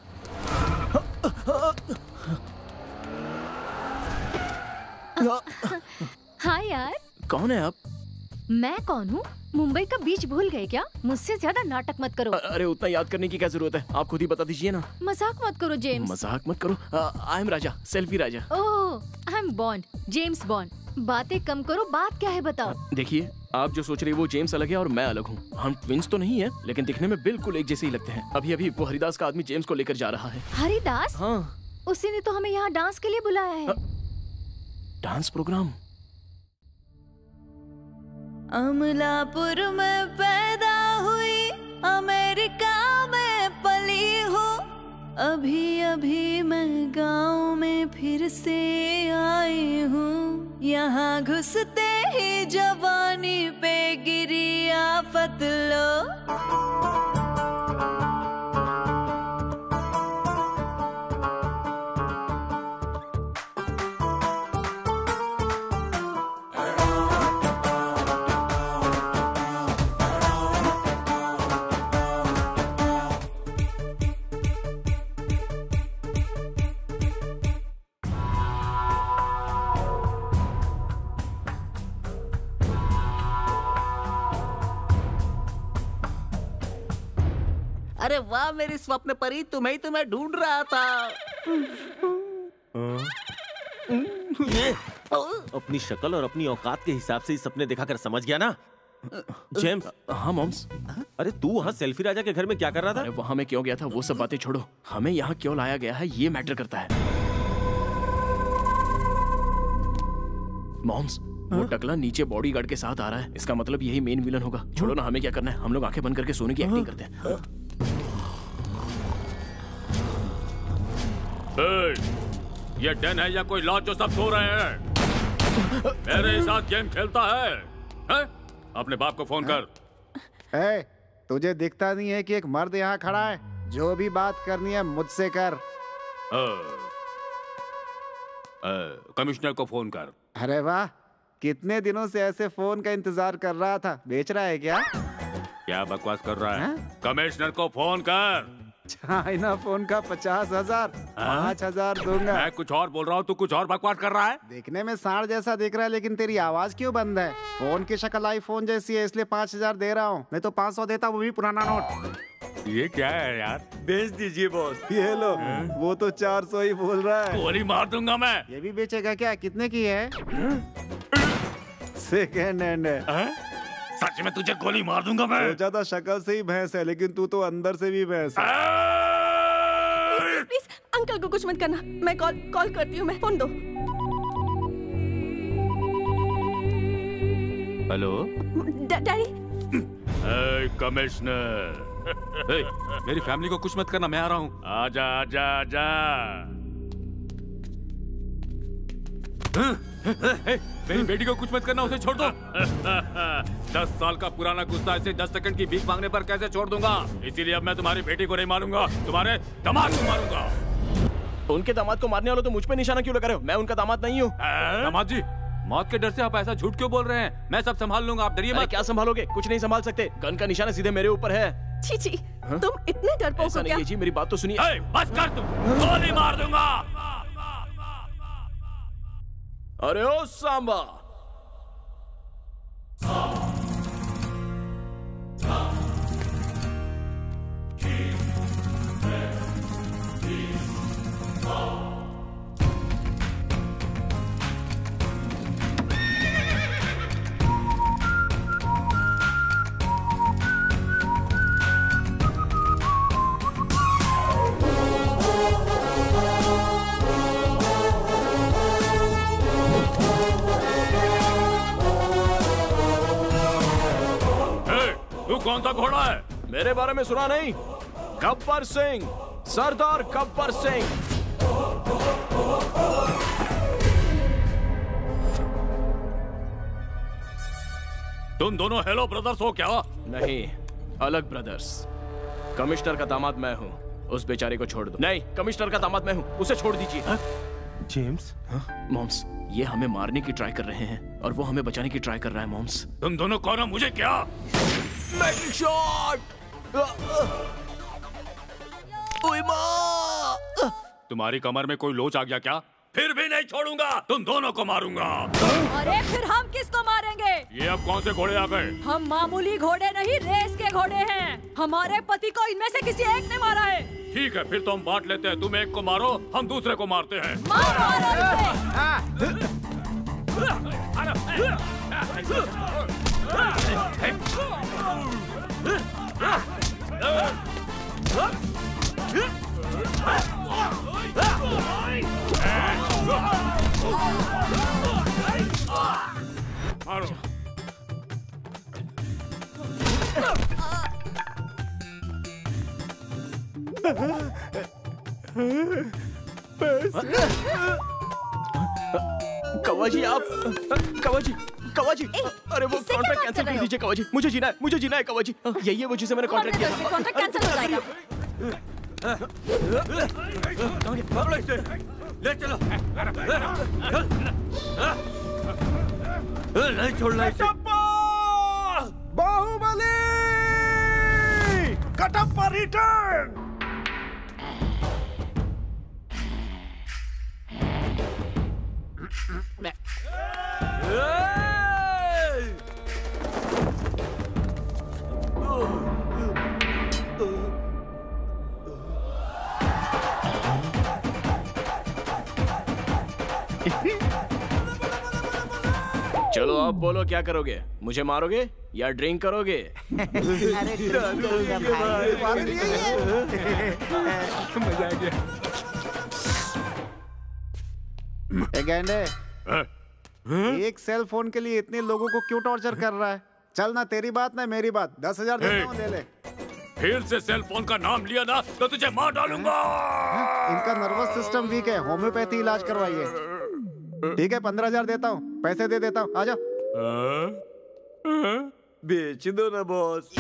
हाँ यार, कौन है आप? मैं कौन हूँ? मुंबई का बीच भूल गए क्या? मुझसे ज्यादा नाटक मत करो। अरे उतना याद करने की क्या जरूरत है? आप खुद ही बता दीजिए ना। मजाक मत करो जेम्स। मजाक मत करो। I am Raja, selfie Raja. Oh, I am Bond, James bond. बातें कम करो, बात क्या है बताओ। देखिए, आप जो सोच रही है वो जेम्स अलग है और मैं अलग हूँ। हम ट्विंस तो नहीं है, लेकिन दिखने में बिल्कुल एक जैसे ही लगते हैं। अभी अभी वो हरिदास का आदमी जेम्स को लेकर जा रहा है। हरिदास? हाँ। उसी ने तो हमें यहाँ डांस के लिए बुलाया है। Dance programme? अमलापुर में पैदा हुई, अमेरिका में पली हूँ। अभी अभी मैं गांव में फिर से आई हूँ। यहाँ घुसते ही जवानी पे गिरी आफत लो। अरे वाह मेरी स्वप्न परी, तुम्हें ढूंढ रहा था। अपनी शक्ल और अपनी औकात के हिसाब से ही सपने देखा कर समझ गया ना? जेम्स। हाँ मॉम्स। अरे तू वहाँ सेल्फी राजा के घर में क्या कर रहा था? अरे वहाँ मैं क्यों गया था वो सब बातें छोड़ो, हमें यहाँ क्यों लाया गया है ये मैटर करता है। मॉम्स, वो टकला नीचे बॉडीगार्ड के साथ आ रहा है, इसका मतलब यही मेन विलन होगा। छोड़ो ना, हमें क्या करना है, हम लोग आंखें बंद करके सोने की एक्टिंग करते हैं। ये डन है या कोई लॉज जो सब सो रहे हैं? मेरे साथ गेम खेलता है? अपने बाप को फोन कर। ए, तुझे दिखता नहीं है कि एक मर्द यहाँ खड़ा है? जो भी बात करनी है मुझसे कर। कमिश्नर को फोन कर। अरे वाह, कितने दिनों से ऐसे फोन का इंतजार कर रहा था। बेच रहा है क्या? क्या बकवास कर रहा है? कमिश्नर को फोन कर। चाइना फोन का 50,000, 5,000 दूंगा। मैं कुछ और बोल रहा हूँ, तू कुछ और बकवास कर रहा है। देखने में सांड जैसा दिख रहा है, लेकिन तेरी आवाज क्यों बंद है? फोन की शक्ल आईफोन जैसी है, इसलिए 5,000 दे रहा हूँ। नहीं तो 500 देता, वो भी पुराना नोट। ये क्या है यार? बेच दीजिए बॉस। ये लो, वो तो 400 ही बोल रहा है। गोली मार दूंगा मैं। ये भी बेचेगा क्या? कितने की है? सेकेंड हैंड है। सच में तुझे गोली मार दूंगा मैं। सोचा था शक्ल से ही भैंस है, लेकिन तू तो अंदर से भी भैंस है। प्लीज अंकल को कुछ मत करना, मैं कॉल करती हूँ। मैं फोन दो। Hello daddy. कमिश्नर, मेरी फैमिली को कुछ मत करना, मैं आ रहा हूँ। आजा आजा आजा। मेरी बेटी को कुछ मत करना, उसे छोड़ दो। 10 साल का पुराना गुस्सा इसे 10 सेकंड की भीख मांगने पर कैसे छोड़ दूंगा? इसीलिए अब मैं तुम्हारी बेटी को नहीं मारूंगा, तुम्हारे दामाद को मारूंगा। उनके दामाद को मारने वालों तो मुझ पे निशाना क्यों लगा रहे हो? मैं उनका दामाद नहीं हूँ। दामाद जी, मौत के डर से आप ऐसा झूठ क्यों बोल रहे हैं? मैं सब संभाल लूंगा, आप डरिए मत। क्या संभालोगे? कुछ नहीं संभाल सकते। गन का निशाना सीधे मेरे ऊपर है। छी छी, तुम इतने डरपोक ऐसा हो नहीं क्या? है जी, मेरी बात तो सुनिए। बस कर तू, गोली मार दूंगा। अरे ओ सांबा, कौन सा घोड़ा है? मेरे बारे में सुना नहीं? गब्बर सिंह, सरदार गब्बर सिंह। तुम दोनों हेलो ब्रदर्स हो क्या? नहीं, अलग ब्रदर्स। कमिश्नर का दामाद मैं हूँ, उस बेचारे को छोड़ दो। नहीं, कमिश्नर का दामाद मैं हूँ, उसे छोड़ दीजिए। जेम्स, मॉम्स, ये हमें मारने की ट्राई कर रहे हैं और वो हमें बचाने की ट्राई कर रहा है। मॉम्स, तुम दोनों कौन हो? मुझे क्या? Magic shot! ओए माँ! तुम्हारी कमर में कोई लोच आ गया क्या? फिर भी नहीं छोड़ूंगा, तुम दोनों को मारूंगा। अरे फिर हम किसको मारेंगे? ये अब कौन से घोड़े आ गए? हम मामूली घोड़े नहीं, रेस के घोड़े हैं। हमारे पति को इनमें से किसी एक ने मारा है। ठीक है, फिर तो हम बांट लेते हैं। तुम एक को मारो, हम दूसरे को मारते हैं। मारो। कवाजी, आप कवाजी, कवाजी, अरे वो कॉन्ट्रैक्ट कैंसिल कर दीजिए कवाजी। मुझे जीना है कवाजी। यही है वो जिसे मैंने कॉन्ट्रैक्ट किया था। कॉन्ट्रैक्ट कैंसिल हो जाएगा। ले चलो। नहीं छोड़ना इसे। बाहुबली कटप्पा रिटर्न। चलो आप बोलो, क्या करोगे? मुझे मारोगे या ड्रिंक करोगे? अरे मजा आ गया। गैंडे, एक सेल फोन के लिए इतने लोगों को क्यों टॉर्चर कर रहा है? चल ना, तेरी बात ना मेरी बात, 10,000 देता हूँ, ले ले। फिर से सेल फोन का नाम लिया ना तो तुझे मार डालूंगा। इनका नर्वस सिस्टम वीक है, होम्योपैथी इलाज करवाइए। ठीक है, 15,000 देता हूँ, पैसे दे देता हूँ, आ जाओ। बेच दो ना बॉस।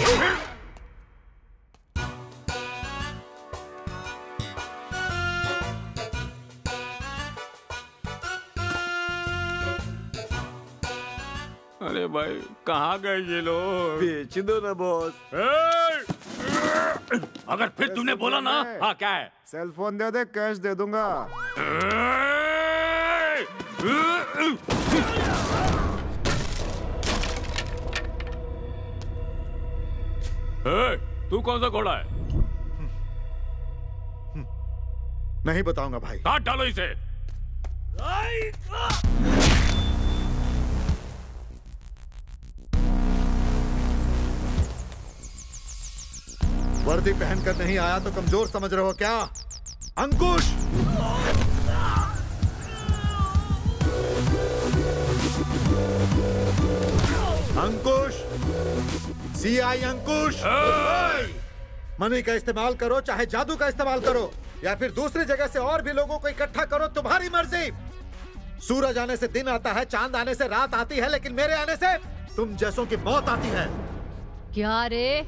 अरे भाई, कहाँ गए ये लोग? बेच दो ना बॉस। अगर फिर तूने बोला ना, हाँ क्या है? सेल फोन दे दे, कैश दे दूंगा। तू कौन सा घोड़ा है? नहीं बताऊंगा भाई। काट डालो इसे। वर्दी पहनकर नहीं आया तो कमजोर समझ रहे हो क्या? अंकुश! अंकुश! सीआई अंकुश! मनी का इस्तेमाल करो, चाहे जादू का इस्तेमाल करो, या फिर दूसरी जगह से और भी लोगों को इकट्ठा करो, तुम्हारी मर्जी। सूरज आने से दिन आता है, चांद आने से रात आती है, लेकिन मेरे आने से तुम जैसों की मौत आती है। क्या रे,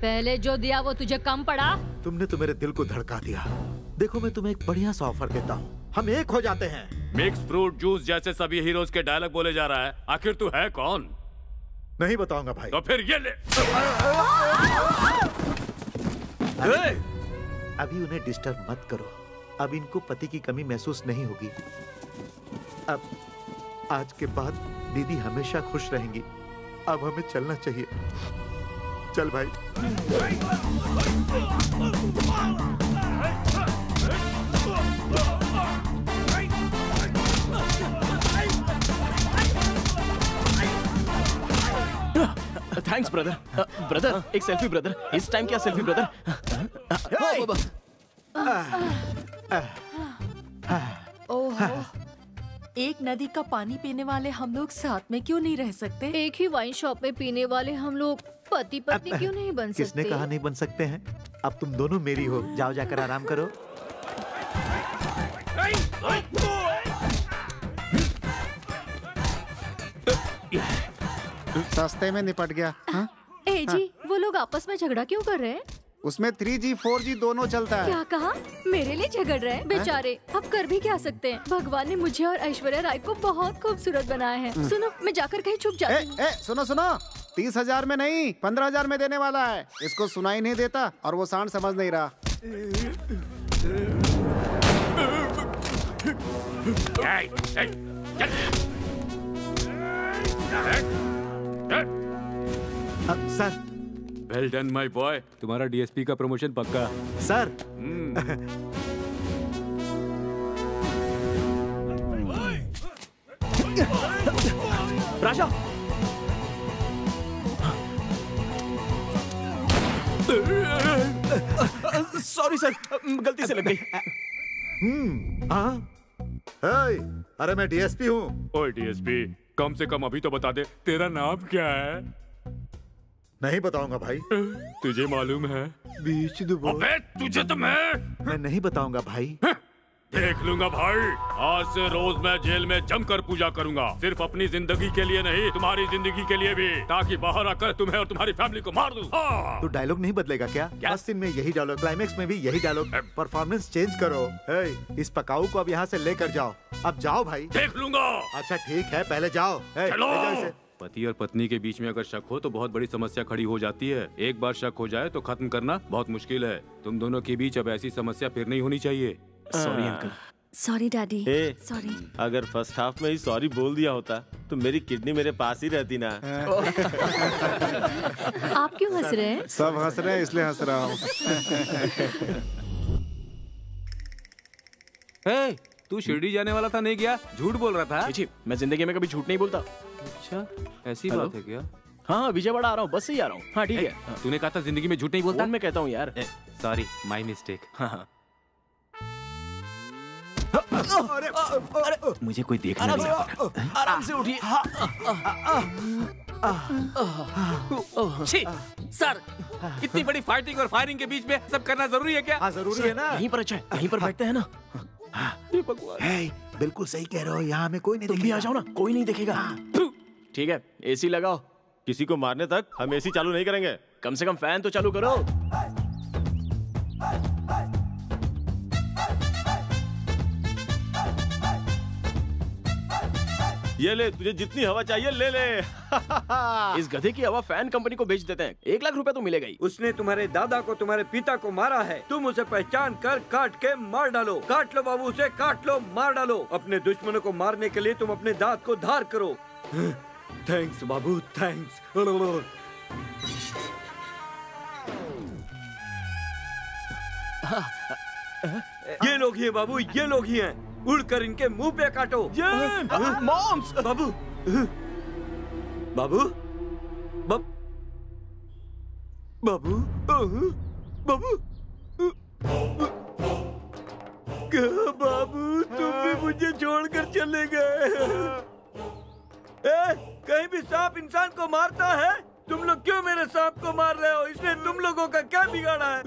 पहले जो दिया वो तुझे कम पड़ा? तुमने तो मेरे दिल को धड़का दिया। देखो, मैं तुम्हें एक बढ़िया सा ऑफर देता हूँ, हम एक हो जाते हैं। मिक्स फ्रूट जूस जैसे सभी हीरोज के डायलॉग बोले जा रहा है, आखिर तू है कौन? नहीं बताऊंगा भाई। तो फिर ये ले। अभी उन्हें डिस्टर्ब मत करो। अब इनको पति की कमी महसूस नहीं होगी। अब आज के बाद दीदी हमेशा खुश रहेंगी। अब हमें चलना चाहिए। चल भाई। Thanks brother. ब्रदर एक सेल्फी ब्रदर। इस टाइम क्या सेल्फी ब्रदर? ओहो, एक नदी का पानी पीने वाले हम लोग साथ में क्यों नहीं रह सकते? एक ही वाइन शॉप में पीने वाले हम लोग पति पत्नी क्यों नहीं बन सकते? किसने कहा नहीं बन सकते हैं? अब तुम दोनों मेरी हो। जाओ जाकर आराम करो। सस्ते में निपट गया। हाँ? ए जी, वो लोग आपस में झगड़ा क्यों कर रहे हैं? उसमें 3G 4G दोनों चलता है। क्या कहा? मेरे लिए झगड़ रहे हैं बेचारे। अब कर भी क्या सकते हैं? भगवान ने मुझे और ऐश्वर्या राय को बहुत खूबसूरत बनाया है। सुनो, मैं जाकर कहीं छुप जाती हूँ। सुनो सुनो, 30,000 में नहीं 15,000 में देने वाला है। इसको सुनाई नहीं देता और वो सांड समझ नहीं रहा। Sir. Well done my boy. तुम्हारा डीएसपी का प्रमोशन पक्का। सर। राजा। सॉरी सर, गलती से लग गई। अरे मैं डीएसपी हूँ। ओए डीएसपी, कम से कम अभी तो बता दे तेरा नाम क्या है? नहीं बताऊंगा भाई। तुझे मालूम है? बीच अबे तुझे तो मैं नहीं बताऊंगा भाई। देख लूंगा भाई। आज से रोज मैं जेल में जमकर पूजा करूंगा, सिर्फ अपनी जिंदगी के लिए नहीं, तुम्हारी जिंदगी के लिए भी, ताकि बाहर आकर तुम्हें और तुम्हारी फैमिली को मार दूं। तो डायलॉग नहीं बदलेगा क्या? फर्स्ट सीन में यही डायलॉग, क्लाइमेक्स में भी यही डायलॉग। परफॉर्मेंस चेंज करो। इस पकाऊ को अब यहाँ से लेकर जाओ। अब जाओ भाई। देख लूंगा। अच्छा ठीक है, पहले जाओ। चलो। पति और पत्नी के बीच में अगर शक हो तो बहुत बड़ी समस्या खड़ी हो जाती है। एक बार शक हो जाए तो खत्म करना बहुत मुश्किल है। तुम दोनों के बीच अब ऐसी समस्या फिर नहीं होनी चाहिए। Sorry uncle. Sorry daddy. Sorry. अगर फर्स्ट हाफ में ही सॉरी बोल दिया होता तो मेरी किडनी मेरे पास ही रहती ना। आप क्यों हंस रहे हैं? सब हंस रहे हैं इसलिए हंस रहा हूँ। तू शिरडी जाने वाला था, नहीं गया? झूठ बोल रहा था। जी, मैं जिंदगी में कभी झूठ नहीं बोलता। अच्छा, ऐसी बात है क्या? हाँ, विजयवाड़ा आ रहा हूँ, बस से ही आ रहा हूँ। हाँ ठीक है। तूने कहा था जिंदगी में झूठ नहीं बोलता। मैं कहता हूँ यार। Sorry, my mistake. मुझे कोई देखना नहीं। आराम से उठिए। सर, इतनी बड़ी फाइटिंग और फायरिंग के बीच में सब करना जरूरी है क्या? हाँ जरूरी है ना। यहीं पर अच्छा है, यहीं पर बैठते हैं ना। बिल्कुल सही कह रहे हो, यहाँ हमें कोई नहीं। तुम भी आ जाओ ना, कोई नहीं देखेगा। ठीक है, एसी लगाओ। किसी को मारने तक हम एसी चालू नहीं करेंगे। कम से कम फैन तो चालू करो। ये ले, तुझे जितनी हवा चाहिए ले ले। इस गधे की हवा फैन कंपनी को बेच देते हैं। 1 लाख रुपए तो मिलेगा ही। उसने तुम्हारे दादा को, तुम्हारे पिता को मारा है। तुम उसे पहचान कर काट के मार डालो। काट लो बाबू, उसे काट लो, मार डालो। अपने दुश्मनों को मारने के लिए तुम अपने दांत को धार करो। थैंक्स बाबू, थैंक्स। ये लोग ही हैं बाबू, ये लोग ही हैं। उड़कर इनके मुंह पे काटो। मॉम्स। बाबू, बाबू, बाबू, बाबू, क्या बाबू, तुम भी मुझे छोड़कर चले गए? कहीं भी सांप इंसान को मारता है? तुम लोग क्यों मेरे सांप को मार रहे हो? इसने तुम लोगों का क्या बिगाड़ा है?